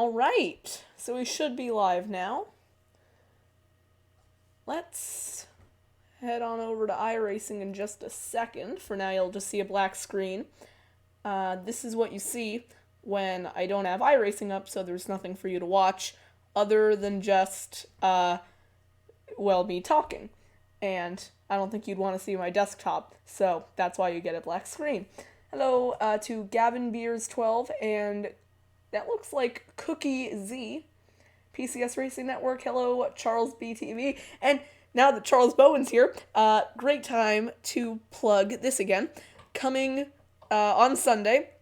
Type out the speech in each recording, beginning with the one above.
Alright, so we should be live now. Let's head on over to iRacing in just a second. For now, you'll just see a black screen. This is what you see when I don't have iRacing up, so there's nothing for you to watch other than just, me talking. And I don't think you'd want to see my desktop, so that's why you get a black screen. Hello to Gavin Beers 12, and that looks like Cookie Z. PCS Racing Network, hello, Charles BTV. And now that Charles Bowen's here, great time to plug this again. Coming on Sunday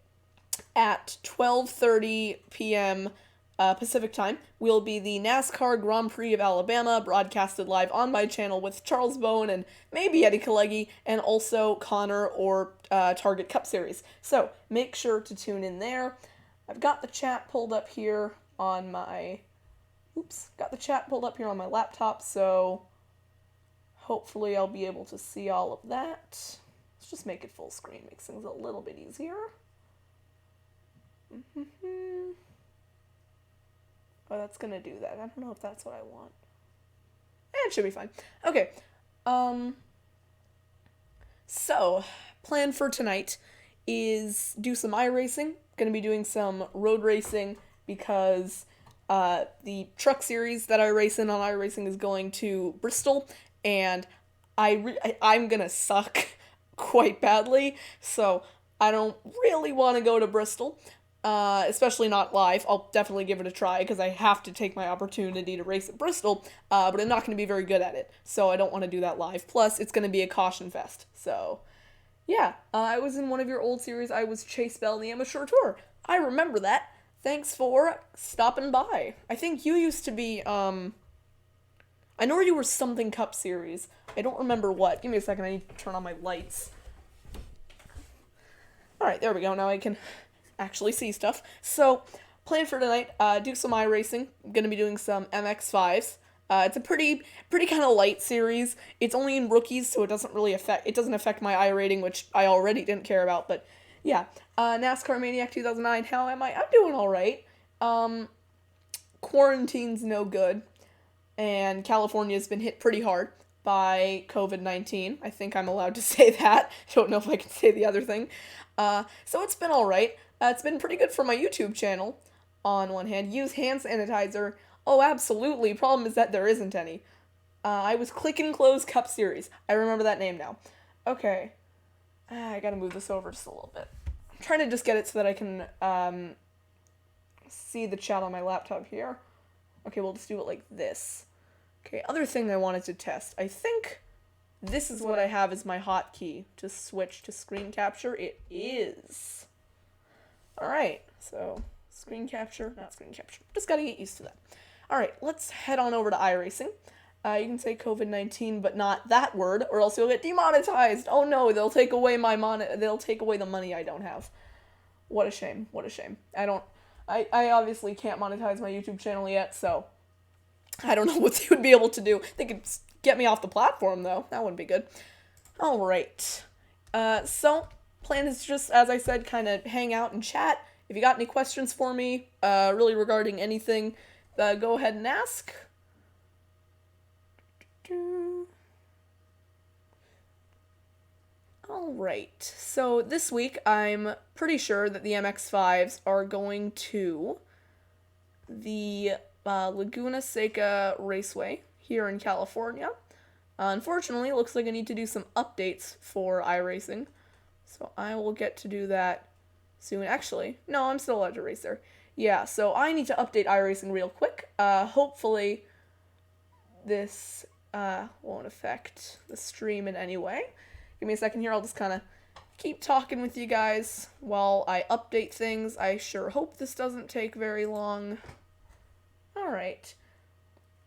at 12:30 p.m. Pacific time will be the NASCAR Grand Prix of Alabama, broadcasted live on my channel with Charles Bowen and maybe Eddie Kalegi, and also Connor or Target Cup Series. So make sure to tune in there. I've got the chat pulled up here on my... laptop, so hopefully I'll be able to see all of that. Let's just make it full screen, makes things a little bit easier. Oh, that's gonna do that. I don't know if that's what I want. It should be fine. Okay, so, plan for tonight is do some iRacing. Gonna be doing some road racing because the truck series that I race in on iRacing is going to Bristol, and I'm gonna suck quite badly, so I don't really want to go to Bristol, especially not live. I'll definitely give it a try, because I have to take my opportunity to race at Bristol, but I'm not going to be very good at it, so I don't want to do that live. Plus, it's going to be a caution fest, so... yeah, I was in one of your old series. I was Chase Bell in the Amateur Tour. I remember that. Thanks for stopping by. I think you used to be, I know you were something Cup Series. I don't remember what. Give me a second, I need to turn on my lights. Alright, there we go. Now I can actually see stuff. So, plan for tonight, do some iRacing. I'm gonna be doing some MX-5s. It's a pretty kind of light series. It's only in rookies, so it doesn't affect my I rating, which I already didn't care about, but yeah. NASCAR Maniac 2009, how am I? I'm doing alright. Quarantine's no good, and California's been hit pretty hard by COVID-19. I think I'm allowed to say that. I don't know if I can say the other thing. So it's been alright. It's been pretty good for my YouTube channel, on one hand. Use hand sanitizer. Oh, absolutely. Problem is that there isn't any. I was Click and Close Cup Series. I remember that name now. Okay. I gotta move this over just a little bit. I'm trying to just get it so that I can see the chat on my laptop here. Okay, we'll just do it like this. Okay, other thing I wanted to test. I think this is what I have as my hotkey to switch to screen capture. It is. Alright, so screen capture, not screen capture. Just gotta get used to that. Alright, let's head on over to iRacing. You can say COVID-19, but not that word, or else you'll get demonetized. Oh no, they'll take away they'll take away the money I don't have. What a shame, what a shame. I obviously can't monetize my YouTube channel yet, so I don't know what they would be able to do. They could get me off the platform, though. That wouldn't be good. Alright. So, plan is just, as I said, kind of hang out and chat. If you got any questions for me, really regarding anything, go ahead and ask. Alright, so this week I'm pretty sure that the MX-5s are going to the Laguna Seca Raceway here in California. Unfortunately, it looks like I need to do some updates for iRacing, so I will get to do that soon. Actually, no, I'm still allowed to race there. Yeah, so I need to update iRacing real quick. Hopefully this won't affect the stream in any way. Give me a second here, I'll just kind of keep talking with you guys while I update things. I sure hope this doesn't take very long. Alright.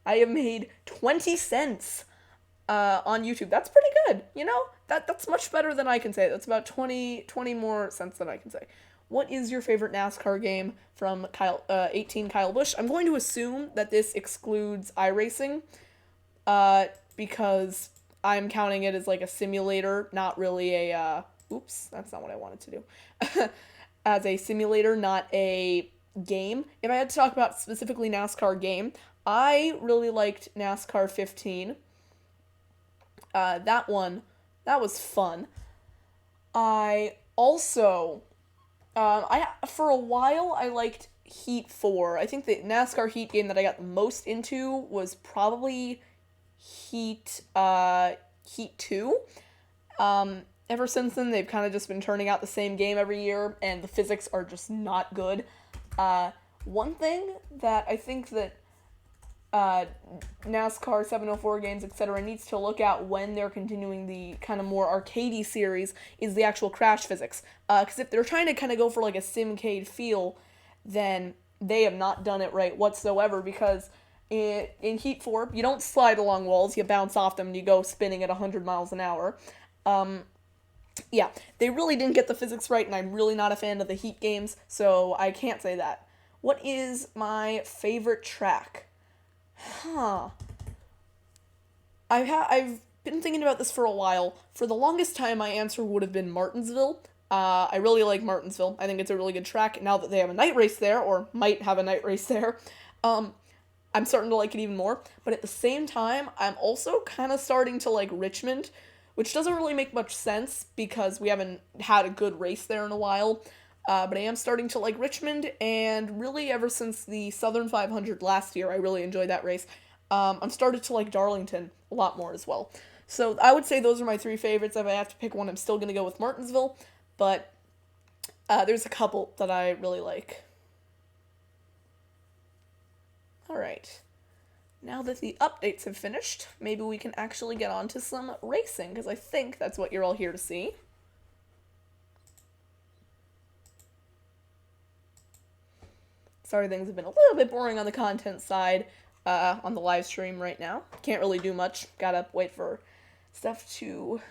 I have made 20 cents on YouTube. That's pretty good, you know? That's much better than I can say. That's about 20 more cents than I can say. What is your favorite NASCAR game from 18 Kyle Busch? I'm going to assume that this excludes iRacing, because I'm counting it as like a simulator, not really a, oops, that's not what I wanted to do. As a simulator, not a game, if I had to talk about specifically NASCAR game, I really liked NASCAR 15. That one, that was fun. I also, I for a while I liked Heat 4. I think the NASCAR Heat game that I got the most into was probably Heat 2. Ever since then, they've kind of just been turning out the same game every year, and the physics are just not good. One thing that I think that NASCAR 704 games, etc., needs to look at when they're continuing the kind of more arcadey series is the actual crash physics. Because if they're trying to kind of go for like a simcade feel, then they have not done it right whatsoever. Because in Heat 4, you don't slide along walls, you bounce off them, and you go spinning at 100 miles an hour. Yeah, they really didn't get the physics right, and I'm really not a fan of the Heat games, so I can't say that. What is my favorite track? Huh. I've been thinking about this for a while. For the longest time, my answer would have been Martinsville. I really like Martinsville. I think it's a really good track. Now that they have a night race there, or might have a night race there, I'm starting to like it even more. But at the same time, I'm also kind of starting to like Richmond, which doesn't really make much sense because we haven't had a good race there in a while. But I am starting to like Richmond, and really ever since the Southern 500 last year, I really enjoyed that race. I'm started to like Darlington a lot more as well. So I would say those are my three favorites. If I have to pick one, I'm still going to go with Martinsville, but there's a couple that I really like. Alright, now that the updates have finished, maybe we can actually get on to some racing, because I think that's what you're all here to see. Sorry, things have been a little bit boring on the content side on the live stream right now. Can't really do much. Gotta wait for stuff to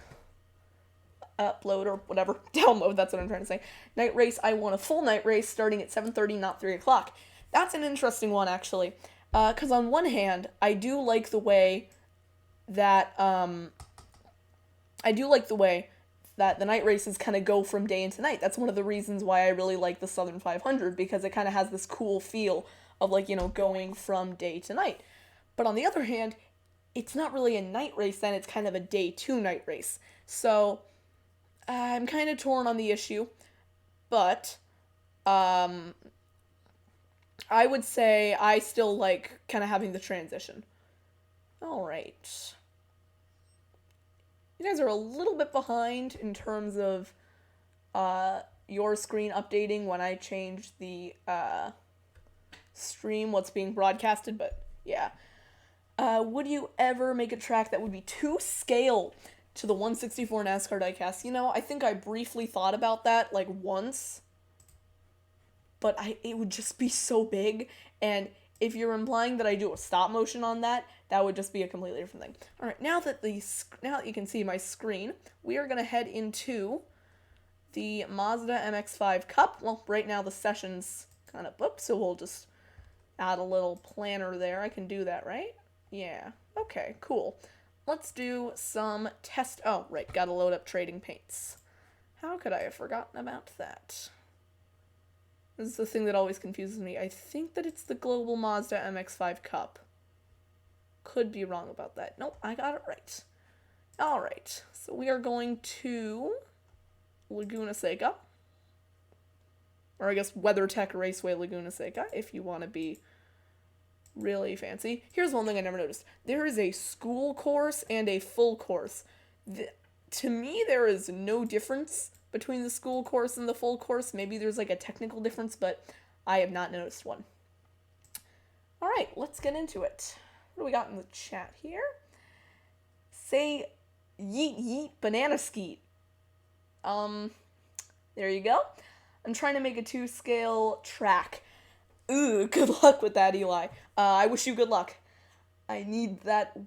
upload or whatever. Download, that's what I'm trying to say. Night race, I won a full night race starting at 7:30, not 3 o'clock. That's an interesting one, actually. Because on one hand, I do like the way that the night races kind of go from day into night. That's one of the reasons why I really like the Southern 500, because it kind of has this cool feel of like, going from day to night. But on the other hand, it's not really a night race then, it's kind of a day to night race. So I'm kind of torn on the issue, but I would say I still like kind of having the transition. All right. You guys are a little bit behind in terms of your screen updating when I change the stream, what's being broadcasted, but yeah. Would you ever make a track that would be to scale to the 164 NASCAR diecast? I think I briefly thought about that, like, once, but it would just be so big, and if you're implying that I do a stop motion on that, that would just be a completely different thing. All right, now that you can see my screen, we are gonna head into the Mazda MX-5 Cup. Well, right now the session's kind of booked, so we'll just add a little planner there. I can do that, right? Yeah. Okay, cool. Let's do some test. Oh, right, gotta load up trading paints. How could I have forgotten about that? This is the thing that always confuses me. I think that it's the Global Mazda MX-5 Cup. Could be wrong about that. Nope, I got it right. Alright, so we are going to Laguna Seca. Or I guess WeatherTech Raceway Laguna Seca, if you want to be really fancy. Here's one thing I never noticed. There is a school course and a full course. To me, there is no difference between the school course and the full course. Maybe there's like a technical difference, but I have not noticed one. Alright, let's get into it. What do we got in the chat here? Say yeet yeet banana skeet. There you go. I'm trying to make a 2-scale track. Ooh, good luck with that, Eli. I wish you good luck. I need that.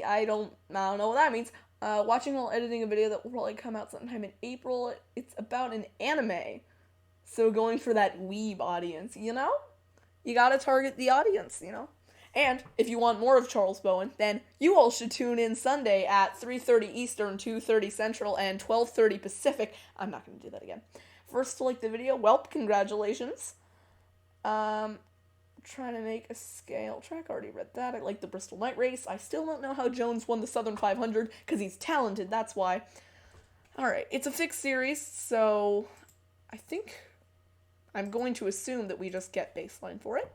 I don't know what that means. Watching while editing a video that will probably come out sometime in April. It's about an anime. So going for that weeb audience, You gotta target the audience, And if you want more of Charles Bowen, then you all should tune in Sunday at 3:30 Eastern, 2:30 Central, and 12:30 Pacific. I'm not going to do that again. First to like the video, well, congratulations. Trying to make a scale track. Already read that. I like the Bristol Night Race. I still don't know how Jones won the Southern 500 because he's talented. That's why. All right, it's a fixed series, so I think I'm going to assume that we just get baseline for it.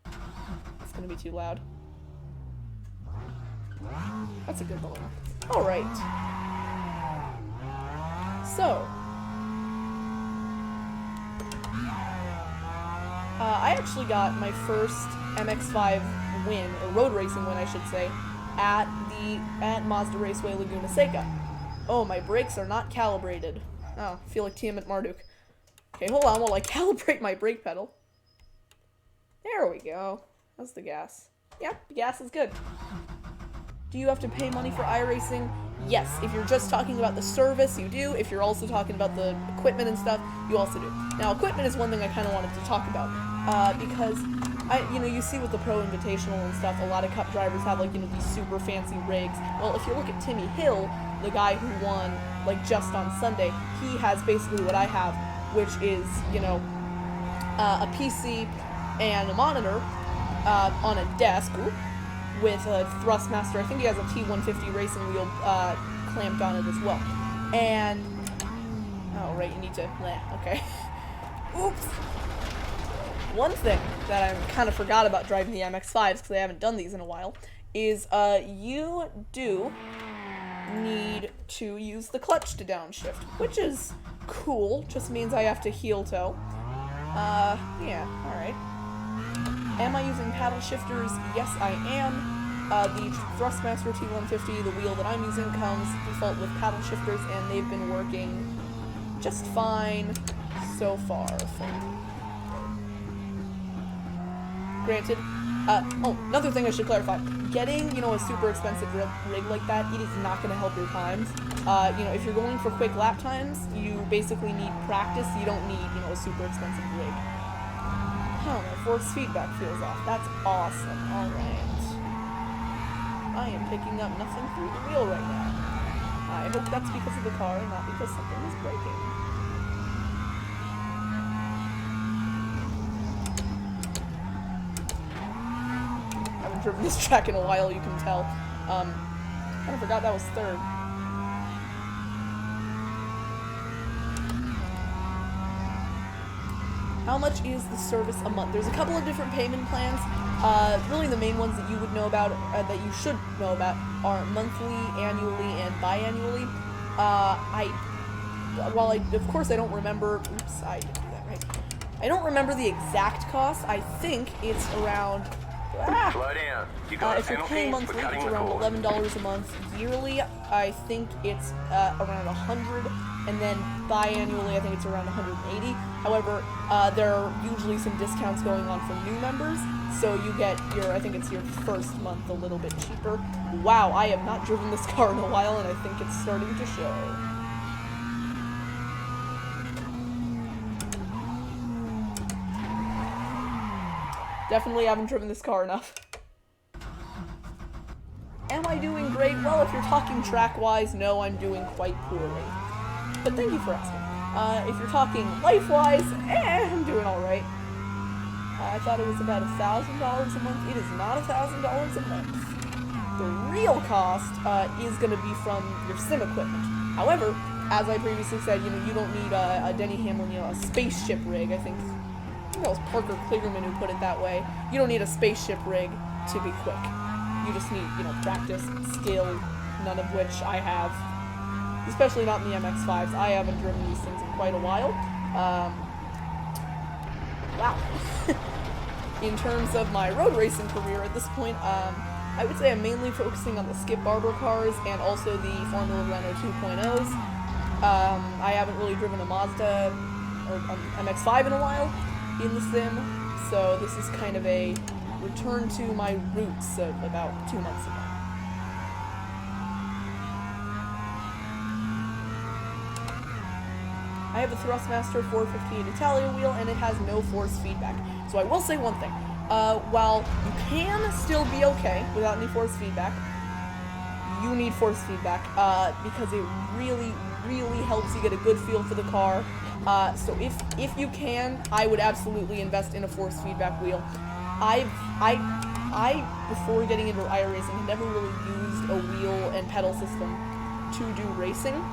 It's going to be too loud. That's a good balloon. All right. So, I actually got my first MX-5 win, or road racing win, I should say, at Mazda Raceway Laguna Seca. Oh, my brakes are not calibrated. Oh, I feel like Tiamat Marduk. Okay, hold on while I calibrate my brake pedal. There we go. How's the gas? Yep, the gas is good. Do you have to pay money for iRacing? Yes, if you're just talking about the service, you do. If you're also talking about the equipment and stuff, you also do. Now, equipment is one thing I kind of wanted to talk about, because you see with the Pro Invitational and stuff, a lot of Cup drivers have these super fancy rigs. Well, if you look at Timmy Hill, the guy who won just on Sunday, he has basically what I have, which is a PC and a monitor on a desk. With a Thrustmaster. I think he has a T150 racing wheel clamped on it as well. And oh right, you need to okay. Oops. One thing that I kind of forgot about driving the MX-5s, because I haven't done these in a while, is you do need to use the clutch to downshift, which is cool. Just means I have to heel toe. Yeah, alright. Am I using paddle shifters? Yes, I am. The Thrustmaster T150, the wheel that I'm using, comes default with paddle shifters, and they've been working just fine so far for me. Granted, another thing I should clarify. Getting, a super expensive rig like that, it is not going to help your times. If you're going for quick lap times, you basically need practice. You don't need, a super expensive rig. Oh, my force feedback feels off. That's awesome. Alright. I am picking up nothing through the wheel right now. I hope that's because of the car and not because something is breaking. I haven't driven this track in a while, you can tell. Kind of forgot that was third. How much is the service a month? There's a couple of different payment plans. Really the main ones that you would know about, that you should know about, are monthly, annually, and biannually. While of course I don't remember, oops, I didn't do that right. I don't remember the exact cost. I think it's around, Slow down. if you're paying monthly, it's around $11 a month. Yearly, I think it's around $100, and then biannually, I think it's around $180. However, there are usually some discounts going on for new members, so you get I think it's your first month a little bit cheaper. Wow, I have not driven this car in a while, and I think it's starting to show. Definitely haven't driven this car enough. Am I doing great? Well, if you're talking track-wise, no, I'm doing quite poorly. But thank you for asking. If you're talking life-wise, I'm doing alright. I thought it was about $1,000 a month. It is not $1,000 a month. The real cost is going to be from your sim equipment. However, as I previously said, you don't need a Denny Hamlin, a spaceship rig. I think that was Parker Kligerman who put it that way. You don't need a spaceship rig to be quick. You just need, practice, skill, none of which I have. Especially not in the MX-5s. I haven't driven these things in quite a while. Wow. In terms of my road racing career at this point, I would say I'm mainly focusing on the Skip Barber cars and also the Formula Renault 2.0s. I haven't really driven a Mazda or an MX-5 in a while in the sim, so this is kind of a return to my roots of about 2 months ago. I have a Thrustmaster 458 Italia wheel, and it has no force feedback. So I will say one thing. While you can still be okay without any force feedback, you need force feedback because it really, really helps you get a good feel for the car. So if you can, I would absolutely invest in a force feedback wheel. I before getting into iRacing had never really used a wheel and pedal system to do racing.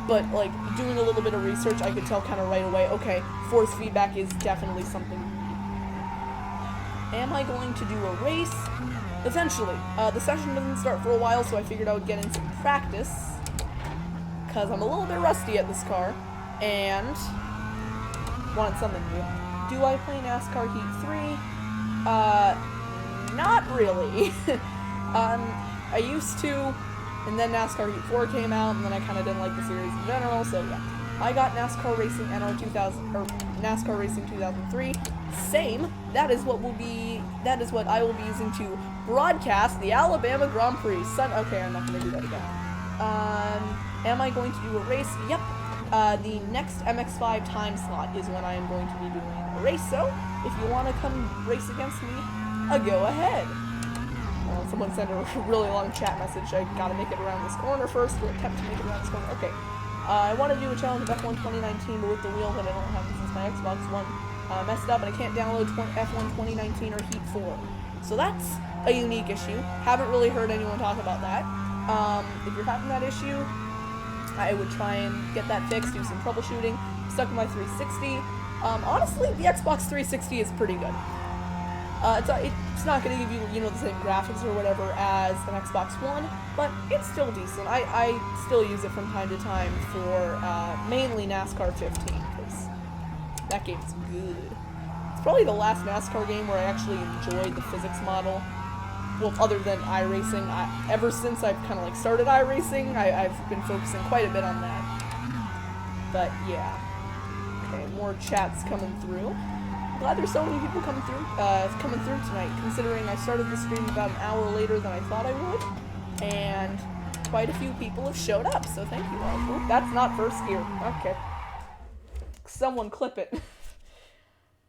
But like doing a little bit of research, I could tell kind of right away, okay, force feedback is definitely something. Am I going to do a race? Eventually. The session doesn't start for a while, so I figured I would get in some practice. Because I'm a little bit rusty at this car. And wanted something new. Do I play NASCAR Heat 3? Not really. I used to, and then NASCAR Heat 4 came out, and then I kind of didn't like the series in general, so yeah. I got NASCAR Racing NR 2000, or NASCAR Racing 2003. Same. That is what I will be using to broadcast the Alabama Grand Prix. Okay, I'm not going to do that again. Am I going to do a race? Yep. The next MX5 time slot is when I am going to be doing a race, so if you want to come race against me, go ahead. Someone sent a really long chat message. I gotta make it around this corner first, or attempt to make it around this corner. Okay. I want to do a challenge of F1 2019, but with the wheel that I don't have since my Xbox One messed up, and I can't download F1 2019 or Heat 4. So that's a unique issue. Haven't really heard anyone talk about that. If you're having that issue, I would try and get that fixed, do some troubleshooting. I'm stuck with my 360. Honestly, the Xbox 360 is pretty good. It's not going to give you, the same graphics or whatever as an Xbox One, but it's still decent. I still use it from time to time for mainly NASCAR 15, because that game's good. It's probably the last NASCAR game where I actually enjoyed the physics model. Well, other than iRacing, ever since I've kind of started iRacing, I've been focusing quite a bit on that. But yeah. Okay, more chats coming through. Glad there's so many people coming through tonight, considering I started the stream about an hour later than I thought I would, and quite a few people have showed up, so thank you all. Ooh, that's not first gear. Okay. Someone clip it.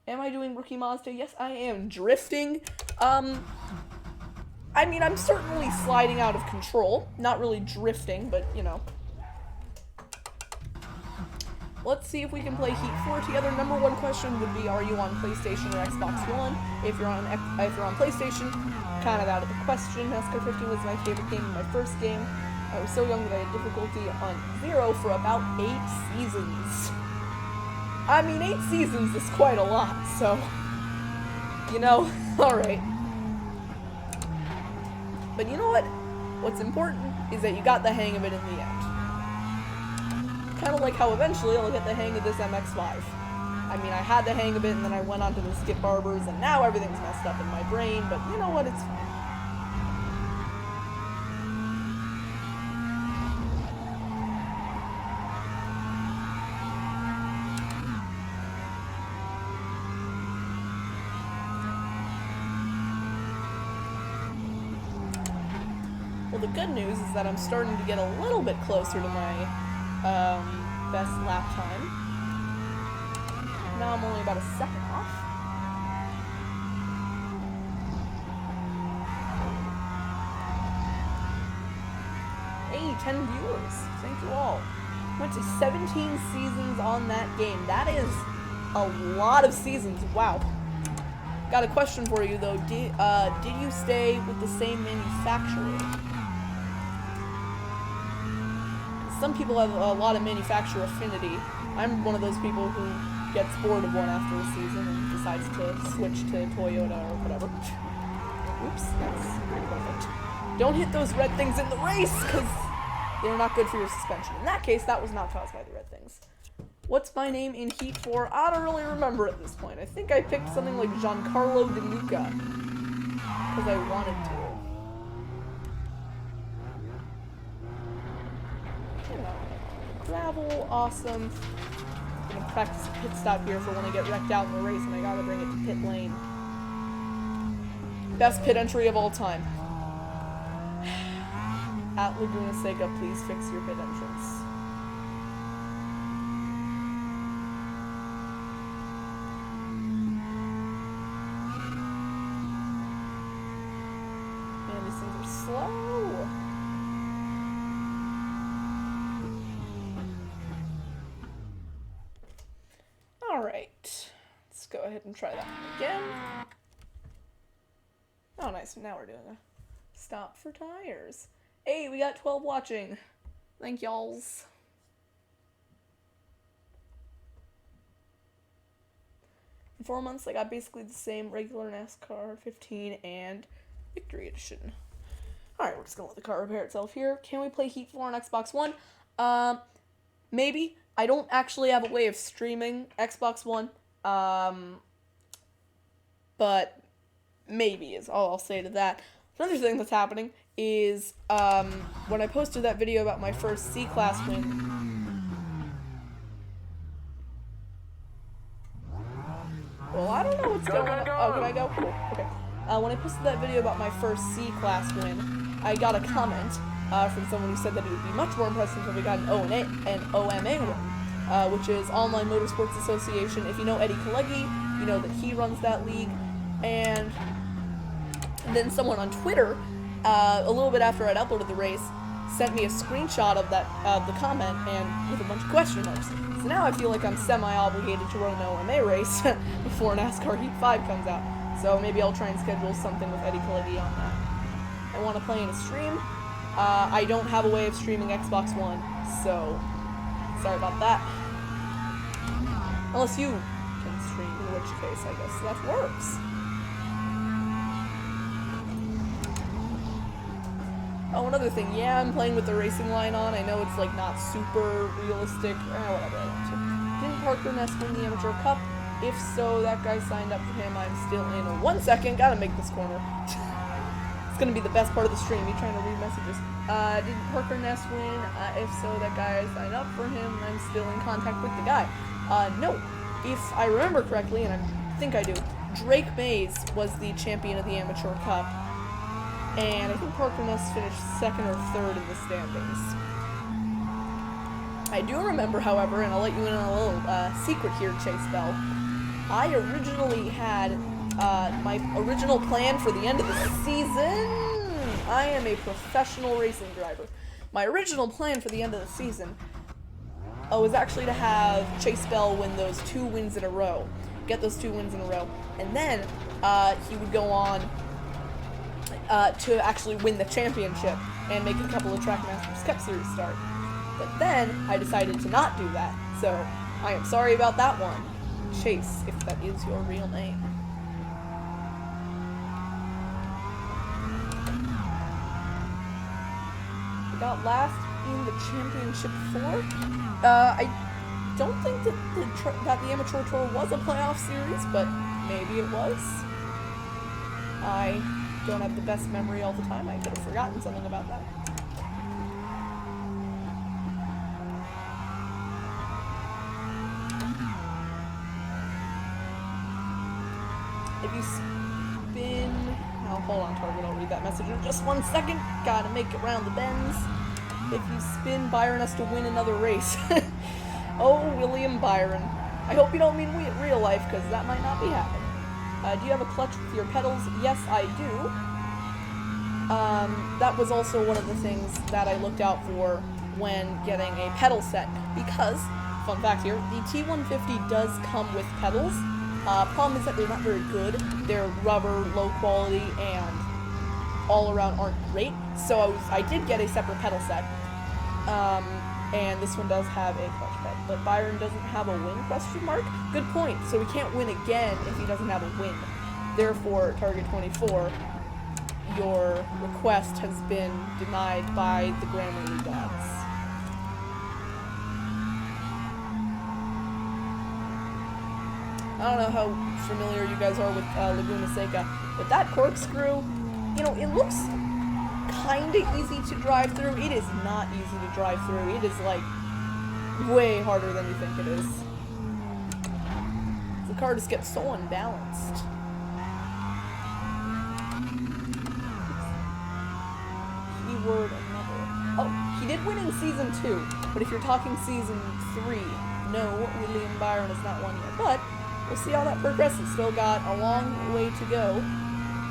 Am I doing Rookie Mazda? Yes, I am. Drifting? I mean, I'm certainly sliding out of control. Not really drifting, but, Let's see if we can play Heat 4 together. Number one question would be, are you on PlayStation or Xbox One? If you're on PlayStation, kind of out of the question. NASCAR 15 was my favorite game and my first game. I was so young that I had difficulty on 0 for about 8 seasons. I mean, 8 seasons is quite a lot, so, alright. But you know what? What's important is that you got the hang of it in the end. Kind of like how eventually I'll get the hang of this MX-5. I mean, I had the hang of it, and then I went on to the Skip Barbers, and now everything's messed up in my brain, but you know what? It's fine. Well, the good news is that I'm starting to get a little bit closer to my best lap time. Now I'm only about a second off. Hey, 10 viewers. Thank you all. Went to 17 seasons on that game. That is a lot of seasons. Wow. Got a question for you though. Did you stay with the same manufacturer? Some people have a lot of manufacturer affinity. I'm one of those people who gets bored of one after a season and decides to switch to Toyota or whatever. Oops, that's perfect. Don't hit those red things in the race, because they're not good for your suspension. In that case, that was not caused by the red things. What's my name in Heat 4? I don't really remember at this point. I think I picked something like Giancarlo De Luca, because I wanted to. Gravel, awesome. I'm gonna practice a pit stop here for when I get wrecked out in the race and I gotta bring it to pit lane. Best pit entry of all time. At Laguna Seca, please fix your pit entrance. Man, these things are slow. go ahead and try that again. Oh, nice. Now we're doing a stop for tires. Hey, we got 12 watching. Thank y'alls. In 4 months, I got basically the same regular NASCAR 15 and Victory Edition. Alright, we're just gonna let the car repair itself here. Can we play Heat 4 on Xbox One? Maybe. I don't actually have a way of streaming Xbox One. But maybe is all I'll say to that. Another thing that's happening is when I posted that video about my first C-Class win. Well, I don't know what's going on. Oh, can I go? Cool. Okay. When I posted that video about my first C-Class win, I got a comment from someone who said that it would be much more impressive if we got an OMA win, which is Online Motorsports Association. If you know Eddie Kalegi, you know that he runs that league. And then someone on Twitter, a little bit after I'd uploaded the race, sent me a screenshot of the comment and with a bunch of question marks. So now I feel like I'm semi-obligated to run an OMA race before NASCAR Heat 5 comes out. So maybe I'll try and schedule something with Eddie Kalegi on that. I want to play in a stream. I don't have a way of streaming Xbox One, so sorry about that. Unless you can stream, in which case I guess that works. Oh, another thing, yeah, I'm playing with the racing line on. I know it's like not super realistic. Whatever, I want to. Didn't Parker Ness win the Amateur Cup? If so, that guy signed up for him. I'm still in. 1 second, gotta make this corner. It's gonna be the best part of the stream, me trying to read messages. Didn't Parker Ness win? If so, that guy signed up for him. I'm still in contact with the guy. No. If I remember correctly, and I think I do, Drake Mays was the champion of the Amateur Cup. And I think Parker Ness finished 2nd or 3rd in the standings. I do remember, however, and I'll let you in on a little secret here, Chase Bell. I originally had my original plan for the end of the season. I am a professional racing driver. My original plan for the end of the season was actually to have Chase Bell win those 2 wins in a row. Get those 2 wins in a row. And then he would go on to actually win the championship and make a couple of Track Masters Cup Series start. But then I decided to not do that, so I am sorry about that one. Chase, if that is your real name. We got last in the championship 4. I don't think that the Amateur Tour was a playoff series, but maybe it was. I don't have the best memory all the time. I could have forgotten something about that. If you spin... Oh, hold on, Target. I'll read that message in just 1 second. Gotta make it round the bends. If you spin, Byron has to win another race. Oh, William Byron. I hope you don't mean real life, because that might not be happening. Do you have a clutch with your pedals? Yes, I do. That was also one of the things that I looked out for when getting a pedal set, because, fun fact here, the T150 does come with pedals. Problem is that they're not very good. They're rubber, low quality, and all around aren't great. So I did get a separate pedal set. And this one does have a clutch ped. But Byron doesn't have a win, question mark? Good point. So he can't win again if he doesn't have a win. Therefore, Target 24, your request has been denied by the Grammarly gods. I don't know how familiar you guys are with Laguna Seca, but that corkscrew, you know, it looks kinda easy to drive through. It is not easy to drive through. It is, like, way harder than you think it is. The car just gets so unbalanced. Keyword another. Oh, he did win in Season 2, but if you're talking Season 3, no, William Byron has not won yet, but we'll see how that progresses. Still got a long way to go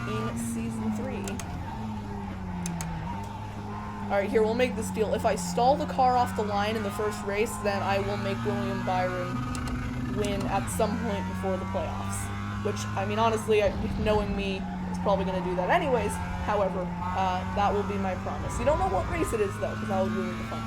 in Season 3. Alright, here, we'll make this deal. If I stall the car off the line in the first race, then I will make William Byron win at some point before the playoffs. Which, I mean, honestly, knowing me, it's probably going to do that anyways. However, that will be my promise. You don't know what race it is, though, because that will ruin the fun.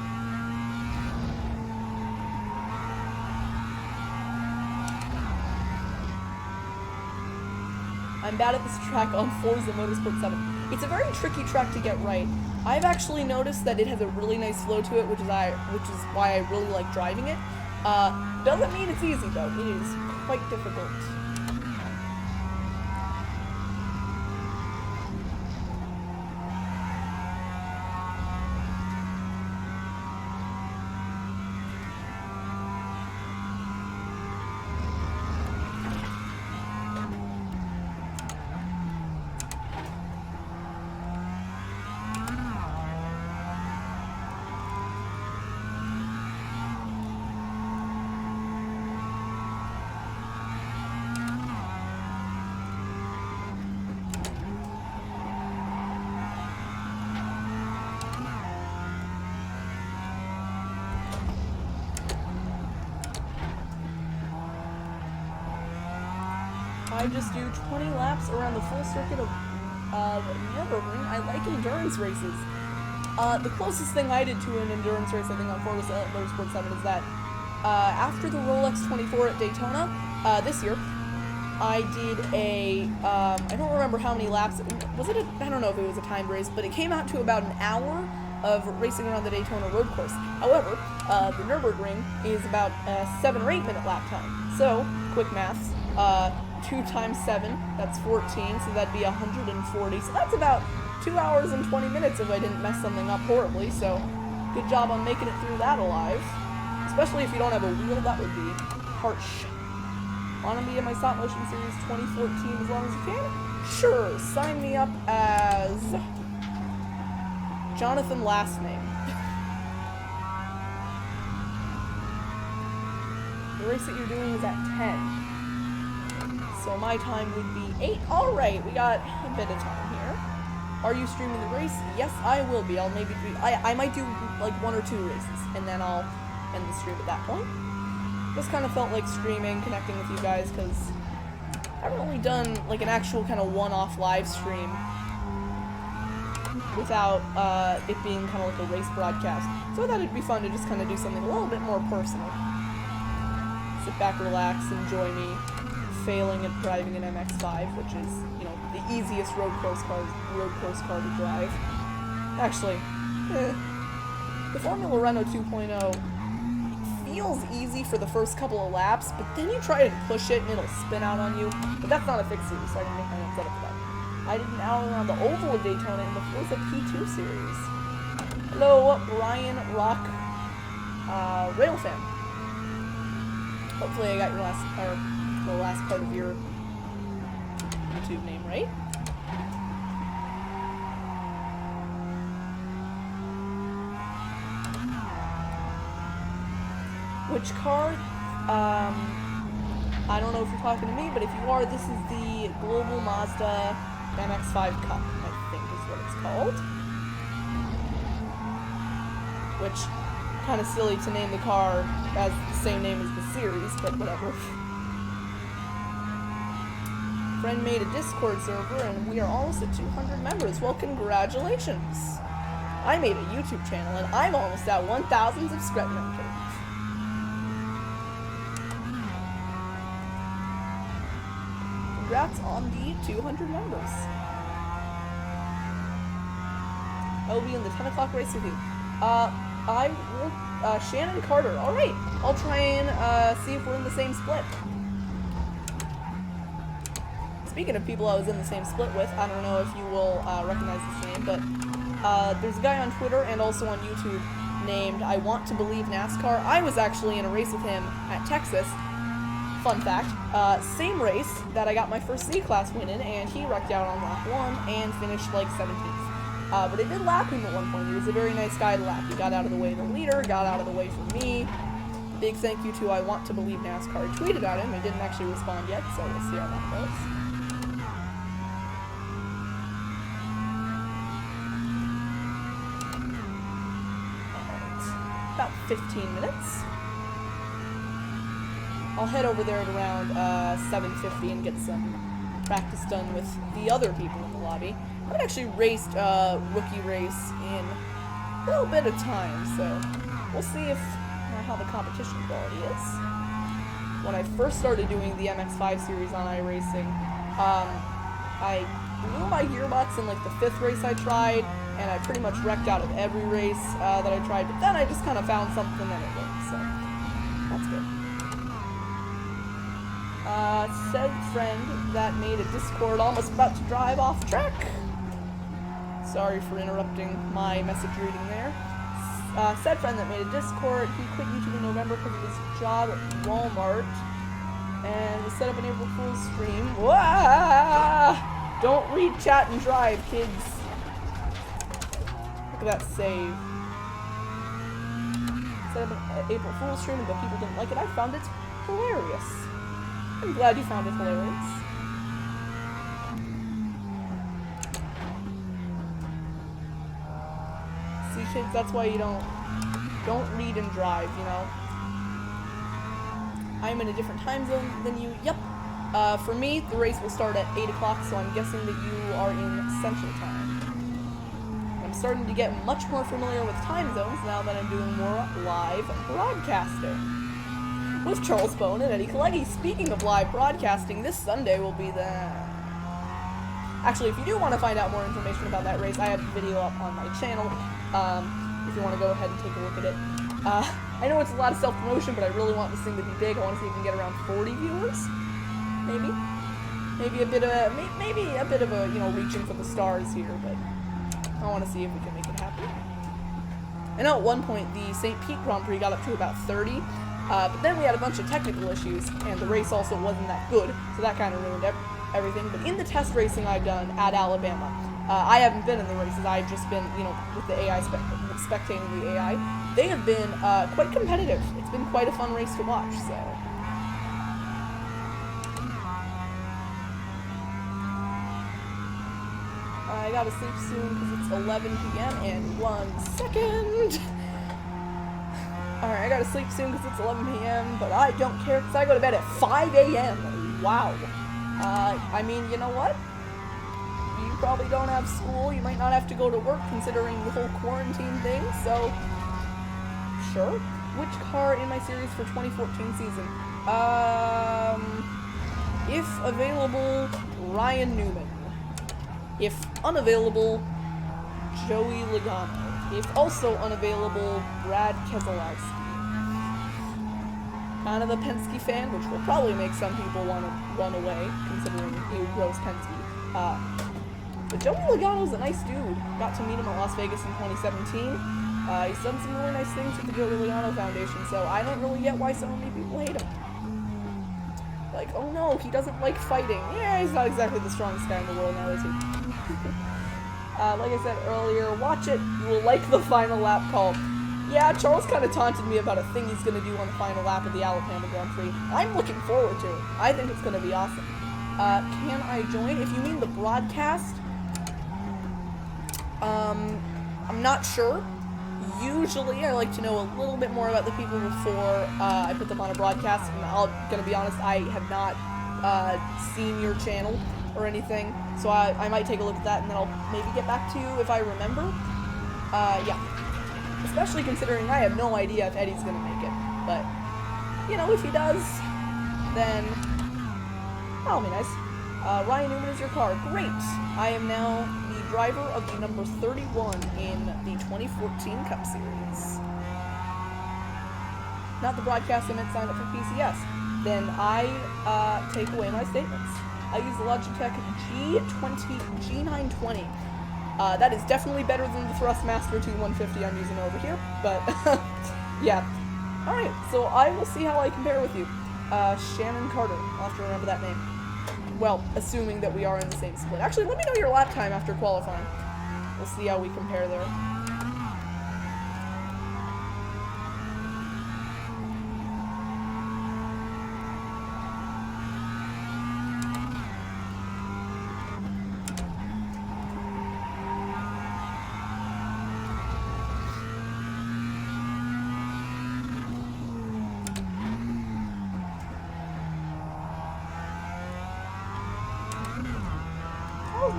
I'm bad at this track on Forza Motorsport 7. It's a very tricky track to get right. I've actually noticed that it has a really nice flow to it, which is why I really like driving it. Doesn't mean it's easy, though. It is quite difficult. I just do 20 laps around the full circuit of Nürburgring. I like endurance races. The closest thing I did to an endurance race, I think, on Forza Motorsport 7 is that after the Rolex 24 at Daytona this year, I did a, I don't remember how many laps, I don't know if it was a timed race, but it came out to about an hour of racing around the Daytona road course. However, the Nürburgring is about a 7 or 8 minute lap time. So, quick maths, 2 times 7, that's 14, so that'd be 140. So that's about 2 hours and 20 minutes if I didn't mess something up horribly. So good job on making it through that alive. Especially if you don't have a wheel, that would be harsh. Wanna be in my stop motion series 2014 as long as you can? Sure, sign me up as Jonathan last name. The race that you're doing is at 10. So my time would be 8. Alright, we got a bit of time here. Are you streaming the race? Yes, I will be. I might do like 1 or 2 races, and then I'll end the stream at that point. Just kind of felt like streaming, connecting with you guys, because I haven't really done like an actual kind of one-off live stream without it being kind of like a race broadcast. So I thought it'd be fun to just kind of do something a little bit more personal. Sit back, relax, enjoy me failing at driving an MX-5, which is, you know, the easiest road course car to drive. Actually, the Formula Renault 2.0 feels easy for the first couple of laps, but then you try to push it and it'll spin out on you. But that's not a fixed series, so I can make my own setup for that. I did an hour around the Oval of Daytona in the Forza P2 series. Hello, Brian Rock, Rail fan. Hopefully I got your the last part of your YouTube name right. Which car? I don't know if you're talking to me, but if you are, this is the Global Mazda MX-5 Cup, I think is what it's called. Which, kind of silly to name the car as the same name as the series, but whatever. Friend made a Discord server, and we are almost at 200 members. Well, congratulations! I made a YouTube channel, and I'm almost at 1,000 subscribers. Congrats on the 200 members. I will be in the 10 o'clock race with you. I will, Shannon Carter. Alright, I'll try and see if we're in the same split. Speaking of people I was in the same split with, I don't know if you will recognize this name, but there's a guy on Twitter and also on YouTube named I Want to Believe NASCAR. I was actually in a race with him at Texas. Fun fact, same race that I got my first C-Class win in, and he wrecked out on lap 1 and finished like 17th. But I did lap him at one point. He was a very nice guy to lap. He got out of the way of the leader, got out of the way for me. Big thank you to I Want to Believe NASCAR. I tweeted at him. I didn't actually respond yet, so we'll see how that goes. Alright, about 15 minutes. I'll head over there at around 7:50 and get some practice done with the other people in the lobby. I haven't actually raced rookie race in a little bit of time, so we'll see if how the competition quality is. When I first started doing the MX5 series on iRacing, I blew my gearbox in like the 5th race I tried, and I pretty much wrecked out of every race that I tried, but then I just kind of found something and it worked, so that's good. Said friend that made a Discord almost about to drive off track. Sorry for interrupting my message reading there. Said friend that made a Discord, he quit YouTube in November because of his job at Walmart and was set up an April Fool's stream. Wah! Don't read chat and drive, kids. Look at that save. Set up an April Fool's stream, but people didn't like it. I found it hilarious. I'm glad you found it hilarious. See, kids, that's why you don't read and drive, you know? I'm in a different time zone than you. Yep. For me, the race will start at 8 o'clock, so I'm guessing that you are in Central Time. I'm starting to get much more familiar with time zones now that I'm doing more live broadcasting. With Charles Bone and Eddie Kalegi. Speaking of live broadcasting, this Sunday will be the... Actually, if you do want to find out more information about that race, I have a video up on my channel. If you want to go ahead and take a look at it. I know it's a lot of self-promotion, but I really want this thing to be big. I want to see if we can get around 40 viewers. Maybe a bit of a, you know, reaching for the stars here, but I want to see if we can make it happen. I know at one point the St. Pete Grand Prix got up to about 30. But then we had a bunch of technical issues, and the race also wasn't that good, so that kind of ruined everything. But in the test racing I've done at Alabama, I haven't been in the races. I've just been, you know, with the AI, spectating the AI. They have been quite competitive. It's been quite a fun race to watch, so... I gotta sleep soon because it's 11 p.m. and 1 second. Alright, I gotta sleep soon because it's 11 p.m., but I don't care because I go to bed at 5 a.m. Wow. I mean, you know what? You probably don't have school, you might not have to go to work considering the whole quarantine thing, so... Sure. Which car in my series for 2014 season? If available, Ryan Newman. If unavailable, Joey Logano. If also unavailable, Brad Keselowski. Kind of a Penske fan, which will probably make some people want to run away, considering he grows Penske. But Joey Logano's a nice dude. Got to meet him at Las Vegas in 2017. He's done some really nice things with the Joey Logano Foundation, so I don't really get why so many people hate him. Like, oh no, he doesn't like fighting. Yeah, he's not exactly the strongest guy in the world now, is he? Like I said earlier, watch it. You will like the final lap call. Yeah, Charles kind of taunted me about a thing he's going to do on the final lap of the Alabama Grand Prix. I'm looking forward to it. I think it's going to be awesome. Can I join? If you mean the broadcast, I'm not sure. Usually, I like to know a little bit more about the people before I put them on a broadcast, and I'm gonna be honest, I have not seen your channel or anything, so I might take a look at that, and then I'll maybe get back to you if I remember. Yeah. Especially considering I have no idea if Eddie's gonna make it, but, you know, if he does, then that'll be nice. Ryan Newman is your car. Great! I am now the driver of the number 31 in the 2014 Cup Series. Not the broadcast, I meant sign up for PCS. Then I take away my statements. I use the Logitech G920. That is definitely better than the Thrustmaster T150 I'm using over here, but yeah. Alright, so I will see how I compare with you. Shannon Carter. I'll have to remember that name. Well, assuming that we are in the same split. Actually, let me know your lap time after qualifying. We'll see how we compare there.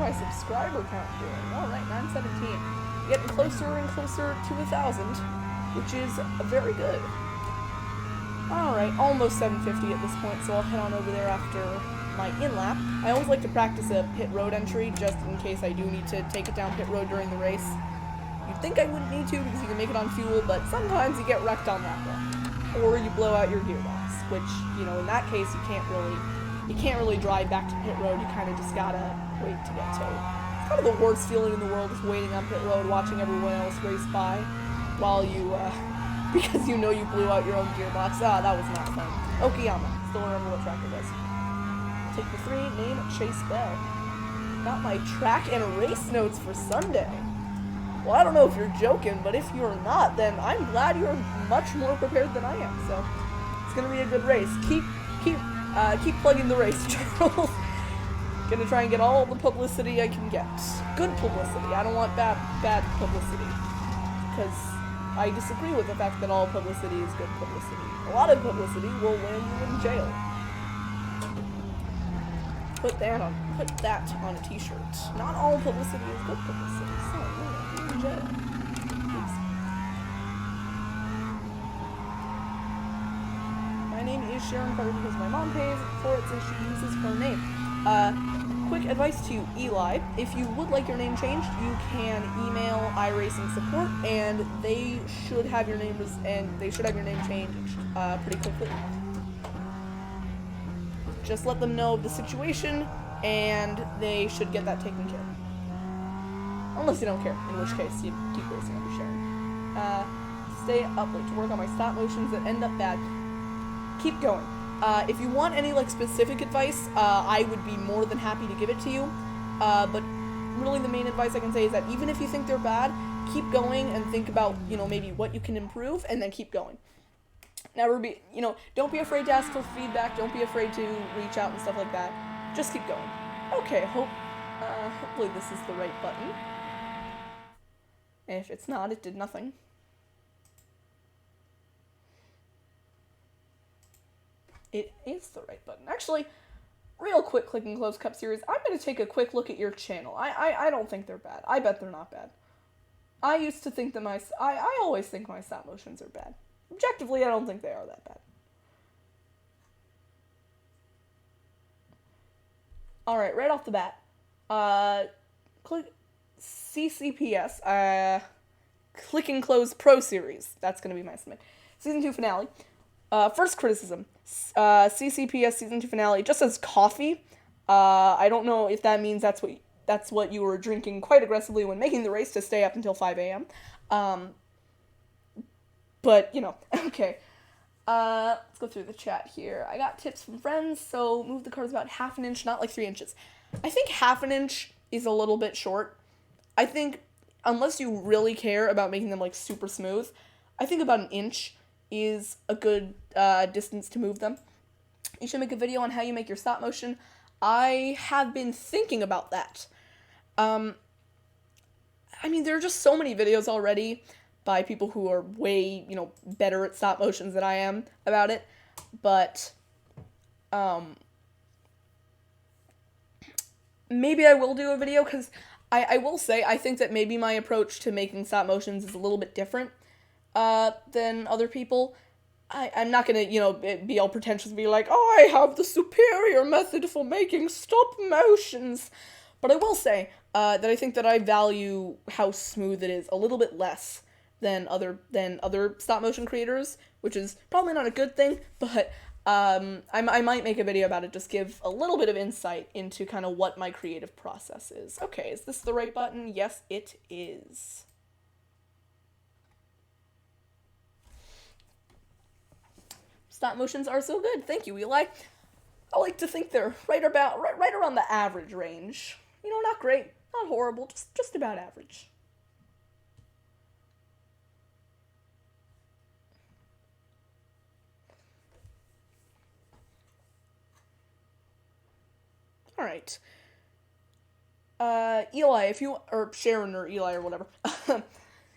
my subscriber count doing? Alright, 917. Getting closer and closer to 1,000, which is very good. Alright, almost 750 at this point, so I'll head on over there after my in-lap. I always like to practice a pit road entry, just in case I do need to take it down pit road during the race. You'd think I wouldn't need to, because you can make it on fuel, but sometimes you get wrecked on that one. Or you blow out your gearbox, which, you know, in that case, you can't really drive back to pit road, you kind of just gotta wait to get towed. It's kind of the worst feeling in the world, just waiting on pit road, watching everyone else race by, while you, because you know you blew out your own gearbox. Ah, that was not fun. Okayama. Still remember what track it was. Take the 3, name Chase Bell. Got my track and race notes for Sunday. Well, I don't know if you're joking, but if you're not, then I'm glad you're much more prepared than I am. So, it's gonna be a good race. Keep plugging the race, Charles. Gonna try and get all the publicity I can get. Good publicity. I don't want bad publicity. Because I disagree with the fact that all publicity is good publicity. A lot of publicity will land you in jail. Put that on a t-shirt. Not all publicity is good publicity, so you're in jail. Please. My name is Sharon Carter because my mom pays for it, so she uses her name. Quick advice to Eli: if you would like your name changed, you can email iRacing support, and they should have your name changed pretty quickly. Just let them know of the situation, and they should get that taken care of. Unless you don't care, in which case you keep racing under Sharon. Stay up late to work on my stop motions that end up bad. Keep going. If you want any specific advice, I would be more than happy to give it to you. But really the main advice I can say is that even if you think they're bad, keep going and think about, maybe what you can improve, and then keep going. Never be, don't be afraid to ask for feedback. Don't be afraid to reach out and stuff like that. Just keep going. Okay, hopefully this is the right button. If it's not, it did nothing. It is the right button. Actually, real quick, Click and Close Cup Series, I'm going to take a quick look at your channel. I don't think they're bad. I bet they're not bad. I used to think that I always think my stop motions are bad. Objectively, I don't think they are that bad. Alright, right off the bat, click CCPS, Click and Close Pro Series. That's going to be my estimate. Season 2 finale. First criticism. CCPS Season 2 finale just says coffee. I don't know if that means that's what you were drinking quite aggressively when making the race to stay up until 5 a.m. But, okay. Let's go through the chat here. I got tips from friends, so move the cars about half an inch, not 3 inches. I think half an inch is a little bit short. I think, unless you really care about making them, super smooth, I think about an inch is a good distance to move them. You should make a video on how you make your stop motion. I have been thinking about that. There are just so many videos already by people who are way, better at stop motions than I am about it. But, maybe I will do a video, because I will say, I think that maybe my approach to making stop motions is a little bit different than other people. I'm not gonna, be all pretentious and be like, oh, I have the superior method for making stop motions. But I will say that I think that I value how smooth it is a little bit less than other stop motion creators, which is probably not a good thing, but I might make a video about it, just give a little bit of insight into kind of what my creative process is. Okay, is this the right button? Yes, it is. Stop motions are so good. Thank you, Eli. I like to think they're right around the average range. Not great, not horrible, just about average. All right. Eli, or Sharon or Eli or whatever,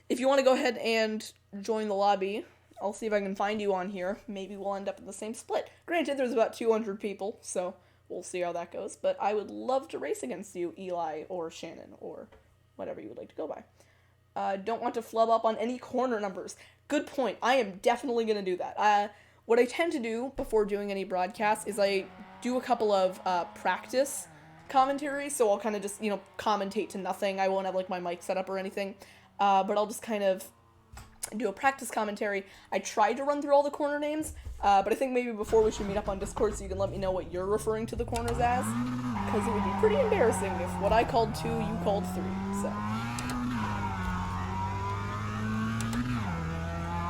if you want to go ahead and join the lobby, I'll see if I can find you on here. Maybe we'll end up in the same split. Granted, there's about 200 people, so we'll see how that goes. But I would love to race against you, Eli or Shannon, or whatever you would like to go by. Don't want to flub up on any corner numbers. Good point. I am definitely going to do that. What I tend to do before doing any broadcasts is I do a couple of practice commentaries, so I'll kind of just, commentate to nothing. I won't have, my mic set up or anything, but I'll just kind of do a practice commentary. I tried to run through all the corner names, but I think maybe before we should meet up on Discord so you can let me know what you're referring to the corners as, because it would be pretty embarrassing if what I called 2, you called 3, so.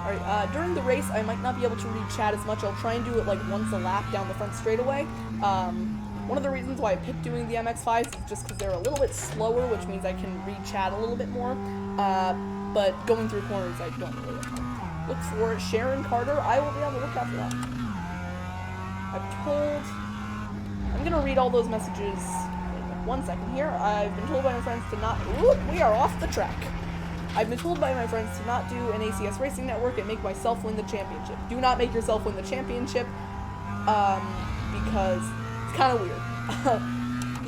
Alright, during the race, I might not be able to read chat as much. I'll try and do it, once a lap down the front straightaway. One of the reasons why I picked doing the MX-5s is just because they're a little bit slower, which means I can read chat a little bit more. But going through corners, I don't really have time. Look for Sharon Carter. I will be on the lookout for that. I'm gonna read all those messages in 1 second here. I've been told by my friends to not... Ooh, we are off the track. I've been told by my friends to not do an ACS Racing Network and make myself win the championship. Do not make yourself win the championship, because it's kind of weird.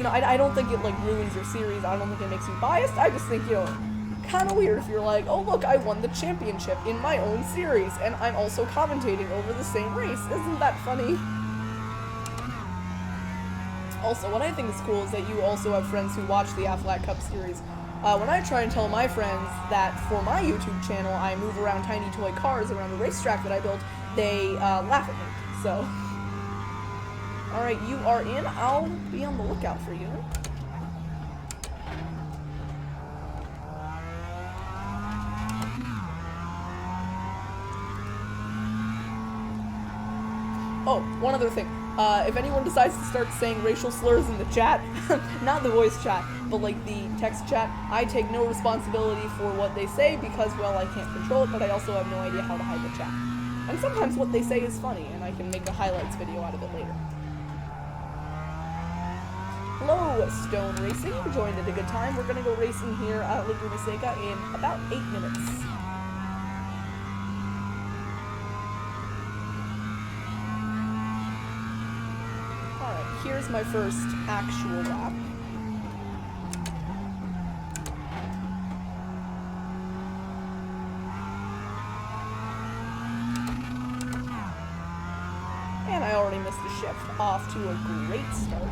I don't think it, ruins your series. I don't think it makes you biased. I just think, kind of weird if you're like, oh, look, I won the championship in my own series, and I'm also commentating over the same race. Isn't that funny? Also, what I think is cool is that you also have friends who watch the Aflac Cup series. When I try and tell my friends that for my YouTube channel I move around tiny toy cars around the racetrack that I built, they laugh at me. So, alright, you are in. I'll be on the lookout for you. Oh, one other thing. If anyone decides to start saying racial slurs in the chat, not the voice chat, but the text chat, I take no responsibility for what they say because, well, I can't control it, but I also have no idea how to hide the chat. And sometimes what they say is funny, and I can make a highlights video out of it later. Hello, Stone Racing. You joined at a good time. We're gonna go racing here at Laguna Seca in about 8 minutes. Here's my first actual lap. And I already missed a shift. Off to a great start.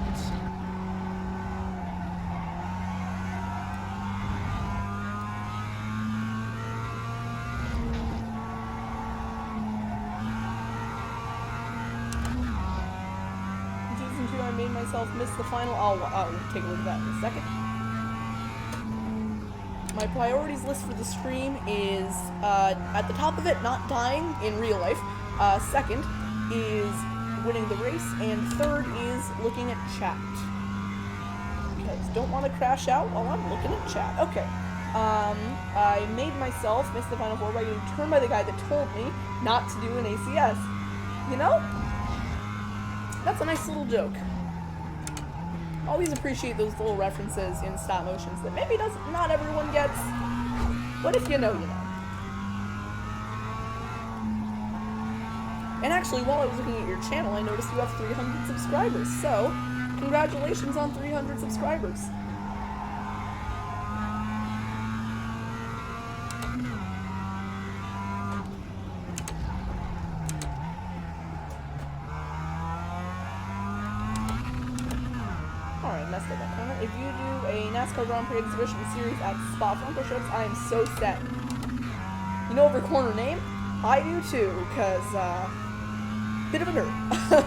Miss the final. I'll take a look at that in a second. My priorities list for the stream is at the top of it, not dying in real life. Second is winning the race, and third is looking at chat. Because don't want to crash out while I'm looking at chat. Okay. I made myself miss the final 4 by getting turned by the guy that told me not to do an ACS. That's a nice little joke. Always appreciate those little references in stop motions that maybe not everyone gets, but if you know, you know. And actually, while I was looking at your channel, I noticed you have 300 subscribers, so congratulations on 300 subscribers. If you do a NASCAR Grand Prix exhibition series at Spa Francorchamps, I am so set. You know every corner name? I do too, because, bit of a nerd.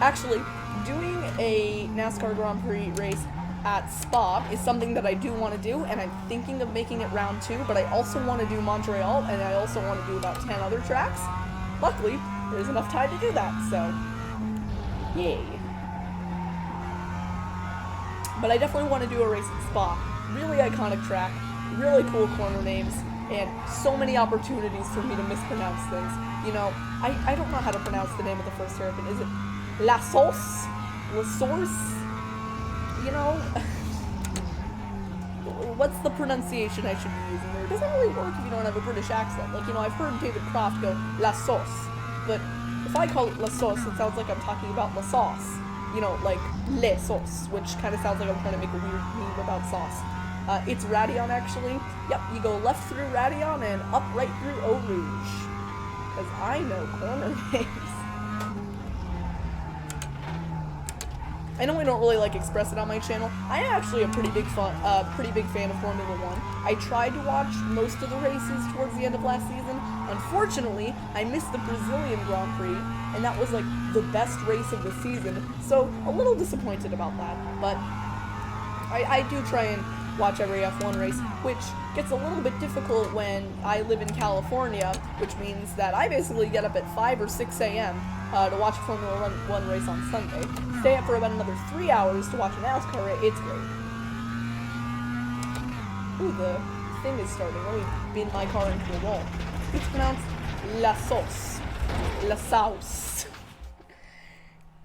Actually, doing a NASCAR Grand Prix race at Spa is something that I do want to do, and I'm thinking of making it round 2, but I also want to do Montreal, and I also want to do about 10 other tracks. Luckily, there's enough time to do that, so, yay. But I definitely want to do a race at Spa. Really iconic track, really cool corner names, and so many opportunities for me to mispronounce things. I don't know how to pronounce the name of the first hairpin. Is it La Sauce? La Source? What's the pronunciation I should be using there? It doesn't really work if you don't have a British accent. I've heard David Croft go La Sauce, but if I call it La Sauce, it sounds like I'm talking about La Sauce. like le sauce, which kind of sounds like I'm trying to make a weird meme about sauce. It's Radion, actually. Yep, you go left through Radion and up right through Eau Rouge. Because I know corner names. I know I don't really express it on my channel. I am actually a pretty big fan of Formula One. I tried to watch most of the races towards the end of last season. Unfortunately, I missed the Brazilian Grand Prix, and that was the best race of the season. So a little disappointed about that, but I do try and watch every F1 race, which gets a little bit difficult when I live in California, which means that I basically get up at 5 or 6 a.m. To watch a Formula 1 race on Sunday, stay up for about another 3 hours to watch a NASCAR race. It's great. Ooh, the thing is starting. Let me bin my car into the wall. It's pronounced La Sauce. La Sauce.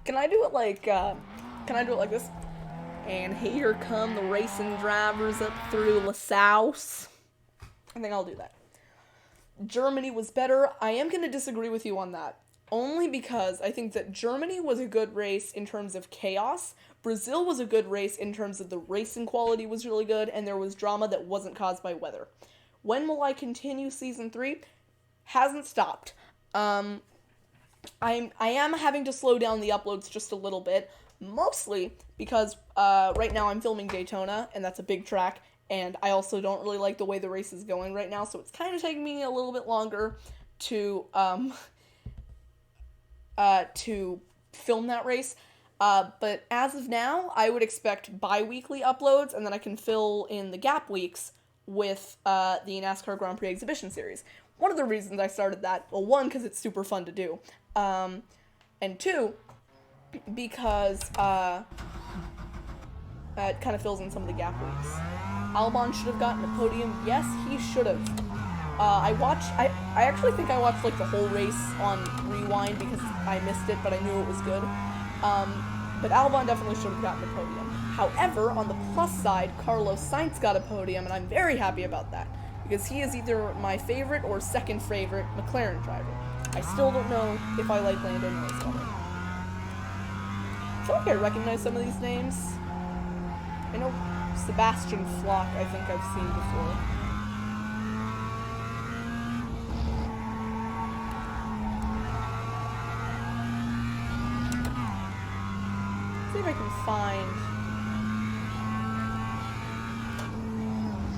Can I do it like this? And here come the racing drivers up through La Sauce. I think I'll do that. Germany was better. I am going to disagree with you on that. Only because I think that Germany was a good race in terms of chaos. Brazil was a good race in terms of the racing quality was really good, and there was drama that wasn't caused by weather. When will I continue Season 3? Hasn't stopped. I am having to slow down the uploads just a little bit, mostly because right now I'm filming Daytona, and that's a big track, and I also don't really like the way the race is going right now, so it's kind of taking me a little bit longer to film that race. But as of now, I would expect bi-weekly uploads, and then I can fill in the gap weeks with the NASCAR Grand Prix Exhibition Series. One of the reasons I started that, well, one, because it's super fun to do, and two, because it kind of fills in some of the gap weeks. Albon should have gotten a podium. Yes, he should have. I actually think I watched the whole race on Rewind because I missed it, but I knew it was good. But Albon definitely should have gotten the podium. However, on the plus side, Carlos Sainz got a podium, and I'm very happy about that, because he is either my favorite or second favorite McLaren driver. I still don't know if I like Lando Norris better. I feel like I recognize some of these names. I know Sebastian Flock, I think I've seen before. See if I can find,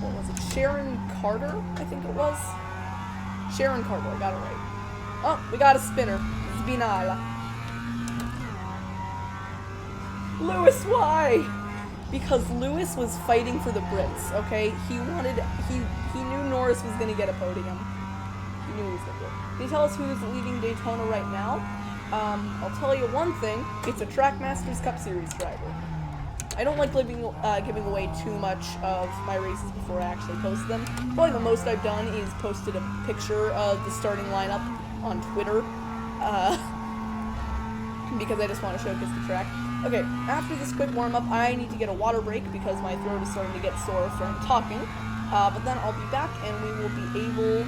what was it, Sharon Carter, I think it was? Sharon Carter, I got it right. Oh, we got a spinner. Zbinala. Lewis, why? Because Lewis was fighting for the Brits, okay? He knew Norris was gonna get a podium. He knew he was gonna do it. Can you tell us who's leading Daytona right now? I'll tell you one thing, it's a Trackmasters Cup Series driver. I don't like giving away too much of my races before I actually post them. Probably the most I've done is posted a picture of the starting lineup on Twitter, because I just want to showcase the track. Okay, after this quick warm-up, I need to get a water break because my throat is starting to get sore from talking, but then I'll be back and we will be able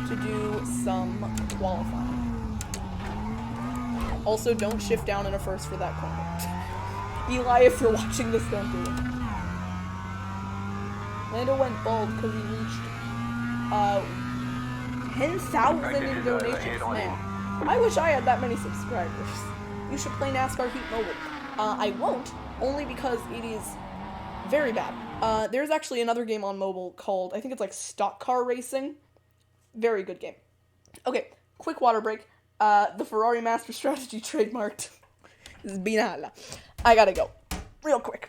to do some qualifying. Also, don't shift down in a first for that corner. Eli, if you're watching this, don't do it. Lando went bald because he reached 10,000 in donations. Man, I wish I had that many subscribers. You should play NASCAR Heat Mobile. I won't, only because it is very bad. There's actually another game on mobile called, I think it's Stock Car Racing. Very good game. Okay, quick water break. The Ferrari Master Strategy trademarked. Zbinala. I gotta go. Real quick.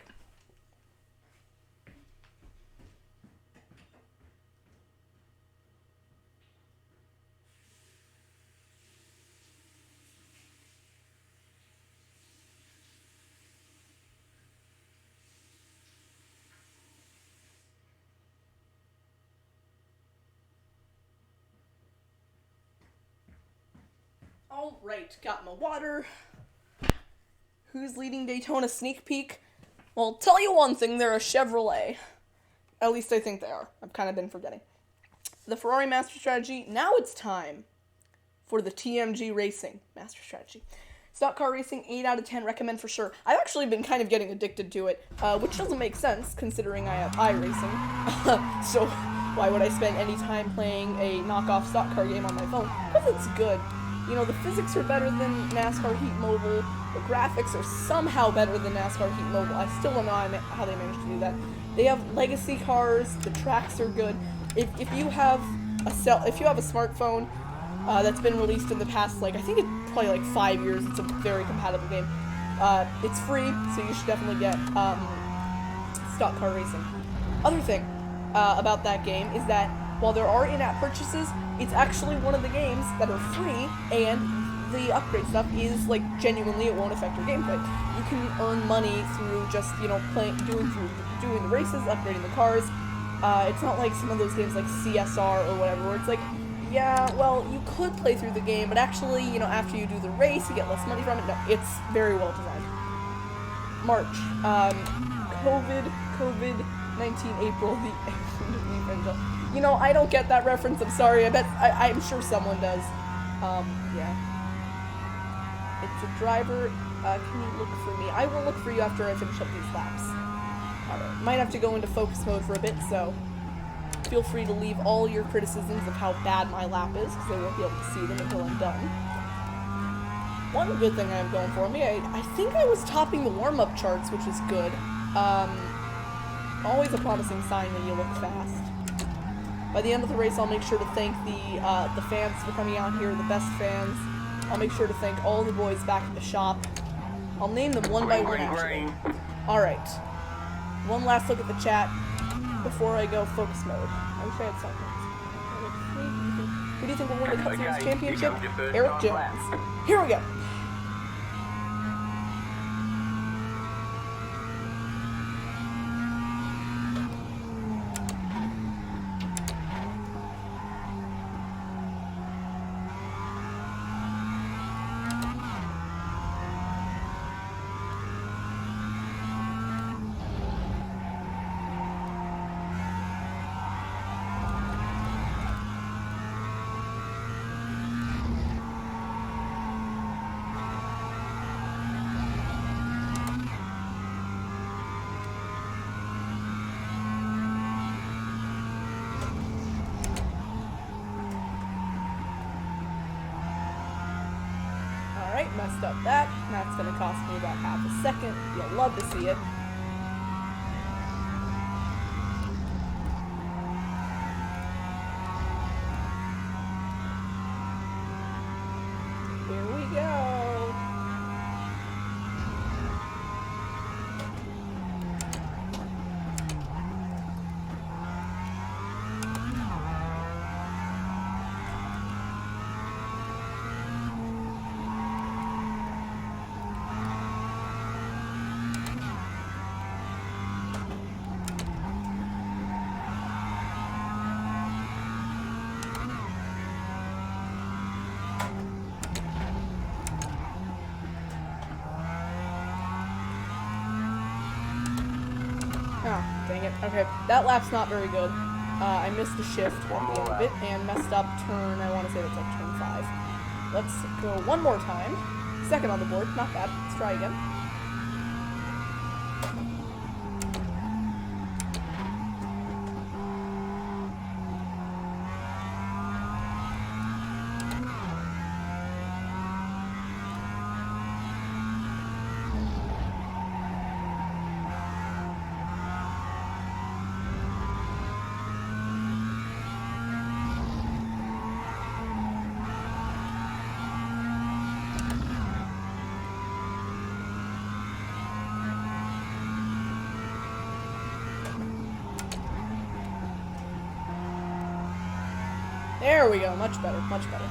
Alright, got my water. Who's leading Daytona sneak peek? Well, I'll tell you one thing, they're a Chevrolet. At least I think they are. I've kind of been forgetting. The Ferrari Master Strategy, now it's time for the TMG Racing Master Strategy. Stock car racing, 8 out of 10, recommend for sure. I've actually been kind of getting addicted to it, which doesn't make sense considering I have iRacing. So why would I spend any time playing a knockoff stock car game on my phone? Because it's good. You know, the physics are better than NASCAR Heat Mobile. The graphics are somehow better than NASCAR Heat Mobile. I still don't know how they managed to do that. They have legacy cars. The tracks are good. If you have a smartphone that's been released in the past, like, I think it's probably like 5 years. It's a very compatible game. It's free, so you should definitely get stock car racing. Other thing about that game is that while there are in-app purchases, it's actually one of the games that are free, and the upgrade stuff is, like, genuinely, it won't affect your gameplay. You can earn money through just, you know, doing the races, upgrading the cars. It's not like some of those games like CSR or whatever, where it's like, yeah, well, you could play through the game, but actually, you know, after you do the race, you get less money from it. No, it's very well designed. March. COVID-19 April, the Angel. You know, I don't get that reference, I'm sorry. I'm sure someone does. Yeah. It's a driver. Can you look for me? I will look for you after I finish up these laps. Alright, might have to go into focus mode for a bit, so feel free to leave all your criticisms of how bad my lap is, because I won't be able to see them until I'm done. One good thing I have going for me, I think I was topping the warm-up charts, which is good. Always a promising sign when you look fast. By the end of the race, I'll make sure to thank the fans for coming out here, the best fans. I'll make sure to thank all the boys back at the shop. I'll name them one by one, actually. Alright. One last look at the chat before I go focus mode. I wish I had something. Who do you think will win the Cup Series Championship? Eric Jones. Here we go. Messed up that. That's going to cost me about half a second. You'll love to see it. Here we go. Oh, dang it. Okay, that lap's not very good. I missed a shift at the end of it and messed up turn, I want to say that's like turn 5. Let's go one more time. Second on the board, not bad. Let's try again. There we go, much better, much better.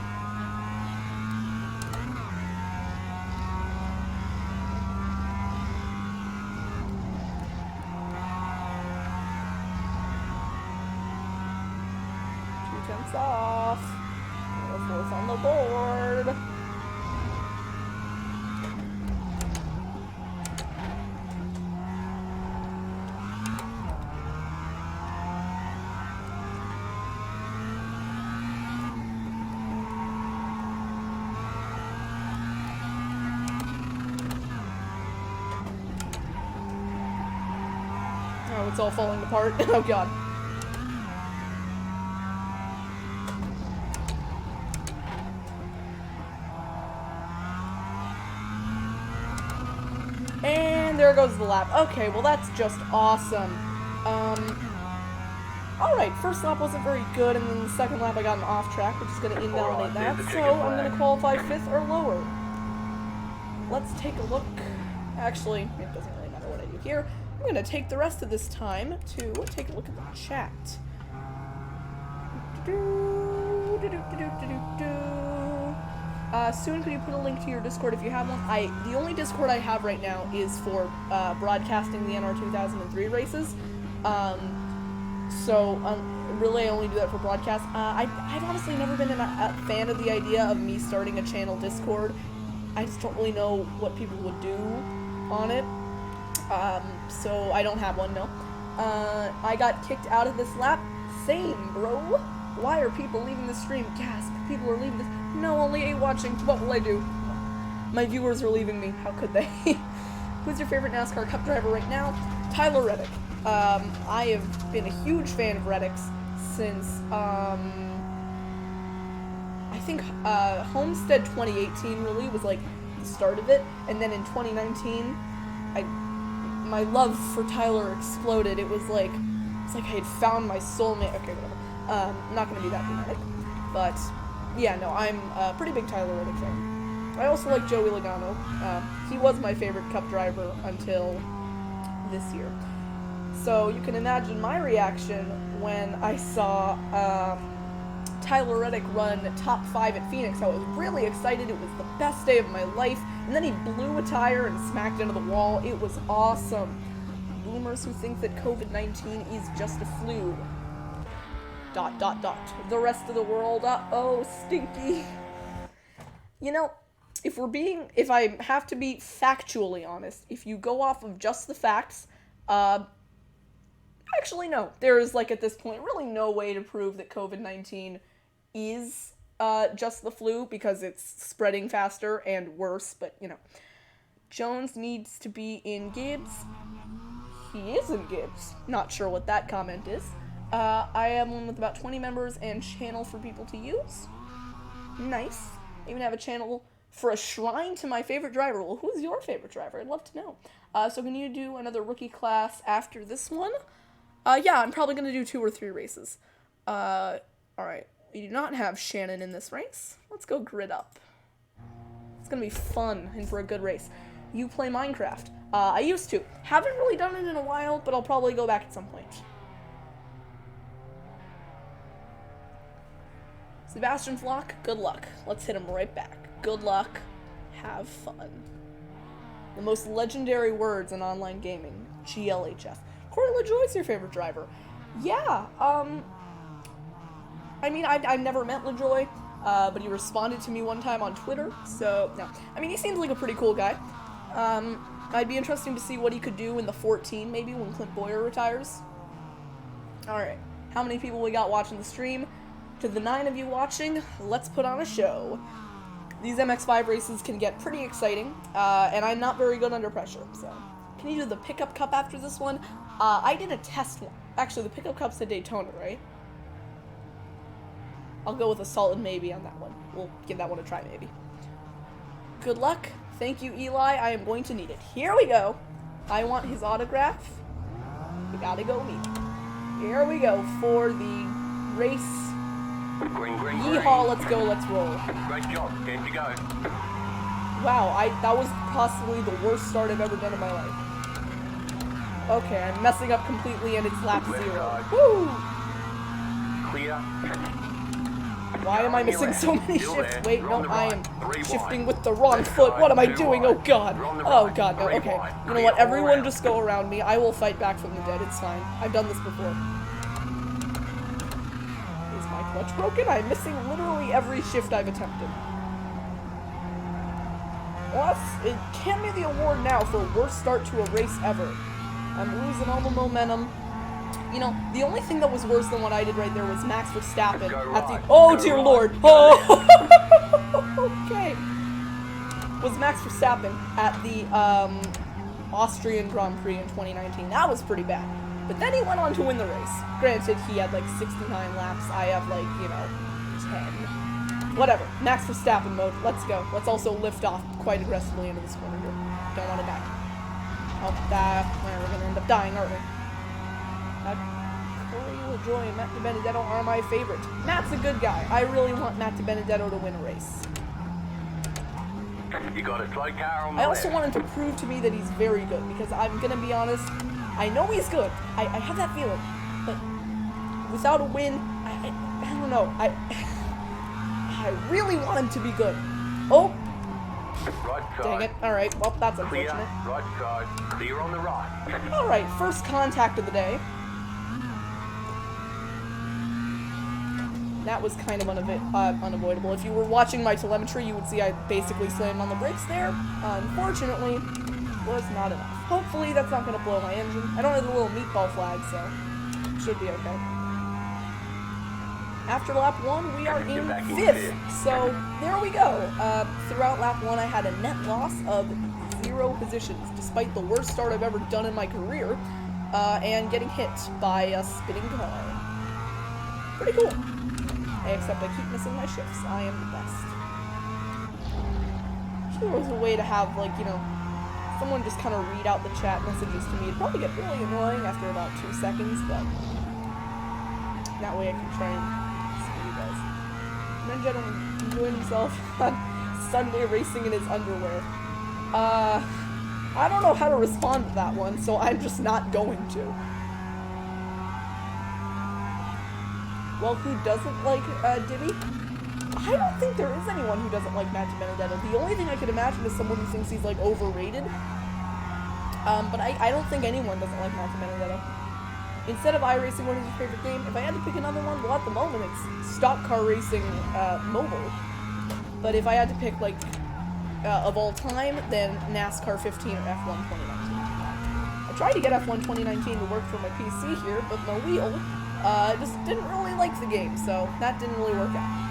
Two-tenths off. Fourth on the board. Oh, it's all falling apart. Oh god. And there goes the lap. Okay, well that's just awesome. Alright, first lap wasn't very good, and then the second lap I got an off track, which is going to invalidate that, so I'm going to qualify 5th or lower. Let's take a look. Actually, it doesn't really matter what I do here. I'm going to take the rest of this time to take a look at the chat. Soon, could you put a link to your Discord if you have one? The only Discord I have right now is for broadcasting the NR 2003 races. Really I only do that for broadcast. I've honestly never been a fan of the idea of me starting a channel Discord. I just don't really know what people would do on it. So I don't have one, no. I got kicked out of this lap. Same, bro. Why are people leaving the stream? Gasp. People are leaving this. No, only 8 watching. What will I do? My viewers are leaving me. How could they? Who's your favorite NASCAR Cup driver right now? Tyler Reddick. I have been a huge fan of Reddick's since, I think, Homestead 2018 really was, like, the start of it, and then in 2019, my love for Tyler exploded. It's like I had found my soulmate. Okay, whatever. I'm not gonna be that dramatic, but, yeah, no, I'm a pretty big Tyler Reddick fan. I also like Joey Logano. He was my favorite Cup driver until this year. So you can imagine my reaction when I saw Tyler Reddick run top 5 at Phoenix. I was really excited. It was the best day of my life. And then he blew a tire and smacked into the wall. It was awesome. Boomers who think that COVID-19 is just a flu. ... The rest of the world, uh-oh, stinky. You know, if I have to be factually honest, if you go off of just the facts, actually, no. There is, like, at this point, really no way to prove that COVID-19 is just the flu, because it's spreading faster and worse, but, you know. Jones needs to be in Gibbs. He is in Gibbs. Not sure what that comment is. I am one with about 20 members and channel for people to use. Nice. I even have a channel for a shrine to my favorite driver. Well, who's your favorite driver? I'd love to know. So can you do another rookie class after this one? Yeah, I'm probably going to do 2 or 3 races. Alright. We do not have Shannon in this race. Let's go grid up. It's going to be fun and for a good race. You play Minecraft. I used to. Haven't really done it in a while, but I'll probably go back at some point. Sebastian Flock, good luck. Let's hit him right back. Good luck. Have fun. The most legendary words in online gaming. GLHF. Corey LaJoy's your favorite driver. Yeah, I mean, I've never met LaJoy, but he responded to me one time on Twitter, so, no. I mean, he seems like a pretty cool guy. I'd be interesting to see what he could do in the 14, maybe, when Clint Boyer retires. Alright, how many people we got watching the stream? To the 9 of you watching, let's put on a show. These MX-5 races can get pretty exciting, and I'm not very good under pressure, so. Can you do the pickup cup after this one? I did a test one. Actually, the pickup cup's at Daytona, right? I'll go with a solid maybe on that one. We'll give that one a try, maybe. Good luck. Thank you, Eli. I am going to need it. Here we go. I want his autograph. We gotta go meet him. Here we go for the race. Green, Yeehaw, let's go, let's roll. Great job, time to go. Wow, that was possibly the worst start I've ever done in my life. Okay, I'm messing up completely and it's lap 0. Woo! Clear. Why am I missing so many shifts? Wait, no, I am shifting with the wrong foot. What am I doing? Oh god. Oh god, no, okay. You know what, everyone just go around me. I will fight back from the dead, it's fine. I've done this before. Is my clutch broken? I'm missing literally every shift I've attempted. Well, hand me the award now for worst start to a race ever. I'm losing all the momentum. You know, the only thing that was worse than what I did right there was Max Verstappen at the... Oh, dear lord! Oh! Okay. Was Max Verstappen at the Austrian Grand Prix in 2019. That was pretty bad. But then he went on to win the race. Granted, he had like 69 laps. I have like, 10. Whatever. Max Verstappen mode. Let's go. Let's also lift off quite aggressively into this corner here. Don't want to die. Oh, we're going to end up dying, aren't we? Corey LaJoy and Matt DiBenedetto are my favorite. Matt's a good guy. I really want Matt DiBenedetto to win a race. You got a slow car on the I also left. want him to prove to me that he's very good, because I'm gonna be honest, I know he's good. I have that feeling, but without a win, I don't know. I really want him to be good. Oh, Right side. dang it. All right, well, that's Clear. unfortunate. Right side. Clear on the right. All right, first contact of the day. That was kind of unavoidable. If you were watching my telemetry, you would see I basically slammed on the brakes there. Unfortunately, was not enough. Hopefully, that's not going to blow my engine. I don't have the little meatball flag, so should be okay. After lap 1, we are in 5th. So, there we go. Throughout lap 1, I had a net loss of 0 positions, despite the worst start I've ever done in my career, and getting hit by a spinning car. Pretty cool. Except I keep missing my shifts. I am the best. If there was a way to have, like, someone just kind of read out the chat messages to me, it'd probably get really annoying after about 2 seconds, but that way I can try and see you guys. And then gentlemen enjoying himself on Sunday racing in his underwear. I don't know how to respond to that one, so I'm just not going to. Well, who doesn't like Dibby? I don't think there is anyone who doesn't like Matt DiBenedetto. The only thing I could imagine is someone who thinks he's, like, overrated. But I don't think anyone doesn't like Matt DiBenedetto. Instead of iRacing, what is your favorite game? If I had to pick another one, well, at the moment, it's Stock Car Racing Mobile. But if I had to pick, like, of all time, then NASCAR 15 or F1 2019. I tried to get F1 2019 to work for my PC here, but my wheel just didn't really like the game, so that didn't really work out.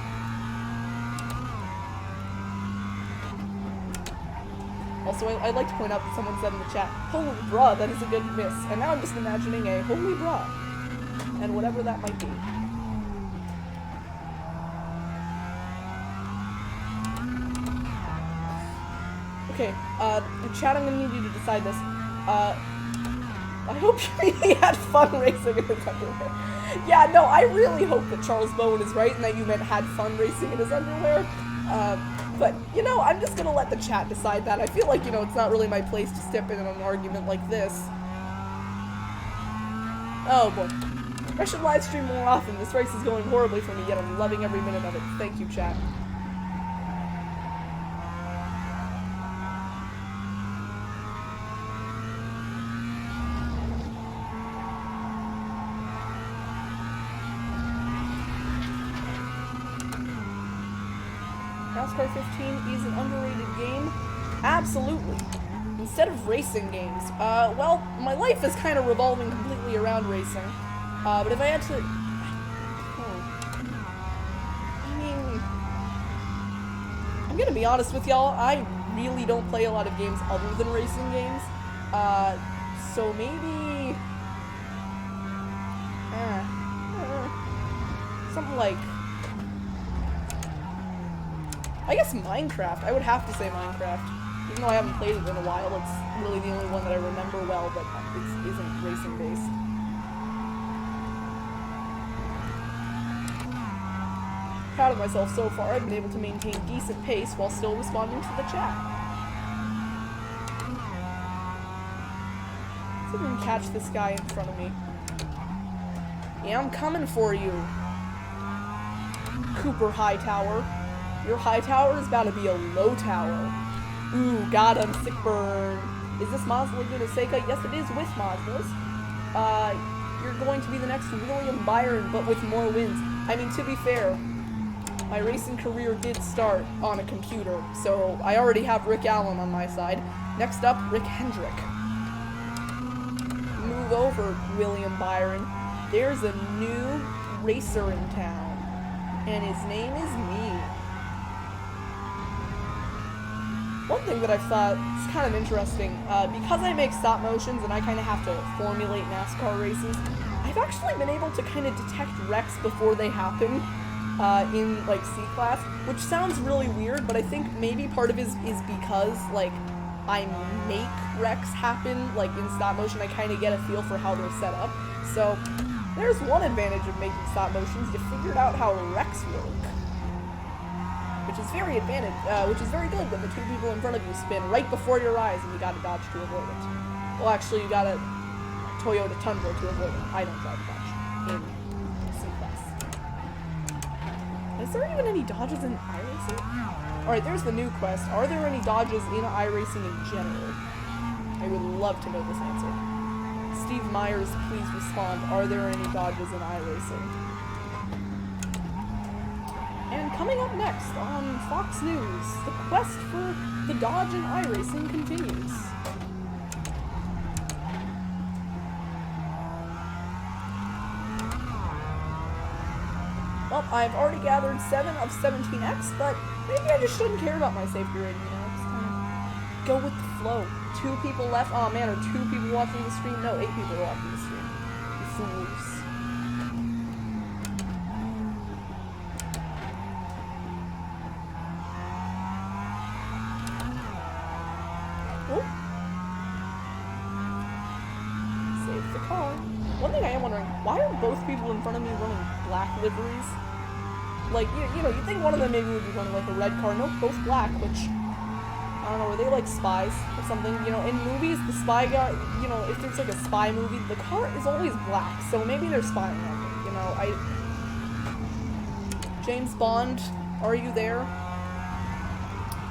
Also, I'd like to point out that someone said in the chat, "Holy bruh, that is a good miss." And now I'm just imagining a holy bruh, and whatever that might be. Okay, chat, I'm gonna need you to decide this. I hope you had fun racing in his underwear. Yeah, no, I really hope that Charles Bowen is right and that you meant had fun racing in his underwear. But, I'm just gonna let the chat decide that. I feel like, it's not really my place to step in on an argument like this. Oh, boy. I should live stream more often. This race is going horribly for me, yet I'm loving every minute of it. Thank you, chat. NASCAR 15 is an underrated game? Absolutely. Instead of racing games, well, my life is kind of revolving completely around racing. But if I had to... I'm gonna be honest with y'all, I really don't play a lot of games other than racing games. So maybe... something like... I guess Minecraft. I would have to say Minecraft. Even though I haven't played it in a while, it's really the only one that I remember well that isn't racing based. Proud of myself so far. I've been able to maintain decent pace while still responding to the chat. See if we can catch this guy in front of me. Yeah, I'm coming for you, Cooper Hightower. Your high tower is about to be a low tower. Ooh, got him. Sick burn. Is this Mazda Laguna Seca? Yes, it is with Mazdas. You're going to be the next William Byron, but with more wins. I mean, to be fair, my racing career did start on a computer, so I already have Rick Allen on my side. Next up, Rick Hendrick. Move over, William Byron. There's a new racer in town, and his name is me. One thing that I've thought is kind of interesting, because I make stop motions and I kind of have to formulate NASCAR races, I've actually been able to kind of detect wrecks before they happen in like C-Class, which sounds really weird, but I think maybe part of it is because like I make wrecks happen like in stop motion. I kind of get a feel for how they're set up. So there's one advantage of making stop motions. You figured out how wrecks work, which is very good when the two people in front of you spin right before your eyes and you gotta dodge to avoid it. Well, actually, you gotta Toyota Tundra to avoid it. I don't drive a Dodge in C-Class. Is there even any Dodges in iRacing? Alright, there's the new quest. Are there any Dodges in iRacing in general? I would love to know this answer. Steve Myers, please respond. Are there any Dodges in iRacing? And coming up next on Fox News, the quest for the Dodge in iRacing continues. Well, I've already gathered 7 of 17X, but maybe I just shouldn't care about my safety rating, you know? Just kind of go with the flow. 2 people left. Oh man, are 2 people watching the stream? No, 8 people are watching the stream. You fools. Oh. Save the car. One thing I am wondering, why are both people in front of me running black liveries? Like, you know, you'd think one of them maybe would be running like a red car. No, both black, which, I don't know, are they like spies or something? You know, in movies, the spy guy, you know, if there's like a spy movie, the car is always black, so maybe they're spying on me, you know, James Bond, are you there?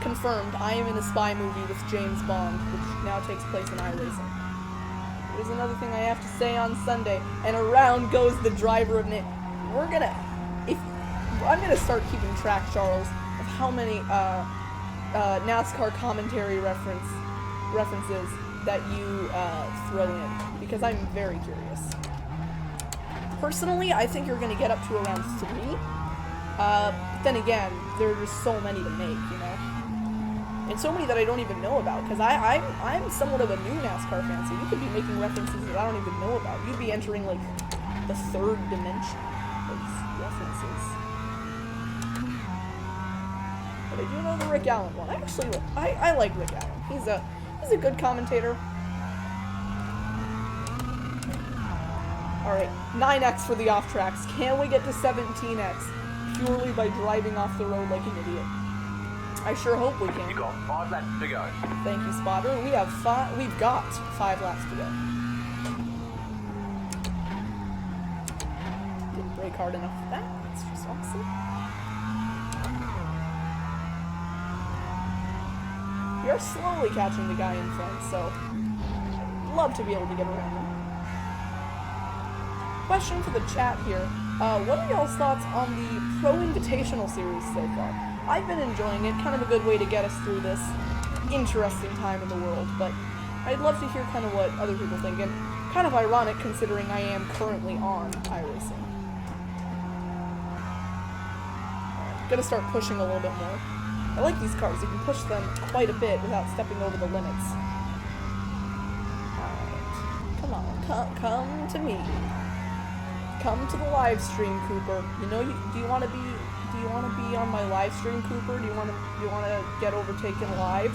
Confirmed, I am in a spy movie with James Bond, which now takes place in iRacing. There's another thing I have to say on Sunday, and around goes the driver of it. I'm gonna start keeping track, Charles, of how many NASCAR commentary references that you throw in, because I'm very curious. Personally, I think you're gonna get up to around 3. But then again, there are just so many to make, you know, and so many that I don't even know about, because I'm somewhat of a new NASCAR fan, so you could be making references that I don't even know about. You'd be entering like the 3rd dimension of references. But I do know the Rick Allen one. I like Rick Allen. He's a good commentator. Alright, 9X for the off tracks. Can we get to 17X purely by driving off the road like an idiot? I sure hope we can. You got 5 laps to go. Thank you, Spotter. We've got 5 laps to go. Didn't brake hard enough for that. That's just awesome. We are slowly catching the guy in front, so I'd love to be able to get around him. Question for the chat here. What are y'all's thoughts on the Pro Invitational series so far? I've been enjoying it, kind of a good way to get us through this interesting time in the world, but I'd love to hear kind of what other people think, and kind of ironic considering I am currently on iRacing. Alright, gonna start pushing a little bit more. I like these cars, you can push them quite a bit without stepping over the limits. Alright, come on, come to me. Come to the live stream, Cooper. You know, do you want to be on my live stream, Cooper? Do you want to get overtaken live?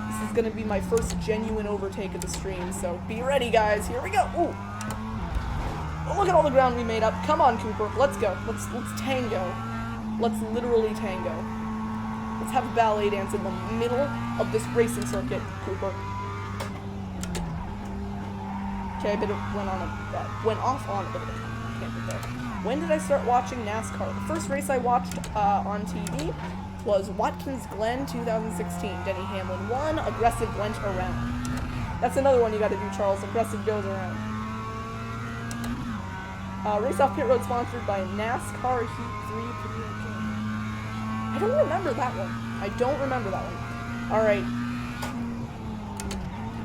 This is going to be my first genuine overtake of the stream, so be ready, guys. Here we go. Ooh. Oh, look at all the ground we made up. Come on, Cooper. Let's go. Let's tango. Let's literally tango. Let's have a ballet dance in the middle of this racing circuit, Cooper. Okay, I went off on a bit of a tangent there. When did I start watching NASCAR? The first race I watched on TV was Watkins Glen 2016. Denny Hamlin won. Aggressive went around. That's another one you gotta do, Charles. Aggressive goes around. Race Off Pit Road sponsored by NASCAR Heat 3 Premier King. I don't remember that one. Alright.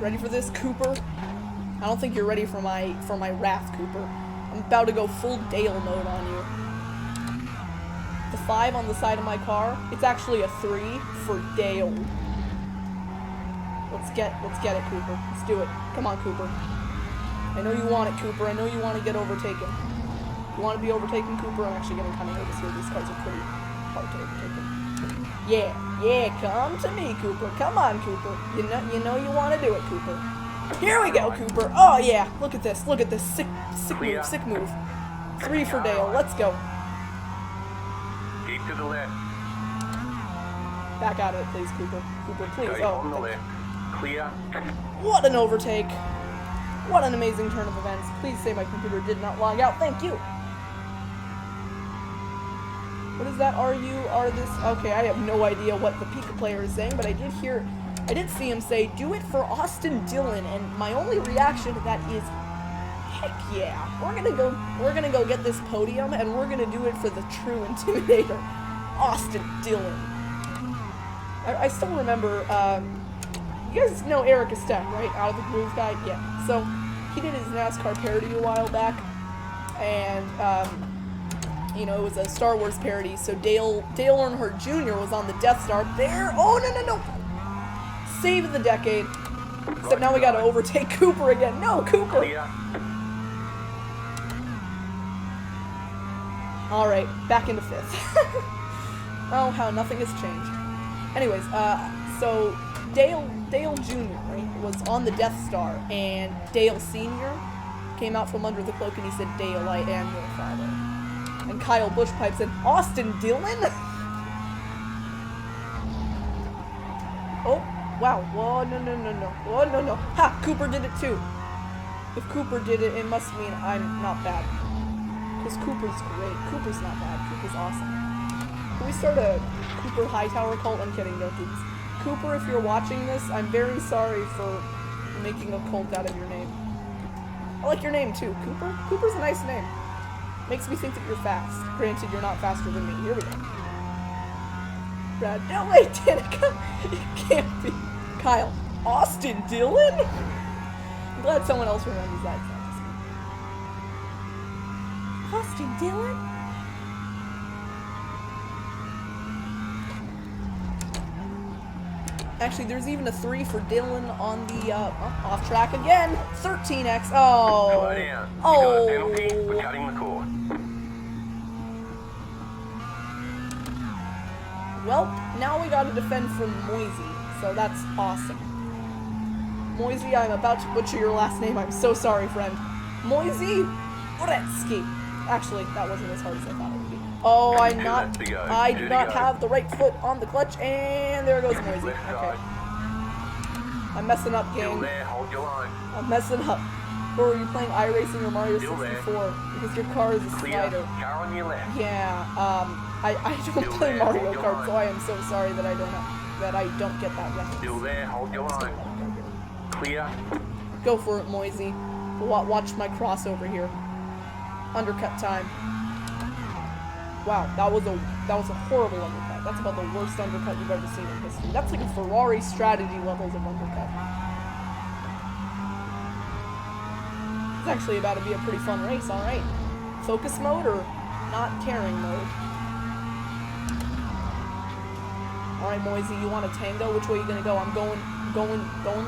Ready for this, Cooper? I don't think you're ready for my wrath, Cooper. I'm about to go full Dale mode on you. The 5 on the side of my car, it's actually a 3 for Dale. Let's get it, Cooper. Let's do it. Come on, Cooper. I know you want it, Cooper. I know you want to get overtaken. You want to be overtaken, Cooper? I'm actually getting kind of nervous here. These cars are pretty hard to overtake. Yeah, come to me, Cooper. Come on, Cooper. You know you want to do it, Cooper. Here we go, Cooper. Oh yeah, look at this. Sick move. 3 for Dale. Let's go. Keep to the left. Back out of it, please, Cooper. Cooper, please. Stay Oh, on the left. Clear. what an overtake. What an amazing turn of events. Please say my computer did not log out. Thank you. What is that? Are this? Okay, I have no idea what the Pika player is saying, but I did see him say, do it for Austin Dillon, and my only reaction to that is, heck yeah. We're gonna go get this podium, and we're gonna do it for the true intimidator, Austin Dillon. I still remember, you guys know Eric Estek, right? Out of the Groove guy? Yeah. So, he did his NASCAR parody a while back, and, you know, it was a Star Wars parody, so Dale Earnhardt Jr. was on the Death Star there. Oh, no. Save of the decade. Except now we gotta overtake Cooper again. No, Cooper! Clear. Alright, back into 5th. Oh, how nothing has changed. Anyways, so Dale Jr., right, was on the Death Star, and Dale Sr. came out from under the cloak and he said, Dale, I am your father. And Kyle Busch pipes in, Austin Dillon? Oh, wow. Whoa, no. Oh, no. Ha! Cooper did it too. If Cooper did it, it must mean I'm not bad. Because Cooper's great. Cooper's not bad. Cooper's awesome. Can we start a Cooper Hightower cult? I'm kidding, no please. Cooper, if you're watching this, I'm very sorry for making a cult out of your name. I like your name too, Cooper. Cooper's a nice name. Makes me think that you're fast. Granted, you're not faster than me. Here we go. Brad, no wait, Danica. It can't be. Kyle. Austin Dillon? I'm glad someone else remembers that. It's not just me. Austin Dillon? Actually, there's even a 3 for Dillon on the, off track again. 13x. Oh. Slow down. You got a penalty for cutting the cord. Well, now we gotta defend from Moisey, so that's awesome. Moisey, I'm about to butcher your last name. I'm so sorry, friend. Moisey Uretsky. Actually, that wasn't as hard as I thought it would be. Oh, I do not have the right foot on the clutch, and there goes Moisey. Okay. I'm messing up, Still gang. there. Hold your line. I'm messing up. Or were you playing iRacing or Mario 64? Because your car is a Clear. slider. Car on your left. Yeah, I don't Still play there, Mario hold your Kart, line. so I am so sorry that I don't get that reference. Still there. Hold your line. Clear. Go for it, Moisey. Watch my crossover here. Undercut time. Wow, that was a horrible undercut. That's about the worst undercut you've ever seen in history. That's like a Ferrari strategy levels of undercut. It's actually about to be a pretty fun race, alright. Focus mode or not caring mode? Alright, Moisey, you want a tango? Which way are you gonna go? I'm going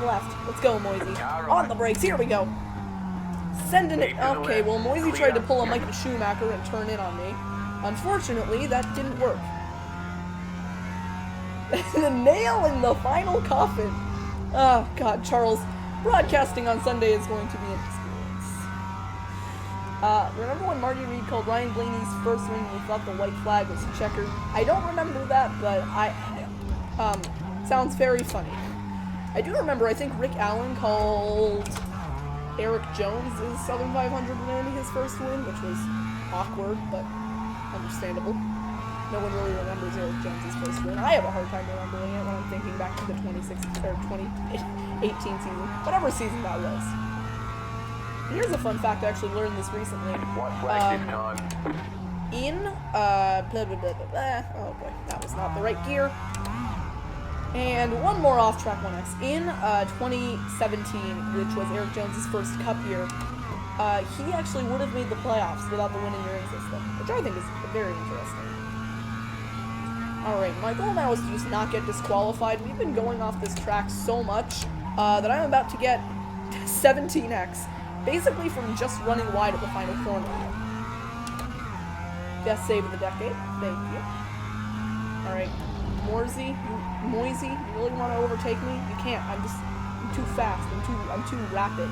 left. Let's go, Moisey. On the brakes, here we go. Sending it. Okay, well, Moisey tried to pull a Michael Schumacher and turn in on me. Unfortunately, that didn't work. The nail in the final coffin. Oh, God, Charles. Broadcasting on Sunday is going to be an experience. Remember when Marty Reid called Ryan Blaney's first win and we thought the white flag was checkered? I don't remember that, but sounds very funny. I do remember, I think Rick Allen called Eric Jones' Southern 500 win his first win, which was awkward, but understandable. No one really remembers Eric Jones' first win. I have a hard time remembering it when I'm thinking back to the 2018 season. Whatever season that was. And here's a fun fact, I actually learned this recently. White flag this time. In, blah, blah, blah, blah, blah. Oh boy, that was not the right gear. And one more off-track 1X. In 2017, which was Eric Jones' first Cup year, he actually would have made the playoffs without the win in your system, which I think is very interesting. Alright, my goal now is to just not get disqualified. We've been going off this track so much that I'm about to get 17x. Basically from just running wide at the final corner. Best save of the decade. Thank you. Alright. Moisey, you really want to overtake me? You can't. I'm too fast. I'm too rapid.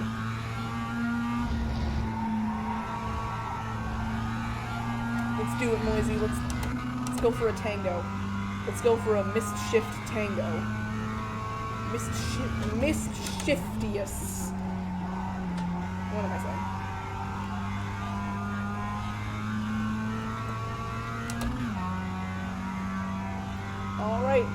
Let's do it, Moisey. Let's go for a tango. Let's go for a mischief tango. Mischievous. What am I saying? Alright.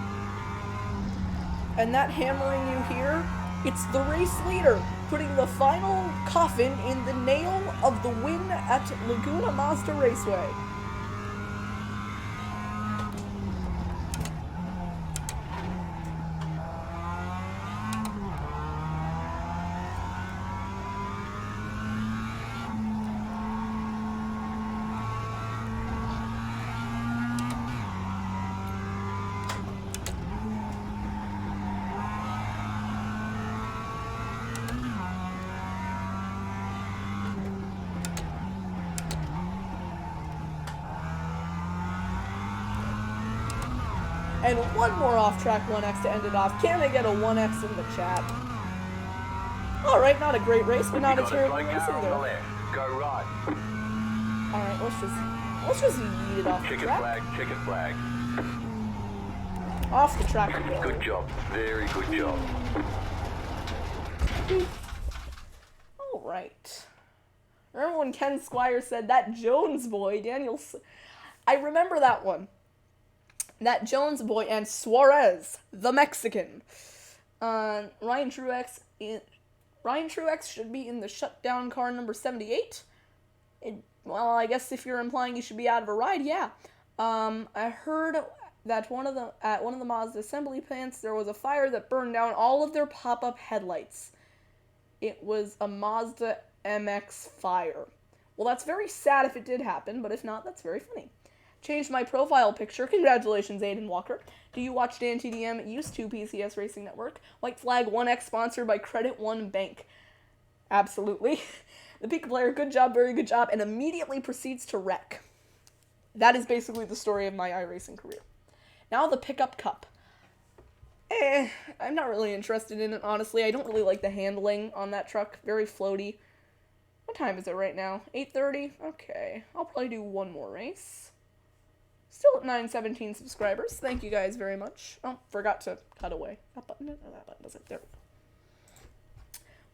And that hammering you hear, it's the race leader putting the final coffin in the nail of the win at Laguna Mazda Raceway. And one more off-track 1x to end it off. Can I get a 1x in the chat? Alright, not a great race, but not a terrible race either. Go right. Alright, let's just yeet it off the track. Chicken flag. Off the track we go. Good job. Very good job. Alright. Remember when Ken Squire said that Jones boy, I remember that one. That Jones boy and Suarez, the Mexican. Ryan Truex should be in the shutdown car number 78. Well, I guess if you're implying he should be out of a ride, yeah. I heard that at one of the Mazda assembly plants there was a fire that burned down all of their pop-up headlights. It was a Mazda MX fire. Well, that's very sad if it did happen, but if not, that's very funny. Changed my profile picture. Congratulations, Aiden Walker. Do you watch Dan TDM? Used to PCS Racing Network. White Flag 1X sponsored by Credit One Bank. Absolutely. The Pika player, good job, very good job, and immediately proceeds to wreck. That is basically the story of my iRacing career. Now the Pickup Cup. I'm not really interested in it, honestly. I don't really like the handling on that truck. Very floaty. What time is it right now? 8:30? Okay. I'll probably do one more race. Still at 917 subscribers. Thank you guys very much. Oh, forgot to cut away. That button? Oh, that button doesn't. There we go.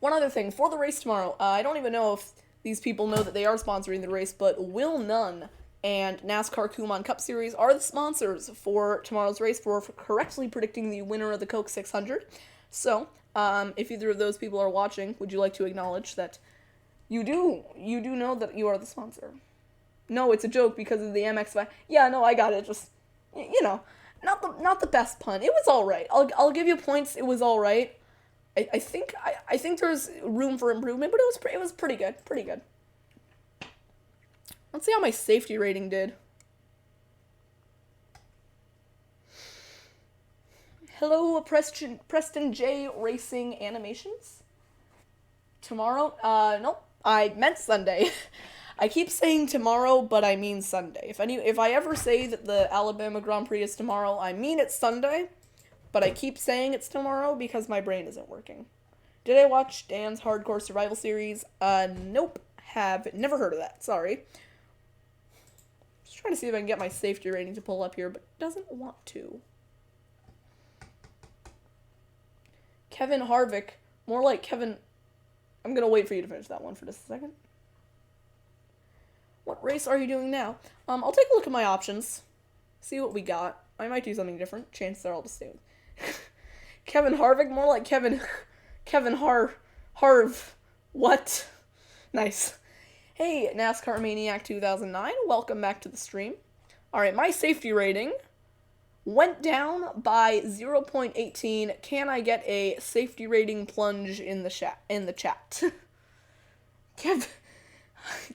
One other thing. For the race tomorrow, I don't even know if these people know that they are sponsoring the race, but Will Nunn and NASCAR Kumon Cup Series are the sponsors for tomorrow's race for correctly predicting the winner of the Coke 600. So, if either of those people are watching, would you like to acknowledge that you do know that you are the sponsor? No, it's a joke because of the MX5. Yeah, no, I got it. Just, not the best pun. It was all right. I'll give you points. It was all right. I think there's room for improvement, but it was pretty good. Pretty good. Let's see how my safety rating did. Hello, Preston J Racing Animations. Tomorrow? Nope. I meant Sunday. I keep saying tomorrow, but I mean Sunday. If I ever say that the Alabama Grand Prix is tomorrow, I mean it's Sunday, but I keep saying it's tomorrow because my brain isn't working. Did I watch Dan's Hardcore Survival Series? Nope. Have never heard of that. Sorry. Just trying to see if I can get my safety rating to pull up here, but it doesn't want to. Kevin Harvick. More like Kevin... I'm going to wait for you to finish that one for just a second. What race are you doing now? I'll take a look at my options. See what we got. I might do something different. Chances are I'll just stay with Kevin Harvick. More like Kevin Harv. What? Nice. Hey, NASCAR Maniac 2009. Welcome back to the stream. Alright, my safety rating went down by 0.18. Can I get a safety rating plunge in the chat?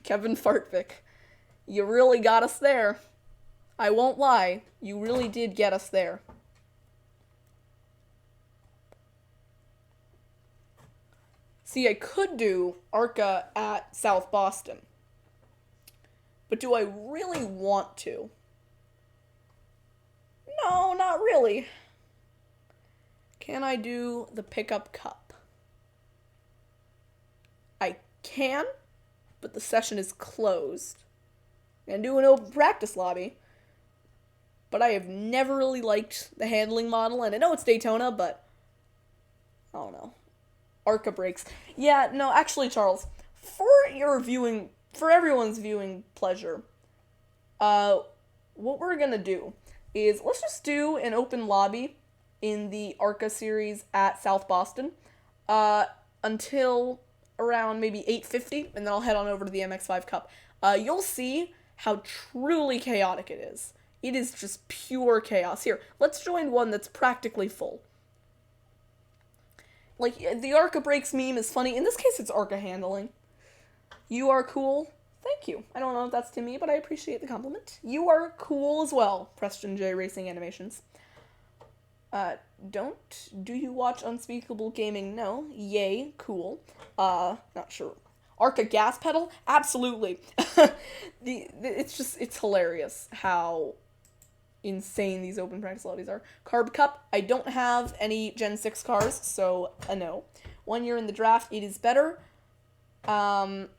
Kevin Fartvick. You really got us there. I won't lie, you really did get us there. See, I could do ARCA at South Boston. But do I really want to? No, not really. Can I do the Pickup Cup? I can, but the session is closed. And do an open practice lobby. But I have never really liked the handling model, and I know it's Daytona, but I don't know. ARCA brakes. Yeah, no, actually, Charles, for everyone's viewing pleasure, what we're gonna do is let's just do an open lobby in the ARCA series at South Boston, until around maybe 8:50, and then I'll head on over to the MX5 Cup. You'll see how truly chaotic it is. It is just pure chaos. Here, let's join one that's practically full. Like, the ARCA brakes meme is funny. In this case, it's ARCA handling. You are cool. Thank you. I don't know if that's to me, but I appreciate the compliment. You are cool as well, Preston J. Racing Animations. Do you watch Unspeakable Gaming? No. Yay, cool. Not sure. ARCA gas pedal? Absolutely. It's hilarious how insane these open practice lobbies are. Carb Cup, I don't have any Gen 6 cars, so a no. 1 year in the draft, it is better. My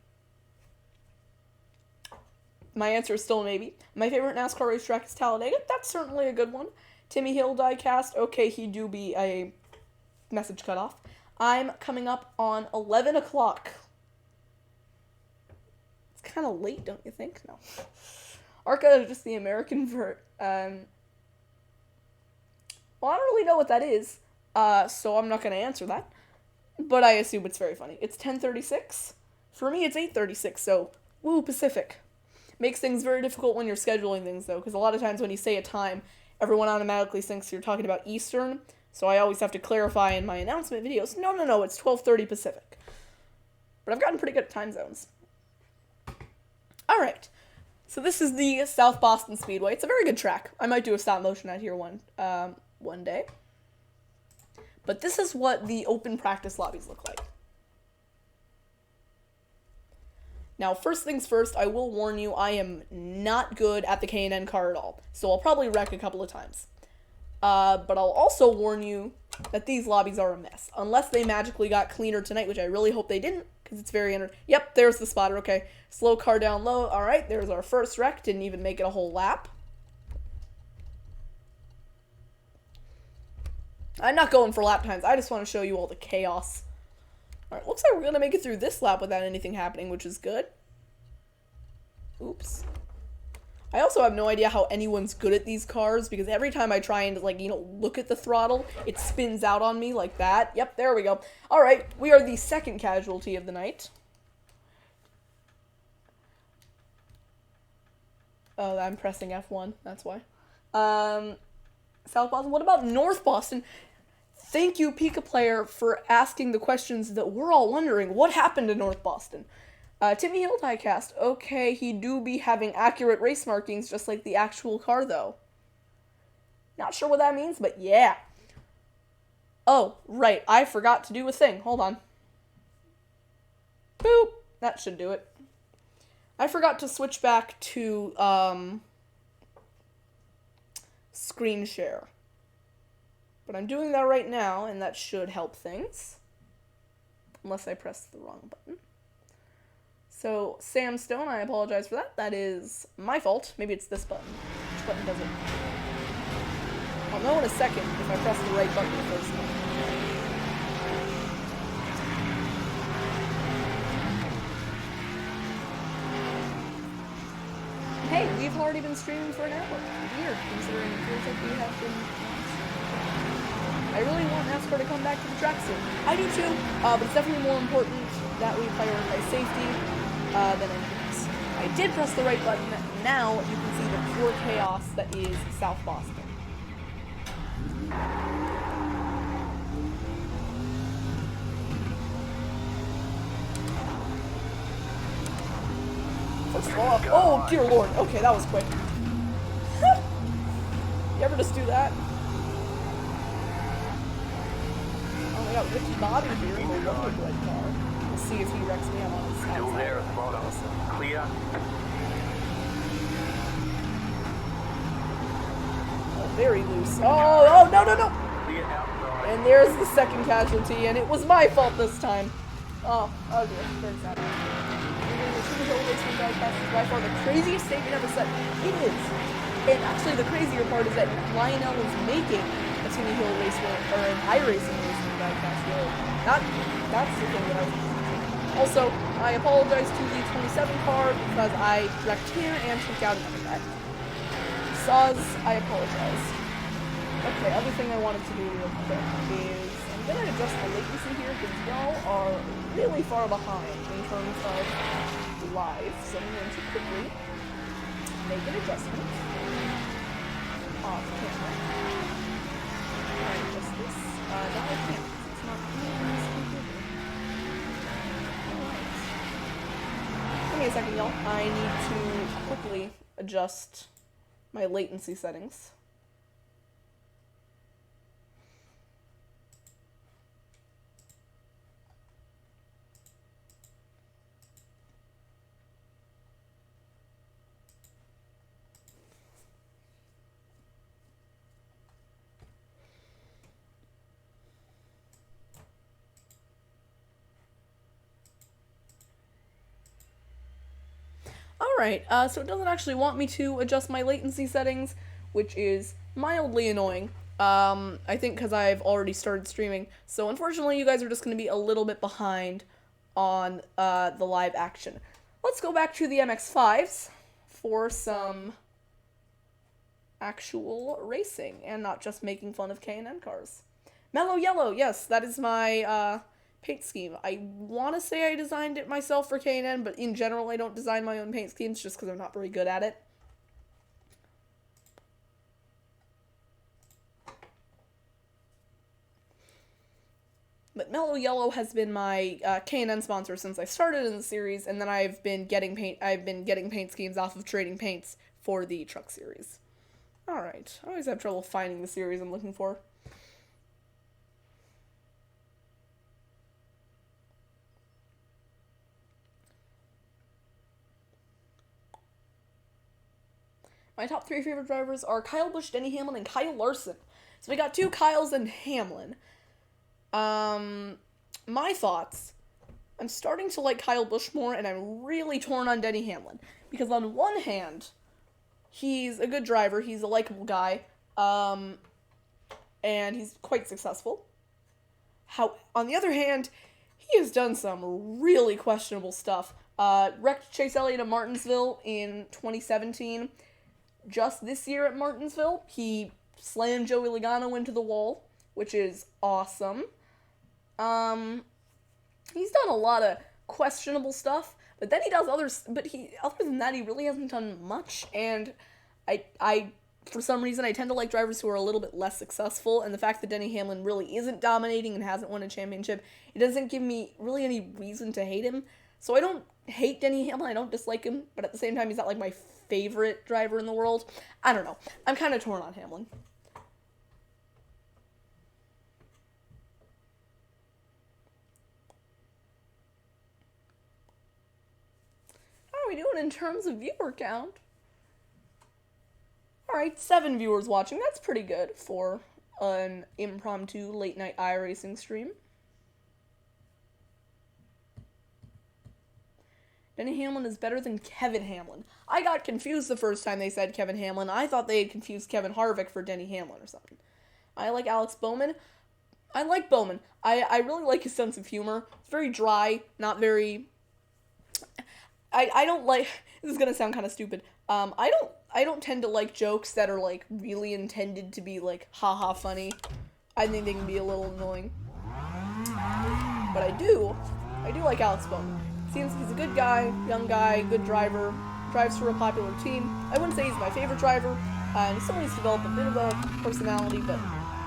answer is still a maybe. My favorite NASCAR racetrack is Talladega. That's certainly a good one. Timmy Hill diecast. Okay, he do be a message cut off. I'm coming up on 11 o'clock. It's kind of late, don't you think? No. ARCA is just the American well, I don't really know what that is, so I'm not going to answer that. But I assume it's very funny. It's 10:36. For me, it's 8:36, so woo, Pacific. Makes things very difficult when you're scheduling things, though, because a lot of times when you say a time, everyone automatically thinks you're talking about Eastern, so I always have to clarify in my announcement videos, no, it's 12:30 Pacific. But I've gotten pretty good at time zones. Alright, so this is the South Boston Speedway. It's a very good track. I might do a stop motion out here one day. But this is what the open practice lobbies look like. Now, first things first, I will warn you, I am not good at the K&N car at all, so I'll probably wreck a couple of times. But I'll also warn you that these lobbies are a mess, unless they magically got cleaner tonight, which I really hope they didn't, because it's very Yep, there's the spotter, okay. Slow car down low, alright, there's our first wreck, didn't even make it a whole lap. I'm not going for lap times, I just want to show you all the chaos. Alright, looks like we're going to make it through this lap without anything happening, which is good. Oops. I also have no idea how anyone's good at these cars, because every time I try and, look at the throttle, it spins out on me like that. Yep, there we go. Alright, we are the second casualty of the night. Oh, I'm pressing F1, that's why. South Boston, what about North Boston? Thank you, Pika Player, for asking the questions that we're all wondering. What happened to North Boston? Timmy Hill diecast. Okay, he do be having accurate race markings just like the actual car, though. Not sure what that means, but yeah. Oh, right, I forgot to do a thing. Hold on. Boop. That should do it. I forgot to switch back to, screen share. But I'm doing that right now, and that should help things. Unless I press the wrong button. So, Sam Stone, I apologize for that. That is my fault. Maybe it's this button. Which button does it? I'll know in a second if I press the right button the first time. Hey, we've already been streaming for an hour. Weird, considering it feels like we have been. I really want NASCAR to come back to the track soon. I do too, but it's definitely more important that we prioritize safety than anything else. I did press the right button. Now you can see the pure chaos that is South Boston. First of all, oh dear lord, okay, that was quick. You ever just do that? Oh my god, Ricky Bobby here in the Wonder Bread car. We'll see if he wrecks me out on his outside. Still there at the bottom. Clear. Oh, very loose. Oh, no, no, no! Clear outside. And there's the second casualty, and it was my fault this time. Oh dear, very sad. The Super Hill Racing broadcast is by far the craziest statement ever said. It is. And actually, the crazier part is that Lionel is making a Timmy Hill Racing or an iRacing racing broadcast. Really, that's the thing that I was. Also, I apologize to the 27 car because I wrecked here and took out another guy. Saz, I apologize. Okay, other thing I wanted to do real quick is I'm gonna adjust the latency here because y'all are really far behind in terms of live, so I'm going to quickly make an adjustment off camera. And adjust this. Now I can't. It's not Alright. Give me a second, y'all. I need to quickly adjust my latency settings. Alright, so it doesn't actually want me to adjust my latency settings, which is mildly annoying. I think because I've already started streaming. So unfortunately, you guys are just going to be a little bit behind on the live action. Let's go back to the MX-5s for some actual racing and not just making fun of K&N cars. Mellow Yellow, yes, that is my paint scheme. I want to say I designed it myself for K&N, but in general I don't design my own paint schemes just because I'm not very good at it. But Mellow Yellow has been my K&N sponsor since I started in the series, and then I've been getting paint schemes off of trading paints for the truck series. Alright, I always have trouble finding the series I'm looking for. My top 3 favorite drivers are Kyle Busch, Denny Hamlin, and Kyle Larson. So we got 2 Kyles and Hamlin. My thoughts. I'm starting to like Kyle Busch more, and I'm really torn on Denny Hamlin. Because on one hand, he's a good driver, he's a likable guy, and he's quite successful. On the other hand, he has done some really questionable stuff. Wrecked Chase Elliott at Martinsville in 2017. Just this year at Martinsville, he slammed Joey Logano into the wall, which is awesome. He's done a lot of questionable stuff, but then he does other than that, he really hasn't done much, and I for some reason, I tend to like drivers who are a little bit less successful, and the fact that Denny Hamlin really isn't dominating and hasn't won a championship, it doesn't give me really any reason to hate him. So I don't hate Denny Hamlin, I don't dislike him, but at the same time, he's not like my favorite driver in the world. I don't know. I'm kind of torn on Hamlin. How are we doing in terms of viewer count? Alright, 7 viewers watching. That's pretty good for an impromptu late-night iRacing stream. Denny Hamlin is better than Kevin Hamlin. I got confused the first time they said Kevin Hamlin. I thought they had confused Kevin Harvick for Denny Hamlin or something. I like Alex Bowman. I like Bowman. I really like his sense of humor. It's very dry, not very... I don't like... This is gonna sound kind of stupid. I don't tend to like jokes that are, like, really intended to be, like, haha funny. I think they can be a little annoying. But I do like Alex Bowman. Seems he's a good guy, young guy, good driver, drives for a popular team. I wouldn't say he's my favorite driver, and he still needs to develop a bit of a personality, but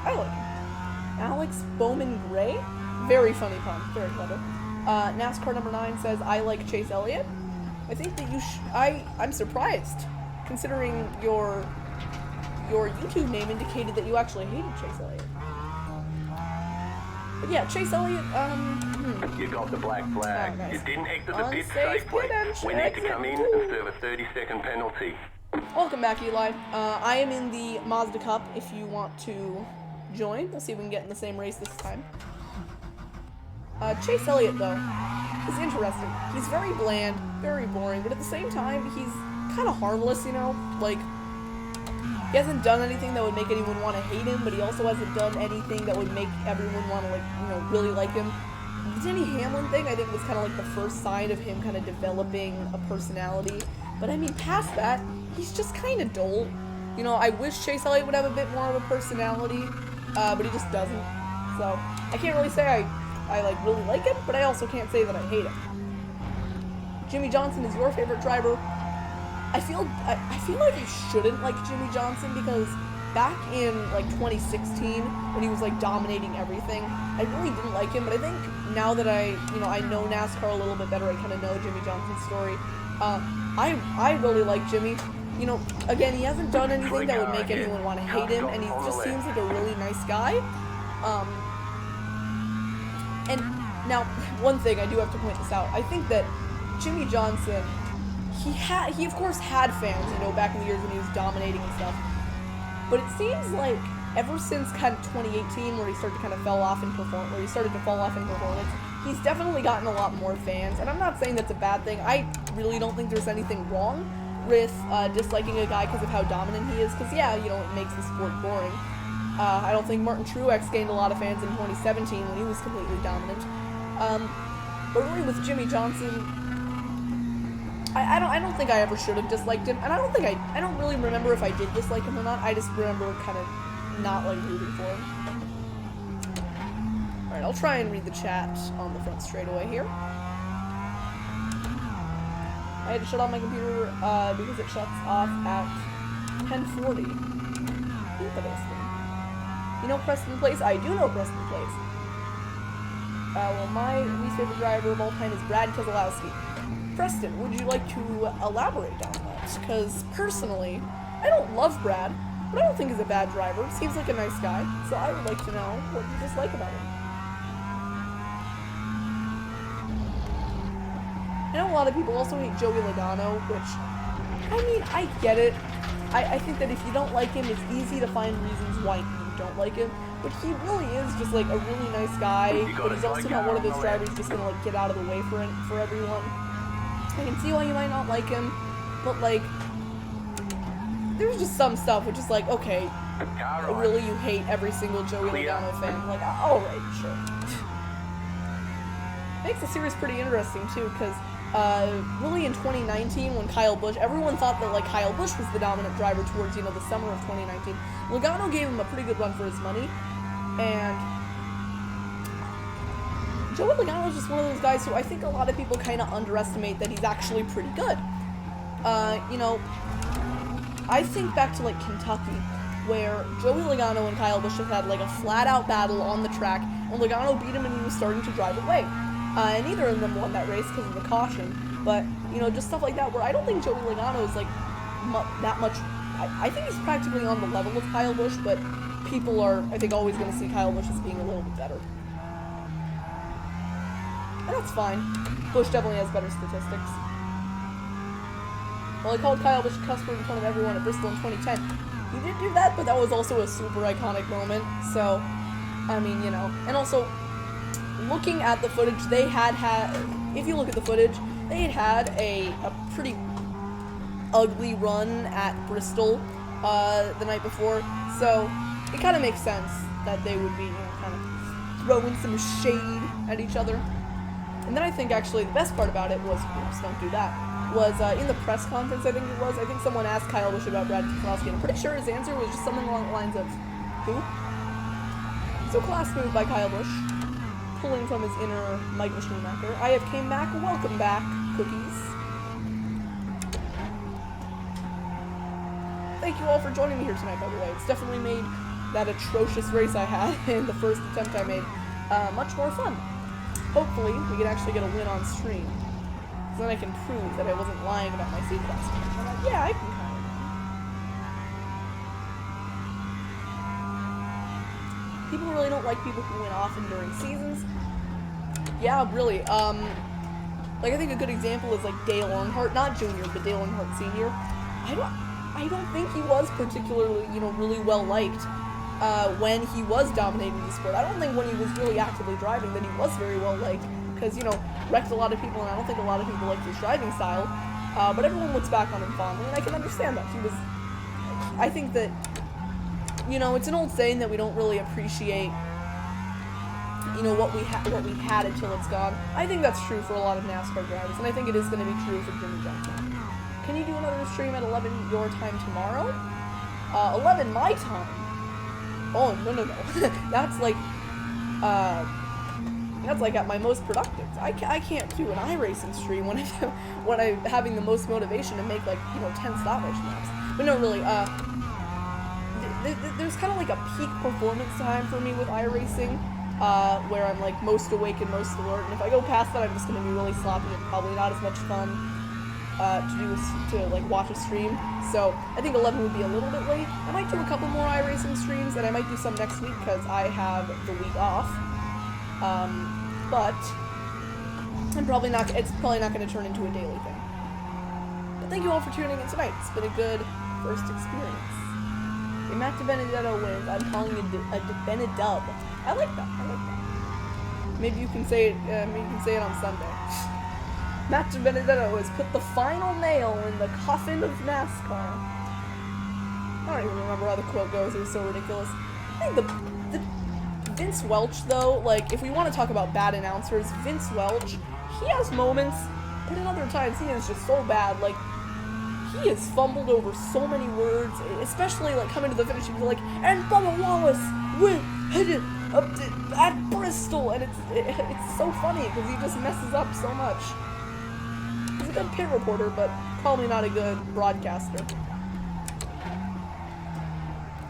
I like him. Alex Bowman Gray? Very funny pun, very clever. NASCAR number 9 says, I like Chase Elliott. I think that I'm surprised, considering your your YouTube name indicated that you actually hated Chase Elliott. But yeah, Chase Elliott, You got the black flag. Oh, nice. You didn't exit the pit Unsafe safely. pit entry, We need to come in and exit. serve a 30-second penalty. Welcome back, Eli. I am in the Mazda Cup if you want to join. Let's see if we can get in the same race this time. Chase Elliott, though, is interesting. He's very bland, very boring, but at the same time, he's kind of harmless, you know? Like, he hasn't done anything that would make anyone want to hate him, but he also hasn't done anything that would make everyone want to, like, you know, really like him. The Denny Hamlin thing, I think, was kind of like the first sign of him kind of developing a personality. But, I mean, past that, he's just kind of dull. You know, I wish Chase Elliott would have a bit more of a personality, but he just doesn't. So, I can't really say I like, really like him, but I also can't say that I hate him. Jimmie Johnson is your favorite driver. I feel like I shouldn't like Jimmie Johnson because back in, like, 2016, when he was, like, dominating everything, I really didn't like him, but I think now that I know NASCAR a little bit better, I kind of know Jimmie Johnson's story, I really like Jimmy. You know, again, he hasn't done anything that would make anyone want to hate him, and he just seems like a really nice guy. And now, one thing, I do have to point this out. I think that Jimmie Johnson, he of course had fans, you know, back in the years when he was dominating and stuff. But it seems like ever since kind of 2018, where he started to kind of fall off in performance, he's definitely gotten a lot more fans. And I'm not saying that's a bad thing. I really don't think there's anything wrong with disliking a guy because of how dominant he is. Because yeah, you know, it makes the sport boring. I don't think Martin Truex gained a lot of fans in 2017 when he was completely dominant. But really with Jimmie Johnson, I don't think I ever should have disliked him, and I don't really remember if I did dislike him or not. I just remember kind of not like rooting for him. All right, I'll try and read the chat on the front straightaway here. I had to shut off my computer because it shuts off at 10:40. Interesting. You know Preston Place? I do know Preston Place. Well, my least favorite driver of all time is Brad Keselowski. Preston, would you like to elaborate on that? Because personally, I don't love Brad, but I don't think he's a bad driver. Seems like a nice guy, so I would like to know what you dislike about him. I know a lot of people also hate Joey Logano, which, I mean, I get it. I think that if you don't like him, it's easy to find reasons why you don't like him. But he really is just, like, a really nice guy, but he's also not one of those drivers just gonna, like, get out of the way for everyone. I can see why you might not like him, but, like, there's just some stuff which is like, okay, really you hate every single Joey Logano fan? Like, alright, sure. Makes the series pretty interesting, too, because really in 2019 when Kyle Busch, everyone thought that, like, Kyle Busch was the dominant driver towards, you know, the summer of 2019. Logano gave him a pretty good run for his money, and Joey Logano is just one of those guys who I think a lot of people kind of underestimate that he's actually pretty good. You know, I think back to, like, Kentucky, where Joey Logano and Kyle Busch have had, like, a flat-out battle on the track, and Logano beat him and he was starting to drive away. And neither of them won that race because of the caution. But, you know, just stuff like that, where I don't think Joey Logano is, like, that much. I think he's practically on the level of Kyle Busch, but people are, I think, always going to see Kyle Busch as being a little bit better. And that's fine. Busch definitely has better statistics. Well, I called Kyle Busch a cuss word in front of everyone at Bristol in 2010. He did do that, but that was also a super iconic moment. So, I mean, you know. And also, looking at the footage, they had, if you look at the footage, they had a pretty ugly run at Bristol the night before, so it kind of makes sense that they would be, you know, kind of throwing some shade at each other. And then I think actually the best part about it was, oops, don't do that, was in the press conference, I think someone asked Kyle Busch about Brad Keselowski, and I'm pretty sure his answer was just something along the lines of, who? So class move by Kyle Busch, pulling from his inner Michael Schumacher. I have came back, welcome back, cookies. Thank you all for joining me here tonight, by the way. It's definitely made that atrocious race I had in the first attempt I made much more fun. Hopefully, we can actually get a win on stream. So then I can prove that I wasn't lying about my seed class. Yeah, I can kind people really don't like people who win often during seasons. Yeah, really. Like I think a good example is like Dale Earnhardt, not Junior, but Dale Earnhardt Senior. I don't think he was particularly, really well liked when he was dominating the sport. I don't think when he was really actively driving that he was very well liked because wrecked a lot of people, and I don't think a lot of people liked his driving style. But everyone looks back on him fondly, and I can understand that. I think that it's an old saying that we don't really appreciate what we had until it's gone. I think that's true for a lot of NASCAR drivers, and I think it is going to be true for Jimmy Johnson. Can you do another stream at 11 your time tomorrow? 11 my time? Oh, no. That's like at my most productive. I can't do an iRacing stream when I'm having the most motivation to make 10 stoppage laps. But no, really, there's kind of like a peak performance time for me with iRacing, where I'm like most awake and most alert, and if I go past that, I'm just going to be really sloppy and probably not as much fun to watch a stream. So I think 11 would be a little bit late. I might do a couple more iRacing streams, and I might do some next week because I have the week off. But it's probably not going to turn into a daily thing. But thank you all for tuning in tonight. It's been a good first experience. If Matt DiBenedetto wins, I'm calling it a DiBenedub. I like that. Maybe you can say it. Maybe you can say it on Sunday. Matt DiBenedetto has put the final nail in the coffin of NASCAR. I don't even remember how the quote goes. It was so ridiculous. I think the Vince Welch, though, if we want to talk about bad announcers, Vince Welch, he has moments, but in other times he is just so bad. He has fumbled over so many words, especially coming to the finish. He was like, and Bubba Wallace headed up at Bristol, and it's so funny because he just messes up so much. He's a good pit reporter, but probably not a good broadcaster.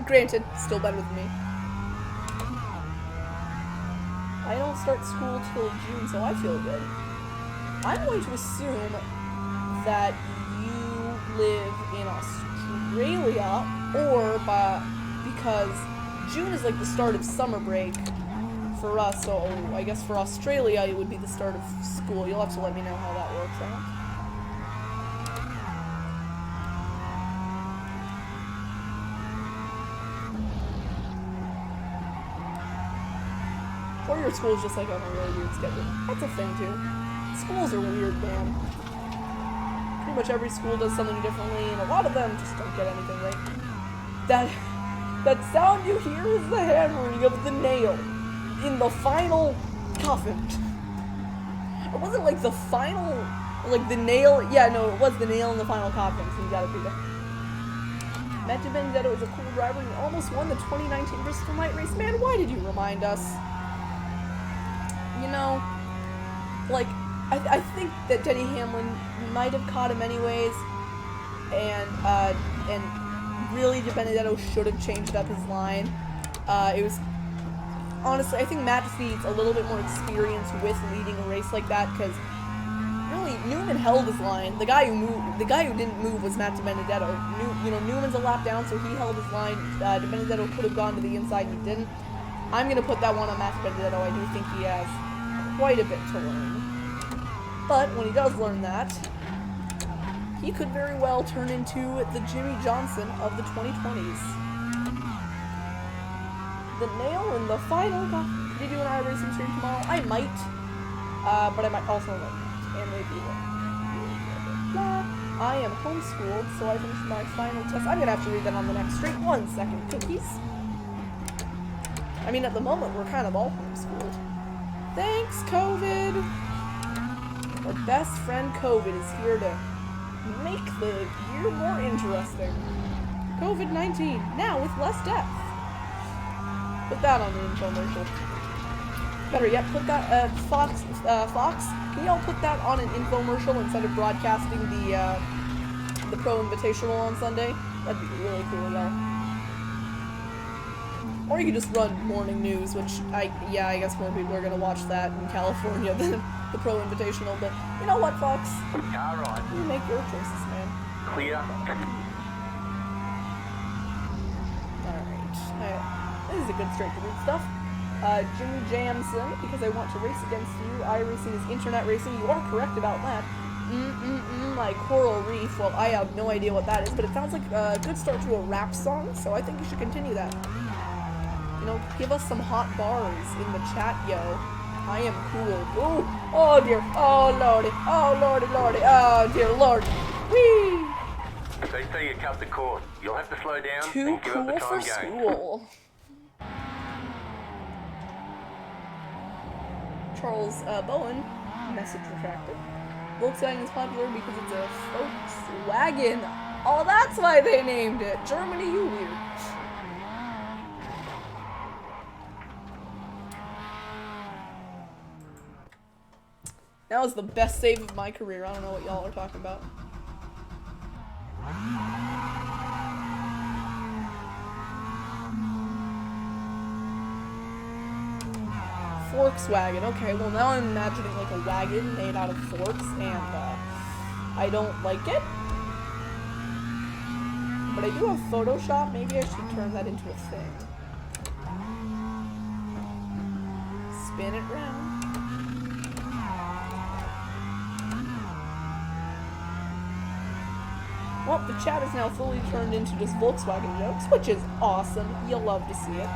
Granted, still better than me. I don't start school till June, so I feel good. I'm going to assume that you live in Australia, or because June is the start of summer break for us, so I guess for Australia it would be the start of school. You'll have to let me know how that works out. Or your school's just on a really weird schedule. That's a thing too. Schools are weird, man. Pretty much every school does something differently, and a lot of them just don't get anything right. That sound you hear is the hammering of the nail in the final coffin. It wasn't the final, the nail. Yeah, no, it was the nail in the final coffin, so you gotta do that. Matt DiBenedetto is a cool driver and almost won the 2019 Bristol Night Race. Man, why did you remind us? I think that Denny Hamlin might have caught him anyways, and really DiBenedetto should have changed up his line. It was, honestly, I think Matt just needs a little bit more experience with leading a race like that, because really, Newman held his line. The guy who didn't move was Matt DiBenedetto. Newman's a lap down, so he held his line. DiBenedetto could have gone to the inside, and he didn't. I'm going to put that one on Matt DiBenedetto. I do think he has quite a bit to learn. But when he does learn that, he could very well turn into the Jimmy Johnson of the 2020s. The nail in the final. Could you do an iRacing stream tomorrow? I might. But I might also not. And maybe I am homeschooled, so I finished my final test. I'm going to have to read that on the next stream. 1 second, cookies. I mean, at the moment, we're kind of all homeschooled. Thanks, COVID! Our best friend COVID is here to make the year more interesting. COVID-19, now with less death. Put that on the infomercial. Better yet, put that, Fox, can y'all put that on an infomercial instead of broadcasting the Pro Invitational on Sunday? That'd be really cool, y'all. Or you could just run morning news, which I guess more people are gonna watch that in California than the Pro Invitational, but you know what, Fox? Alright. You make your choices, man. Clear. Alright. This is a good straight to read stuff. Jimmy Jamson, because I want to race against you. iRacing is internet racing. You are correct about that. Like Coral Reef. Well, I have no idea what that is, but it sounds like a good start to a rap song, so I think you should continue that. You know, give us some hot bars in the chat, yo. I am cool. Ooh. Oh dear. Oh lordy. Oh lordy, lordy. Oh dear lord. Whee! They say you cut the cord. You'll have to slow down Too and give up the cool for time game. school. Charles Bowen, message retracted. Volkswagen is popular because it's a Volkswagen. Oh, that's why they named it. Germany, you weird. That was the best save of my career. I don't know what y'all are talking about. Volkswagen. Okay, well now I'm imagining like a wagon made out of forks, and I don't like it. But I do have Photoshop. Maybe I should turn that into a thing. Spin it round. Well, the chat is now fully turned into just Volkswagen jokes, which is awesome. You'll love to see it.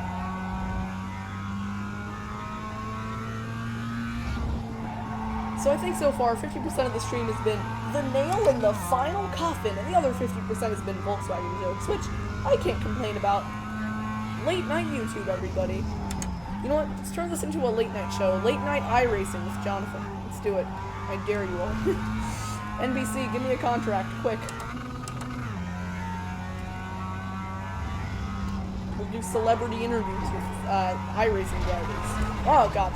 So I think so far 50% of the stream has been the nail in the final coffin, and the other 50% has been Volkswagen jokes, which I can't complain about. Late night YouTube, everybody. You know what? Let's turn this into a late night show. Late night iRacing with Jonathan. Let's do it. I dare you all. NBC, give me a contract, quick. We'll do celebrity interviews with iRacing drivers. Oh god.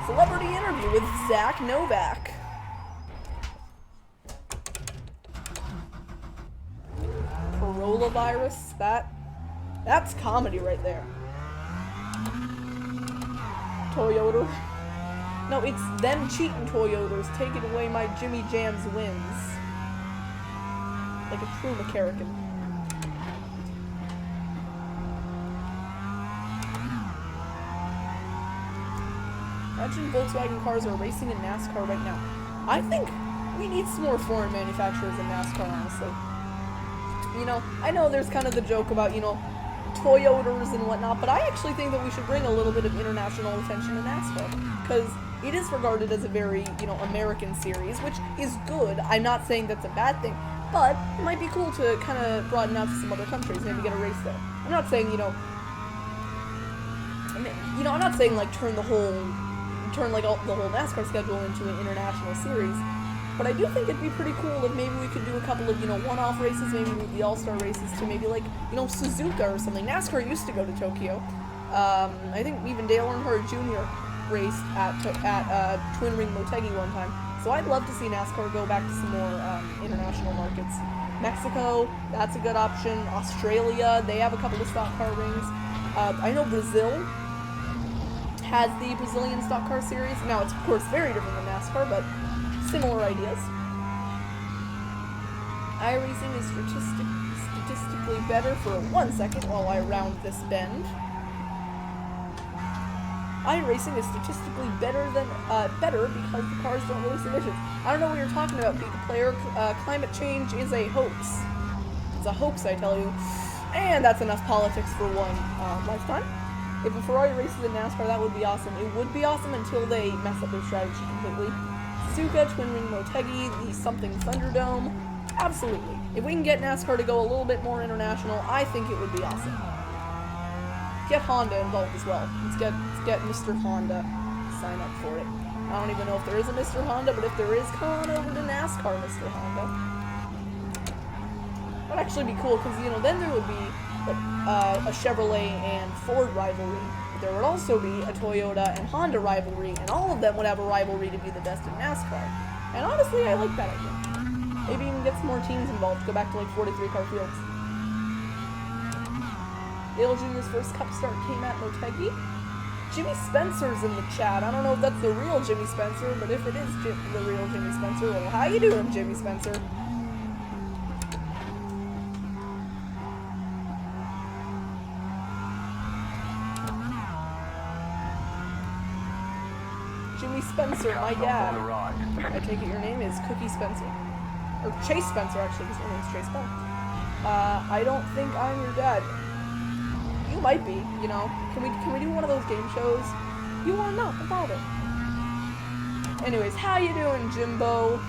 Celebrity interview with Zach Novak. Coronavirus. That's comedy right there. Toyota. No, it's them cheating Toyotas taking away my Jimmy Jam's wins. Like a true American. Imagine Volkswagen cars are racing in NASCAR right now. I think we need some more foreign manufacturers in NASCAR, honestly. You know, I know there's kind of the joke about, you know, Toyotas and whatnot, but I actually think that we should bring a little bit of international attention to NASCAR, because it is regarded as a very, you know, American series, which is good. I'm not saying that's a bad thing, but it might be cool to kind of broaden out to some other countries, maybe get a race there. I'm not saying, I'm not saying, like, turn the whole NASCAR schedule into an international series, but I do think it'd be pretty cool if maybe we could do a couple of, one-off races, maybe move the All-Star races to maybe, like, Suzuka or something. NASCAR used to go to Tokyo. I think even Dale Earnhardt Jr. raced at Twin Ring Motegi one time, so I'd love to see NASCAR go back to some more international markets. Mexico, that's a good option. Australia, they have a couple of stock car rings. I know Brazil has the Brazilian stock car series. Now, it's of course very different than NASCAR, but similar ideas. iRacing is statistically better for 1 second while I round this bend. iRacing is statistically better because the cars don't release emissions. I don't know what you're talking about, Pete the Player. Climate change is a hoax. It's a hoax, I tell you. And that's enough politics for one lifetime. If a Ferrari races in NASCAR, that would be awesome. It would be awesome until they mess up their strategy completely. Suzuka, Twin Ring Motegi, the something Thunderdome. Absolutely. If we can get NASCAR to go a little bit more international, I think it would be awesome. Get Honda involved as well. Let's get Mr. Honda to sign up for it. I don't even know if there is a Mr. Honda, but if there is, come on over to NASCAR, Mr. Honda. That'd actually be cool, because, then there would be a Chevrolet and Ford rivalry. There would also be a Toyota and Honda rivalry, and all of them would have a rivalry to be the best in NASCAR. And honestly, I like that idea. Maybe even get some more teams involved, go back to like 43-car fields. Dale Jr.'s first Cup start came at Motegi. Jimmy Spencer's in the chat. I don't know if that's the real Jimmy Spencer, but if it is the real Jimmy Spencer, well, how you doing, Jimmy Spencer? Jimmy Spencer, my Car stop on the dad. right. I take it your name is Cookie Spencer. Or Chase Spencer, actually, because your name's Chase Bell. I don't think I'm your dad. You might be, you know. Can we do one of those game shows? You are not the father. Anyways, how you doing, Jimbo?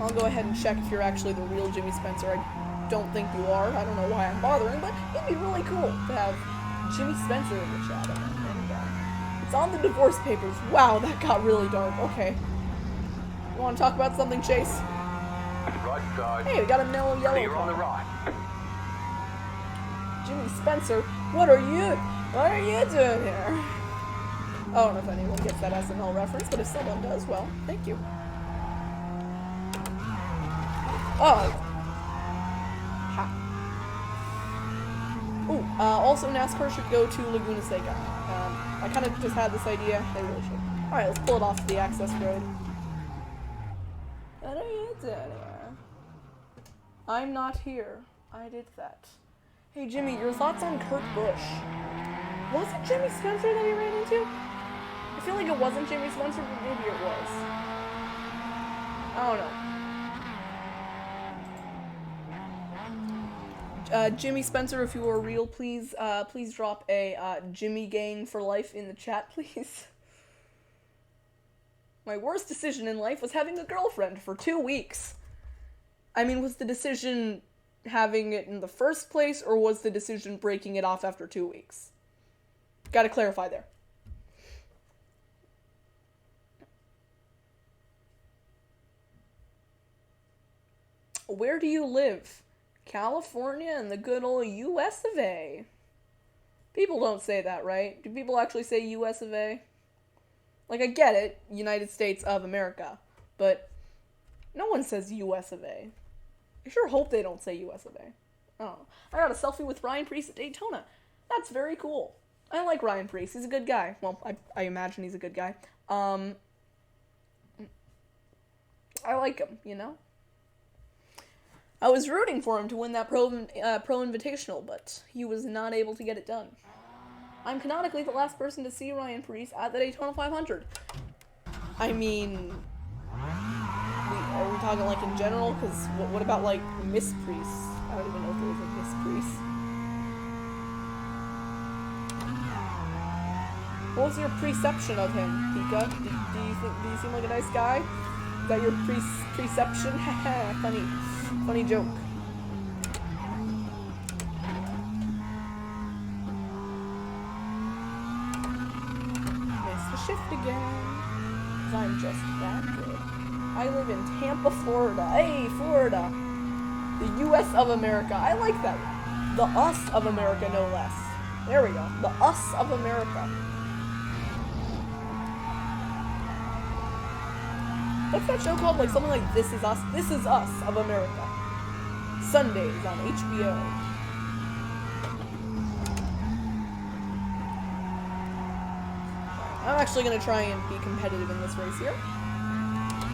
I'll go ahead and check if you're actually the real Jimmy Spencer. I don't think you are. I don't know why I'm bothering, but it'd be really cool to have Jimmy Spencer in the chat. And, it's on the divorce papers. Wow, that got really dark. Okay. You want to talk about something, Chase? Right side. Hey, we got a yellow Clear on the car. right. Jimmy Spencer, what are you doing here? I don't know if anyone gets that SNL reference, but if someone does, well, thank you. Oh. Ha. Ooh, also NASCAR should go to Laguna Seca. I kind of just had this idea. They really should. Alright, let's pull it off the access road. What are you doing here? I'm not here. I did that. Hey Jimmy, your thoughts on Kurt Busch? Was it Jimmy Spencer that he ran into? I feel like it wasn't Jimmy Spencer, but maybe it was. I don't know. Jimmy Spencer, if you are real, please drop a Jimmy Gang for life in the chat, please. My worst decision in life was having a girlfriend for 2 weeks. I mean, was the decision having it in the first place, or was the decision breaking it off after 2 weeks? Gotta clarify there. Where do you live? California and the good old US of A. People don't say that, right? Do people actually say US of A? Like, I get it, United States of America, but no one says US of A. I sure hope they don't say US of A. Oh, I got a selfie with Ryan Preece at Daytona. That's very cool. I like Ryan Preece. He's a good guy. Well, I imagine he's a good guy. I like him, you know? I was rooting for him to win that Pro Invitational, but he was not able to get it done. I'm canonically the last person to see Ryan Preece at the Daytona 500. I mean, are we talking like in general? Because what about like Miss Preece? I don't even know if there was a Miss Preece. What was your perception of him, Pika? Do you seem like a nice guy? Is that your perception? Funny joke. Missed the shift again. 'Cause I'm just that good. I live in Tampa, Florida. Hey, Florida. The US of America. I like that. The us of America, no less. There we go. The us of America. What's that show called? Like something like This Is Us? This Is Us of America. Sundays on HBO. I'm actually going to try and be competitive in this race here.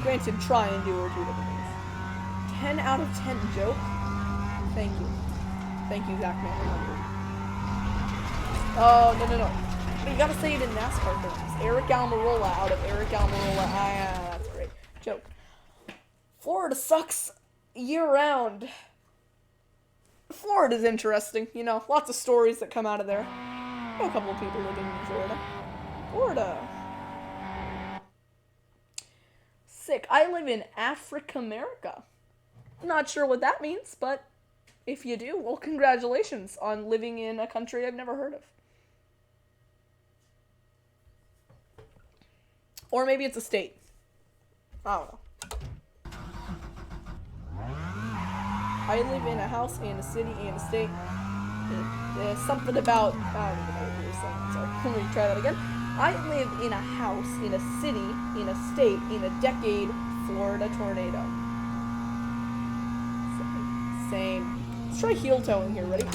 Granted, try and do are two different things. 10 out of 10 joke? Thank you. Thank you, Zach Man. Oh, no. But you gotta say it in NASCAR terms. Eric Almirola out of Eric Almirola. That's great. Joke. Florida sucks year-round. Florida's interesting, you know, lots of stories that come out of there. I know a couple of people living in Florida. Florida. Sick. I live in Africa, America. Not sure what that means, but if you do, well, congratulations on living in a country I've never heard of. Or maybe it's a state. I don't know. I live in a house, in a city, in a state. There's something about... I don't even know what you were saying. Sorry. Let me try that again. I live in a house, in a city, in a state, in a decade, Florida tornado. Same. Let's try heel toeing here. Ready?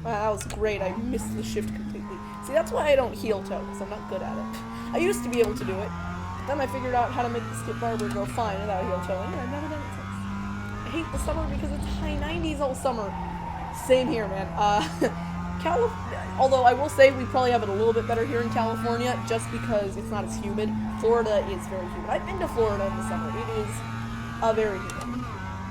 That was great. I missed the shift completely. See, that's why I don't heel toe, because I'm not good at it. I used to be able to do it. Then I figured out how to make the Skip Barber go fine without heel toeing, and I've never done it since. I hate the summer because it's high 90s all summer. Same here, man. Although I will say we probably have it a little bit better here in California just because it's not as humid. Florida is very humid. I've been to Florida in the summer. It is very humid.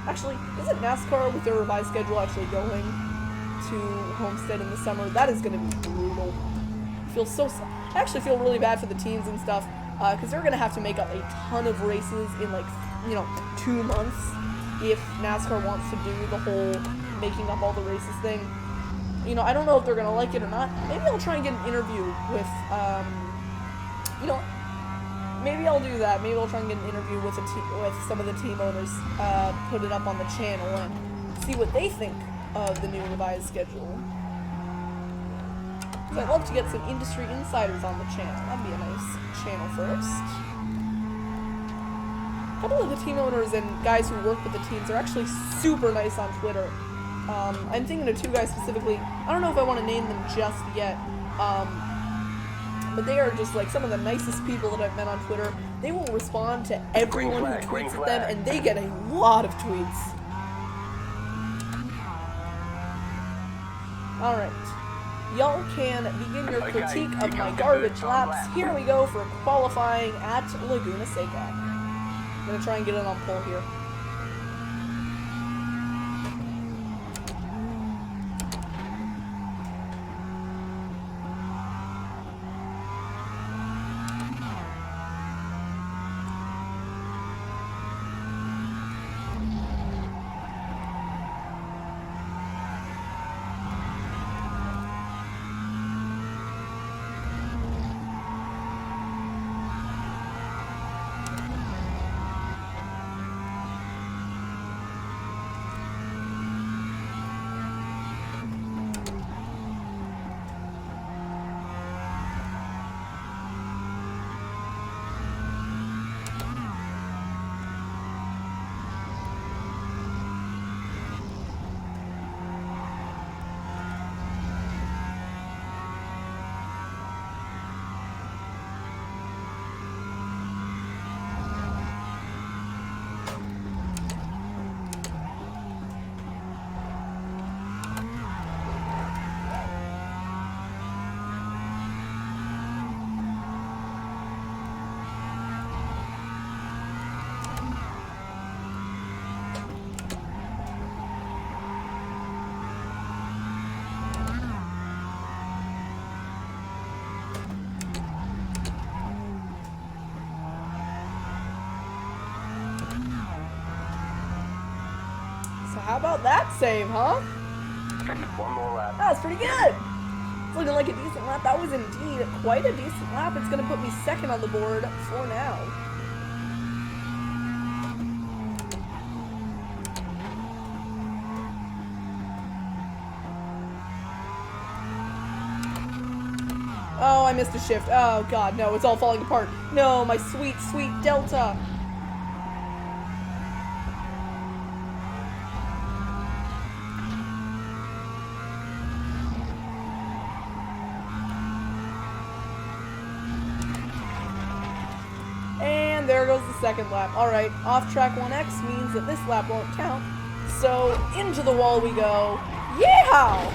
Actually, isn't NASCAR with their revised schedule actually going to Homestead in the summer? That is going to be brutal. I actually feel really bad for the teams and stuff because they're going to have to make up a ton of races in 2 months if NASCAR wants to do the whole making up all the races thing. I don't know if they're gonna like it or not. Maybe I'll try and get an interview with, maybe I'll do that. Maybe I'll try and get an interview with some of the team owners, put it up on the channel and see what they think of the new revised schedule. So I'd love to get some industry insiders on the channel. That'd be a nice channel first. A couple of the team owners and guys who work with the teams are actually super nice on Twitter. I'm thinking of 2 guys specifically. I don't know if I want to name them just yet, but they are just some of the nicest people that I've met on Twitter. They will respond to everyone who tweets at them, and they get a lot of tweets. Alright. Y'all can begin your critique of my garbage laps. Here we go for qualifying at Laguna Seca. I'm going to try and get it on pole here. How about that save, huh? One more lap. That was pretty good. It's looking like a decent lap. That was indeed quite a decent lap. It's going to put me second on the board for now. Oh, I missed a shift. Oh, God, no. It's all falling apart. No, my sweet, sweet Delta. And there goes the second lap. Alright, off-track 1X means that this lap won't count. So, into the wall we go. Yeehaw!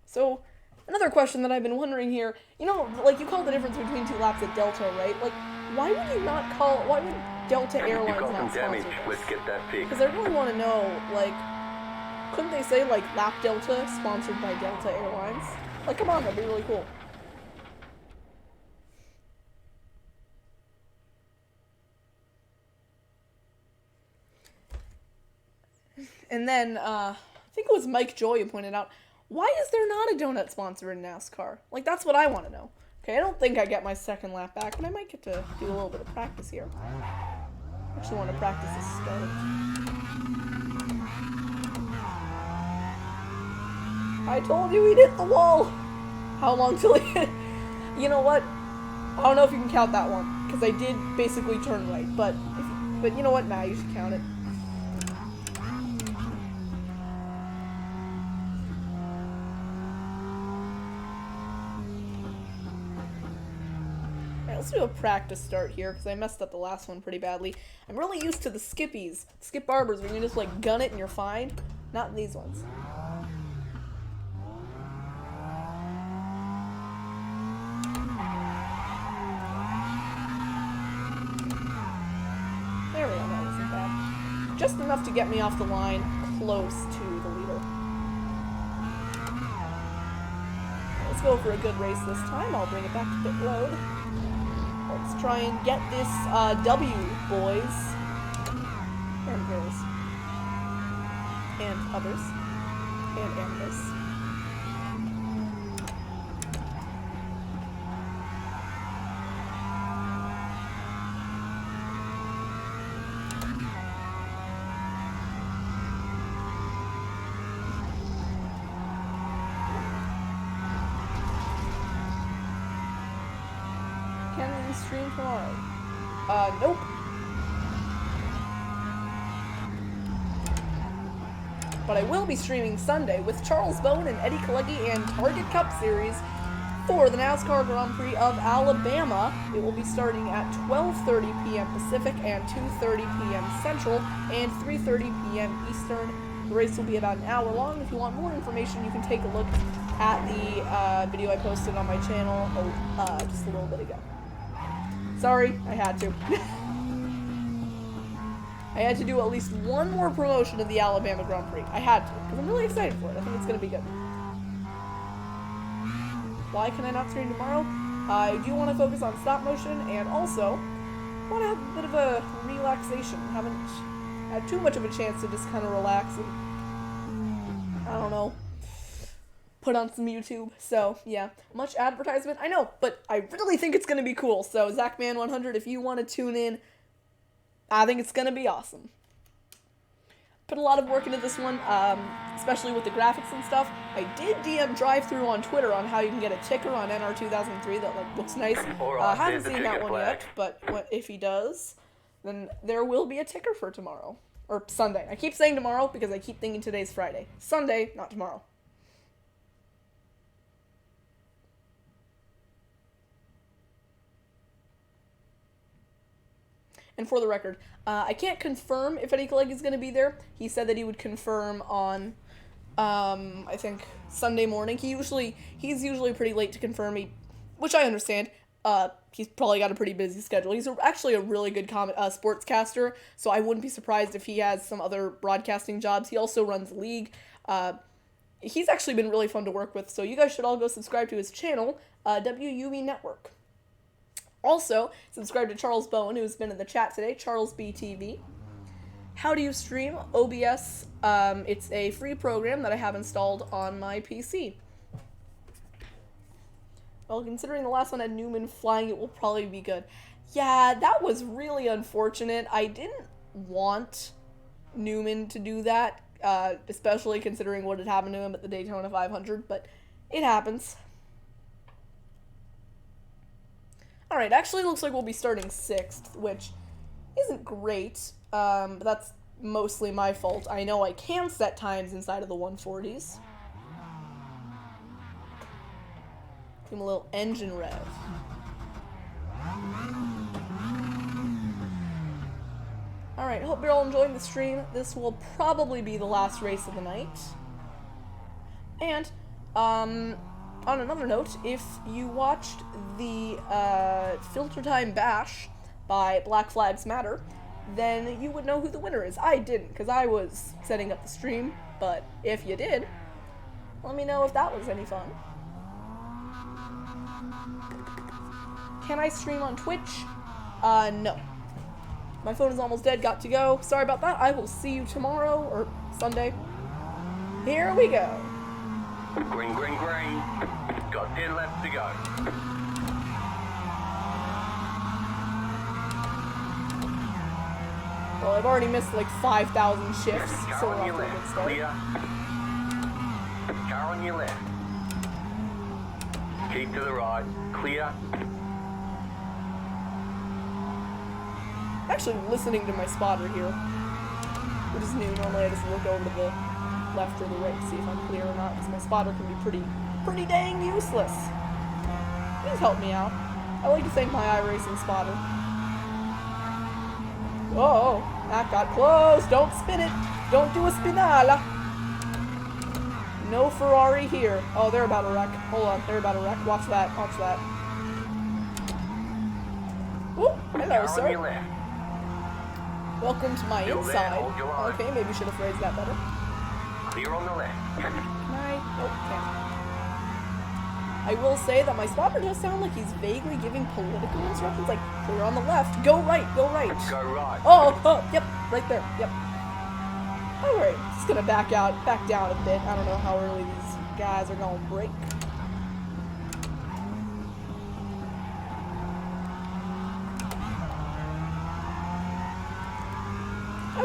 So, another question that I've been wondering here, you call the difference between 2 laps at Delta, right? Why would Delta Airlines not sponsor this? Let's get that fixed. Because I really want to know, couldn't they say, Lap Delta, sponsored by Delta Airlines? Come on, that'd be really cool. And then, I think it was Mike Joy who pointed out, why is there not a donut sponsor in NASCAR? That's what I want to know. Okay, I don't think I get my second lap back, but I might get to do a little bit of practice here. I actually want to practice this start. I told you he'd hit the wall! How long till he hit? You know what? I don't know if you can count that one, because I did basically turn right, but you know what? Nah, you should count it. let's do a practice start here because I messed up the last one pretty badly. I'm really used to the skippies, skip barbers, where you can just like gun it and you're fine. Not in these ones. There we go, that wasn't bad. Just enough to get me off the line, close to the leader. Let's go for a good race this time. I'll bring it back to pit road. Let's try and get this W, boys. And girls. And others. And animals. Can we stream tomorrow? Nope. But I will be streaming Sunday with Charles Bone and Eddie Kalecki and Target Cup Series for the NASCAR Grand Prix of Alabama. It will be starting at 12:30 p.m. Pacific and 2:30 p.m. Central and 3:30 p.m. Eastern. The race will be about an hour long. If you want more information, you can take a look at the video I posted on my channel just a little bit ago. Sorry, I had to. I had to do at least one more promotion of the Alabama Grand Prix. I had to, because I'm really excited for it. I think it's going to be good. Why can I not stream tomorrow? I do want to focus on stop motion, and also want to have a bit of a relaxation. Haven't had too much of a chance to just kind of relax and, I don't know, put on some YouTube. So, yeah, much advertisement, I know, but I really think it's going to be cool. So, ZachMan100, if you want to tune in, I think it's going to be awesome. Put a lot of work into this one, especially with the graphics and stuff. I did DM drive-through on Twitter on how you can get a ticker on NR 2003 that like looks nice. Haven't seen that one yet, but if he does, then there will be a ticker for tomorrow. Or Sunday. I keep saying tomorrow because I keep thinking today's Friday. Sunday, not tomorrow. And for the record, I can't confirm if Eddie Kalecki is going to be there. He said that he would confirm on, I think, Sunday morning. He's usually pretty late to confirm, which I understand. He's probably got a pretty busy schedule. He's actually a really good sportscaster, so I wouldn't be surprised if he has some other broadcasting jobs. He also runs the league. He's actually been really fun to work with, so you guys should all go subscribe to his channel, WUB Network. Also, subscribe to Charles Bowen, who's been in the chat today, Charles BTV. How do you stream? OBS. It's a free program that I have installed on my PC. Well, considering the last one had Newman flying, it will probably be good. Yeah, that was really unfortunate. I didn't want Newman to do that, especially considering what had happened to him at the Daytona 500, but it happens. Alright, actually looks like we'll be starting 6th, which isn't great, but that's mostly my fault. I know I can set times inside of the 140s. Give him a little engine rev. Alright, hope you're all enjoying the stream. This will probably be the last race of the night. And, on another note, if you watched the Filter Time Bash by Black Flags Matter, then you would know who the winner is. I didn't, because I was setting up the stream, but if you did, let me know if that was any fun. Can I stream on Twitch? No. My phone is almost dead, got to go. Sorry about that. I will see you tomorrow, or Sunday. Here we go. Green, green, green. Got 10 laps to go. Well, I've already missed like 5,000 shifts, so we're off to a good start. Clear. Car on your left. Keep to the right. Clear. Actually listening to my spotter here, which is new. Normally I just look over to the left or the right to see if I'm clear or not, because my spotter can be pretty dang useless. Please help me out. I like to thank my iRacing spotter. Oh, that got close. Don't spin it. Don't do a spinala. No Ferrari here. Oh, they're about to wreck. Hold on, they're about to wreck. Watch that. Watch that. Ooh, hello, sir. Welcome to my inside. Okay, maybe should have phrased that better. Clear on the left. Can I? Oh, can't. I will say that my spotter does sound like he's vaguely giving political instructions, like clear on the left, go right, go right. Go right. Oh, yep, right there, yep. Alright, just gonna back down a bit. I don't know how early these guys are gonna break.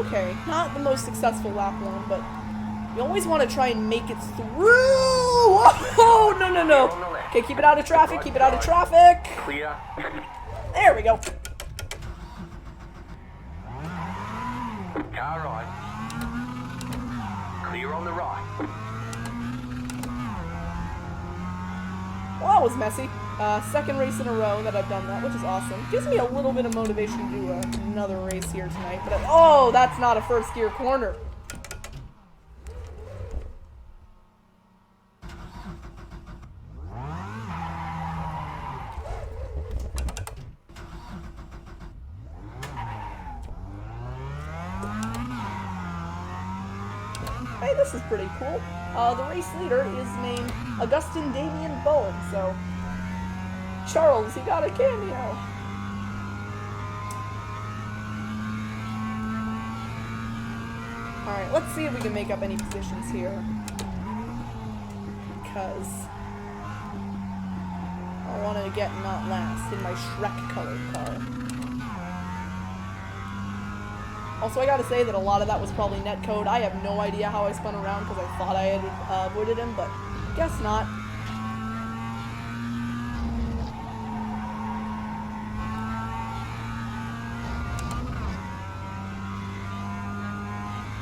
Okay, not the most successful lap one, but you always want to try and make it through! Oh, no, no, no. Okay, keep it out of traffic, keep it out of traffic. Clear. There we go. Car right. Clear on the right. Well, that was messy. Second race in a row that I've done that, which is awesome. Gives me a little bit of motivation to do another race here tonight. But oh, that's not a first gear corner. Hey, this is pretty cool. The race leader is named Augustin Damian Bowen, so Charles, he got a cameo. Alright, let's see if we can make up any positions here. Because I want to get not last in my Shrek colored car. Also, I gotta say that a lot of that was probably netcode. I have no idea how I spun around because I thought I had avoided him, but guess not.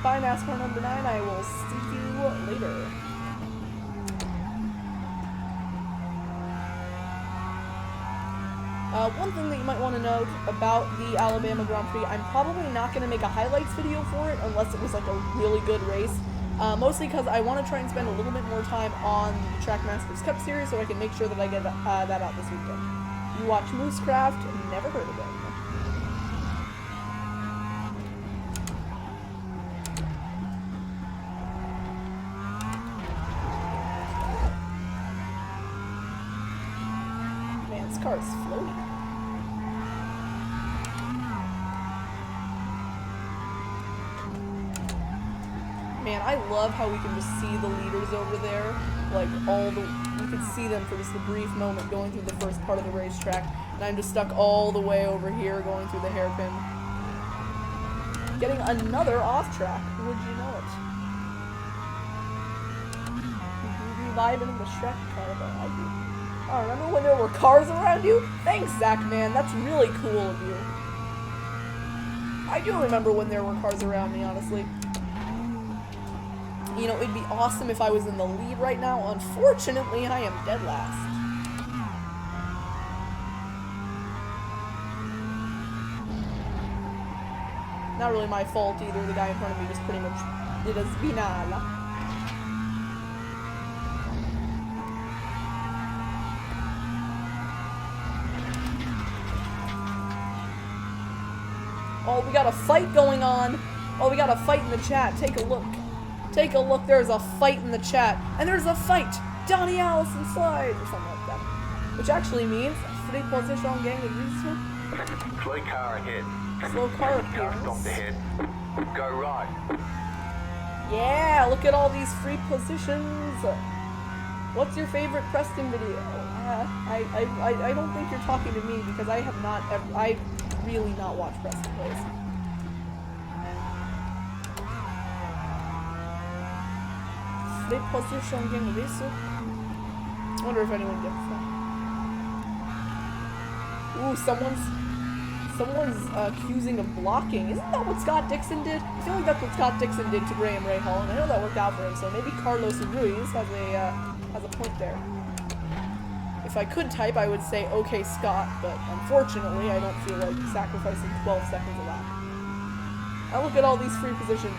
Bye, NASCAR number 9. I will see you later. One thing that you might want to note about the Alabama Grand Prix, I'm probably not going to make a highlights video for it unless it was like a really good race. Mostly because I want to try and spend a little bit more time on the Trackmasters Cup Series so I can make sure that I get that out this weekend. You watch Moosecraft, never heard of him. Man, this car is floaty. Man, I love how we can just see the leaders over there. Like, you can see them for just a brief moment going through the first part of the racetrack. And I'm just stuck all the way over here going through the hairpin. Getting another off track. Would you know it? You vibing in the Shrek car, but I do. Oh, remember when there were cars around you? Thanks, Zach, man. That's really cool of you. I do remember when there were cars around me, honestly. You know, it'd be awesome if I was in the lead right now. Unfortunately, I am dead last. Not really my fault either. The guy in front of me just pretty much did a spinala. Oh, we got a fight going on. Oh, we got a fight in the chat. Take a look. Take a look, there's a fight in the chat. And there's a fight! Donnie Allison slides! Or something like that. Which actually means free position gang of research. Slow car ahead. Slow car Car appearance. stopped ahead. Go right. Yeah, look at all these free positions. What's your favorite Preston video? I don't think you're talking to me because I have not ever, I really not watched Preston plays. They position gang research. I wonder if anyone gets that. Ooh, someone's accusing of blocking. Isn't that what Scott Dixon did? I feel like that's what Scott Dixon did to Graham Rahal, and I know that worked out for him. So maybe Carlos Ruiz has a point there. If I could type, I would say, okay, Scott, but unfortunately, I don't feel like sacrificing 12 seconds of that. Now look at all these free positions.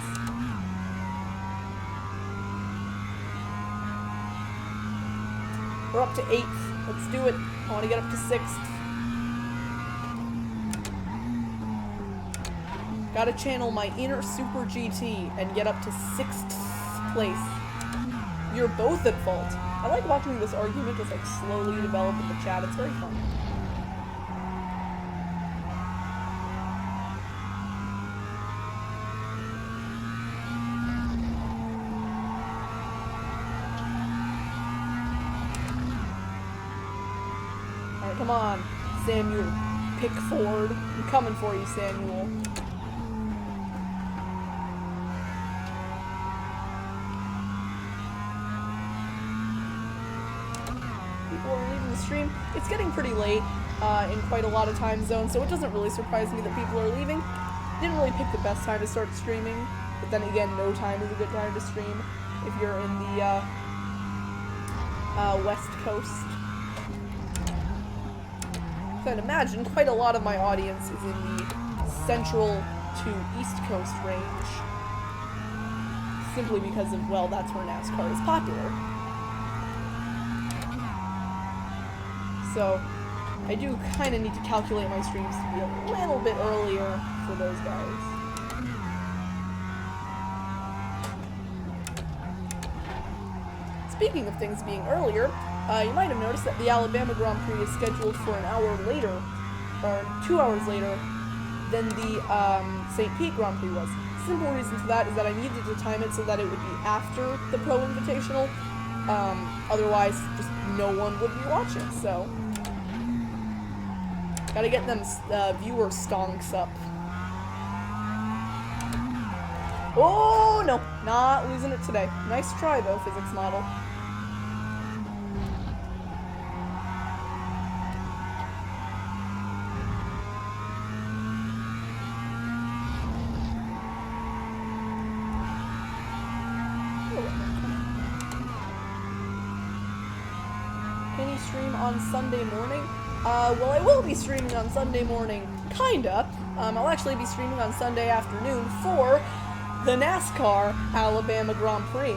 We're up to 8th. Let's do it. I want to get up to 6th. Gotta channel my inner Super GT and get up to 6th place. You're both at fault. I like watching this argument just like slowly develop in the chat. It's very fun. Alright, come on, Samuel. Pickford. I'm coming for you, Samuel. People are leaving the stream. It's getting pretty late in quite a lot of time zones, so it doesn't really surprise me that people are leaving. Didn't really pick the best time to start streaming, but then again, no time is a good time to stream if you're in the West Coast. So I'd imagine quite a lot of my audience is in the Central to East Coast range, simply because of, well, that's where NASCAR is popular. So I do kind of need to calculate my streams to be a little bit earlier for those guys. Speaking of things being earlier, you might have noticed that the Alabama Grand Prix is scheduled for an hour later, or 2 hours later, than the St. Pete Grand Prix was. Simple reason for that is that I needed to time it so that it would be after the Pro Invitational. Otherwise, just no one would be watching, so gotta get them viewer stonks up. Oh, no, not losing it today. Nice try, though, physics model. Can you stream on Sunday morning? Well, I will be streaming on Sunday morning, kinda. I'll actually be streaming on Sunday afternoon for the NASCAR Alabama Grand Prix.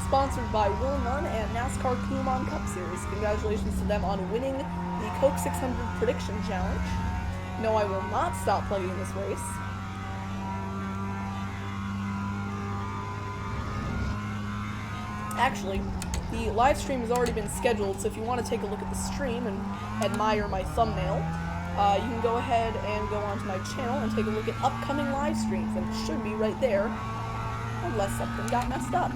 Sponsored by Will Nunn and NASCAR Kumon Cup Series. Congratulations to them on winning the Coke 600 Prediction Challenge. No, I will not stop plugging this race. Actually, the live stream has already been scheduled, so if you want to take a look at the stream and admire my thumbnail, you can go ahead and go onto my channel and take a look at upcoming live streams, and it should be right there, unless something got messed up.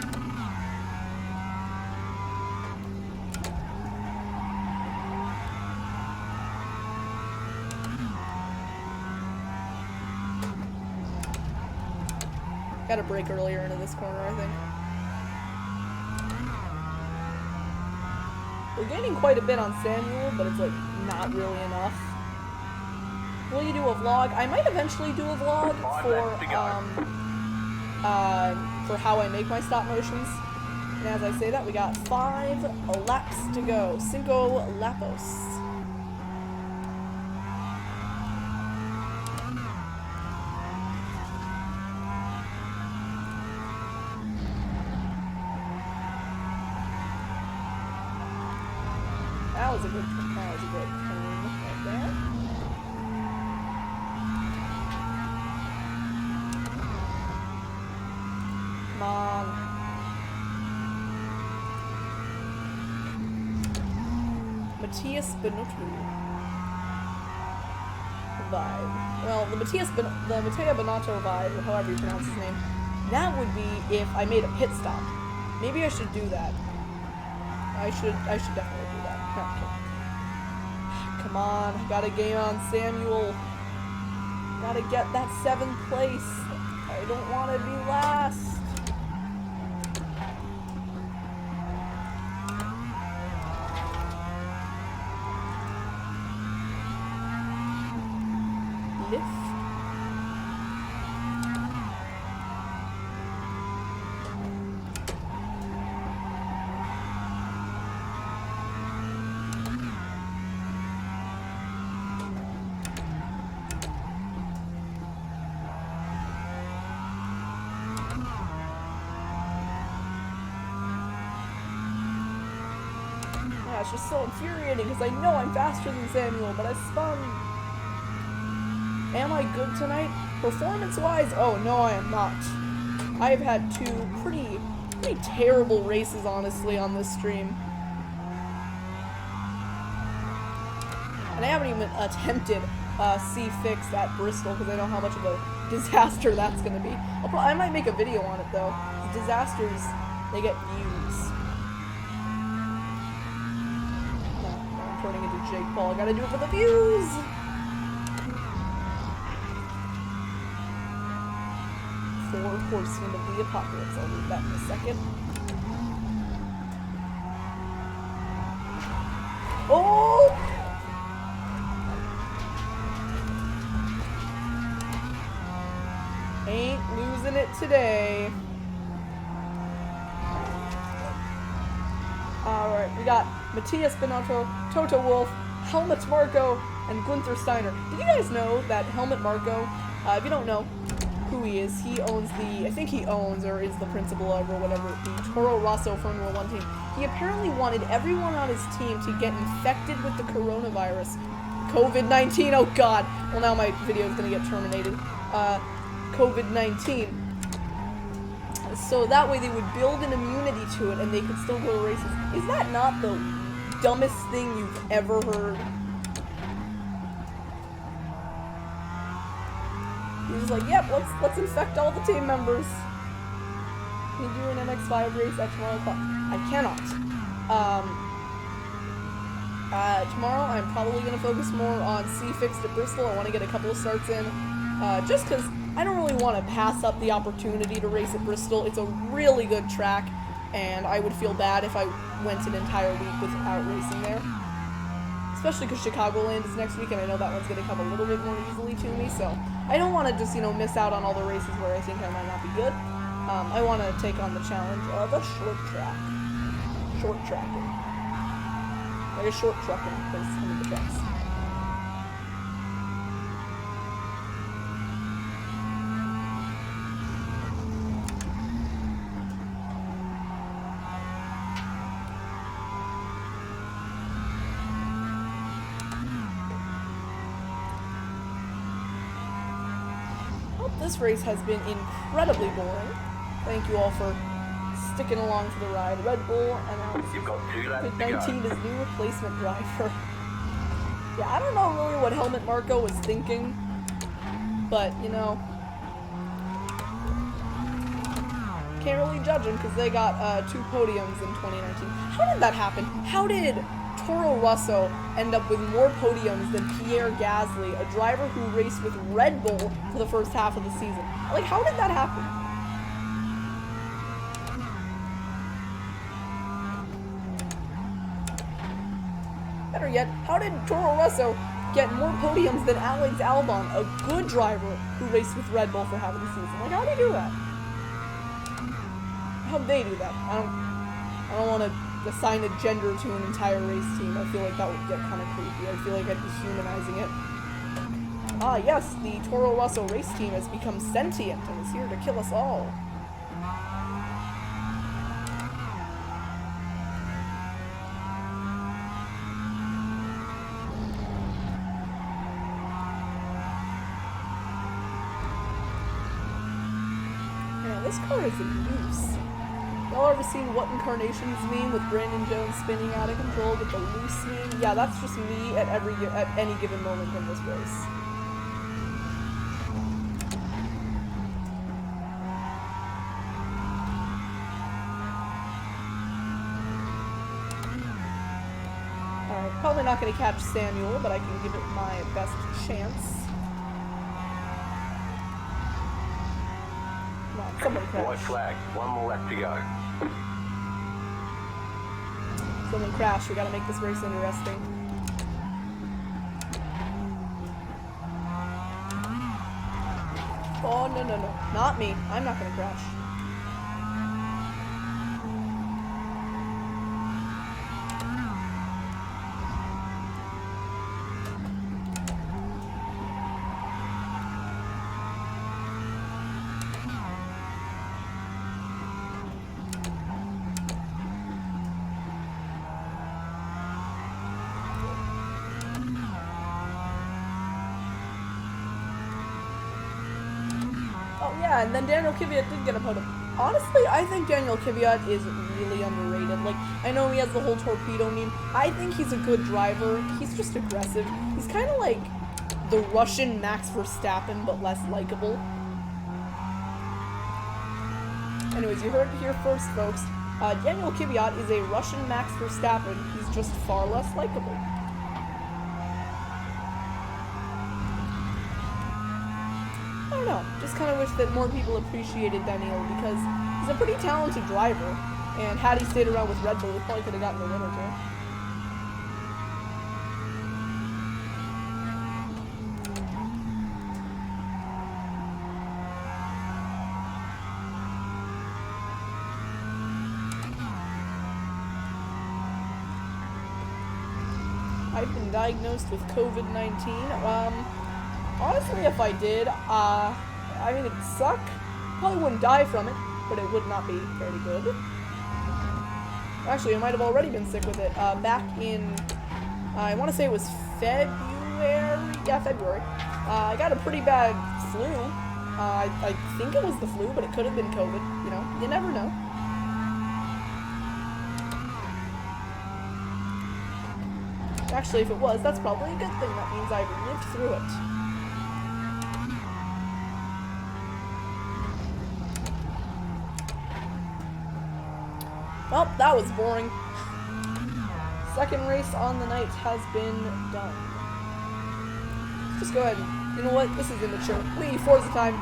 Got a break earlier into this corner, I think. We're gaining quite a bit on Samuel, but it's like not really enough. Will you do a vlog? I might eventually do a vlog for how I make my stop motions. And as I say that, we got 5 laps to go. Cinco lapos. That was a good turn right there. Come on. Matthias Benotto. Vibe. Well, the Matteo Benotto vibe, or however you pronounce his name, that would be if I made a pit stop. Maybe I should do that. I should definitely do that. Okay. Come on, gotta gain on Samuel. Gotta get that 7th place. I don't want to be last. Lift. Yeah, it's just so infuriating because I know I'm faster than Samuel, but I spun. Am I good tonight? Performance-wise, oh no, I am not. I've had two pretty terrible races, honestly, on this stream. And I haven't even attempted C-Fix at Bristol because I know how much of a disaster that's going to be. I might make a video on it, though. Disasters, they get views. No, I'm turning into Jake Paul. I gotta do it for the views! Four Horsemen of the Apocalypse. I'll read that in a second. Oh! Ain't losing it today. Alright, we got Matthias Binotto, Toto Wolff, Helmut Marko, and Gunther Steiner. Did you guys know that Helmut Marko, if you don't know who he is, he owns I think he owns or is the principal of or whatever, the Toro Rosso Formula 1 team. He apparently wanted everyone on his team to get infected with the coronavirus. COVID-19, oh god. Well, now my video is going to get terminated. COVID-19. So that way they would build an immunity to it and they could still go to races. Is that not the dumbest thing you've ever heard? He's just like, yep, let's infect all the team members. Can you do an MX-5 race at tomorrow o'clock? I cannot. Tomorrow I'm probably going to focus more on C-Fixed at Bristol. I want to get a couple of starts in. Just because I don't really want to pass up the opportunity to race at Bristol. It's a really good track, and I would feel bad if I went an entire week without racing there. Especially because Chicagoland is next week, and I know that one's going to come a little bit more easily to me, so I don't want to just, miss out on all the races where I think I might not be good. I want to take on the challenge of a short track. Short tracking. Like a short trucking, because I'm in the tracks. This race has been incredibly boring. Thank you all for sticking along for the ride. Red Bull announced COVID-19 is new replacement driver. Yeah, I don't know really what Helmut Marko was thinking, but, can't really judge him because they got 2 podiums in 2019. How did that happen? How did Toro Rosso end up with more podiums than Pierre Gasly, a driver who raced with Red Bull for the first half of the season? Like, how did that happen? Better yet, how did Toro Rosso get more podiums than Alex Albon, a good driver who raced with Red Bull for half of the season? Like, how'd he do that? How'd they do that? I don't want to assign a gender to an entire race team. I feel like that would get kind of creepy. I feel like I'd be humanizing it. Ah, yes, the Toro Rosso race team has become sentient and is here to kill us all. Man, this car is a noose. Y'all ever seen What Incarnations meme with Brandon Jones spinning out of control with the loose meme? Yeah, that's just me at any given moment in this race. Alright, probably not going to catch Samuel, but I can give it my best chance. Come on, someone crash. White flag. One more lap to go. Someone crash. We gotta make this race interesting. Oh, no. Not me. I'm not gonna crash. Oh, yeah, and then Daniel Kvyat did get a podium. Honestly, I think Daniel Kvyat is really underrated. Like, I know he has the whole torpedo meme. I think he's a good driver. He's just aggressive. He's kind of like the Russian Max Verstappen, but less likable. Anyways, you heard it here first, folks. Daniel Kvyat is a Russian Max Verstappen. He's just far less likable. I don't know. Just kind of wish that more people appreciated Daniel because he's a pretty talented driver. And had he stayed around with Red Bull, he probably could have gotten the win or two. I've been diagnosed with COVID-19. Honestly, if I did, I mean, it'd suck. Probably wouldn't die from it, but it would not be very good. Actually, I might have already been sick with it. Back in, I want to say it was February. Yeah, February. I got a pretty bad flu. I think it was the flu, but it could have been COVID. You know, you never know. Actually, if it was, that's probably a good thing. That means I've lived through it. Well, that was boring. Second race on the night has been done. Just go ahead and, you know what? This is immature. Wee, Forza time.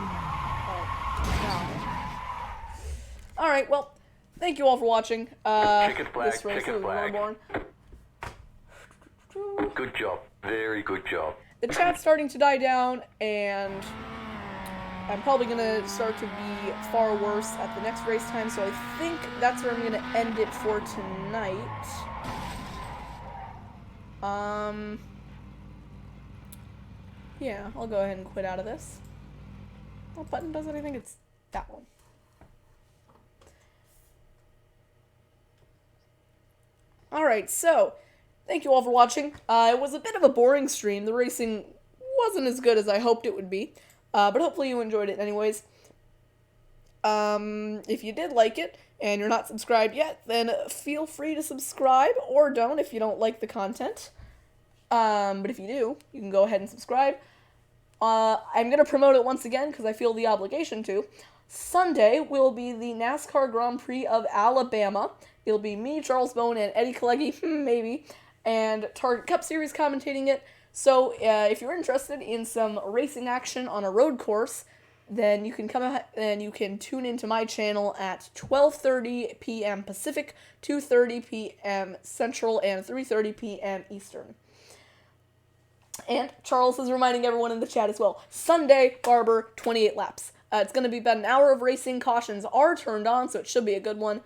Alright, well, thank you all for watching. This race is really boring. Good job. Very good job. The chat's starting to die down, and I'm probably going to start to be far worse at the next race time, so I think that's where I'm going to end it for tonight. Yeah, I'll go ahead and quit out of this. What button does it? I think it's that one. Alright, so thank you all for watching. It was a bit of a boring stream. The racing wasn't as good as I hoped it would be. But hopefully you enjoyed it anyways. If you did like it, and you're not subscribed yet, then feel free to subscribe, or don't if you don't like the content. But if you do, you can go ahead and subscribe. I'm going to promote it once again, because I feel the obligation to. Sunday will be the NASCAR Grand Prix of Alabama. It'll be me, Charles Bone, and Eddie Kalecki, maybe, and Target Cup Series commentating it. So, if you're interested in some racing action on a road course, then you can come out and you can tune into my channel at 12:30 p.m. Pacific, 2:30 p.m. Central, and 3:30 p.m. Eastern. And Charles is reminding everyone in the chat as well. Sunday, Barber, 28 laps. It's going to be about an hour of racing. Cautions are turned on, so it should be a good one.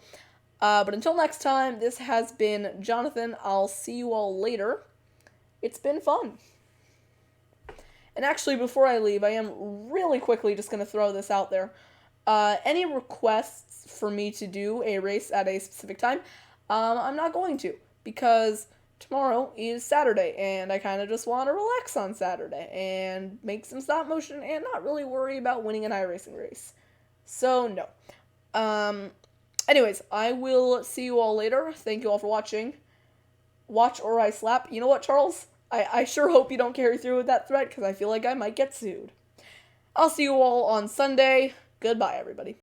But until next time, this has been Jonathan. I'll see you all later. It's been fun. And actually, before I leave, I am really quickly just going to throw this out there. Any requests for me to do a race at a specific time, I'm not going to. Because tomorrow is Saturday, and I kind of just want to relax on Saturday and make some stop motion and not really worry about winning an iRacing race. So, no. Anyways, I will see you all later. Thank you all for watching. Watch or I slap. You know what, Charles? I sure hope you don't carry through with that threat, because I feel like I might get sued. I'll see you all on Sunday. Goodbye, everybody.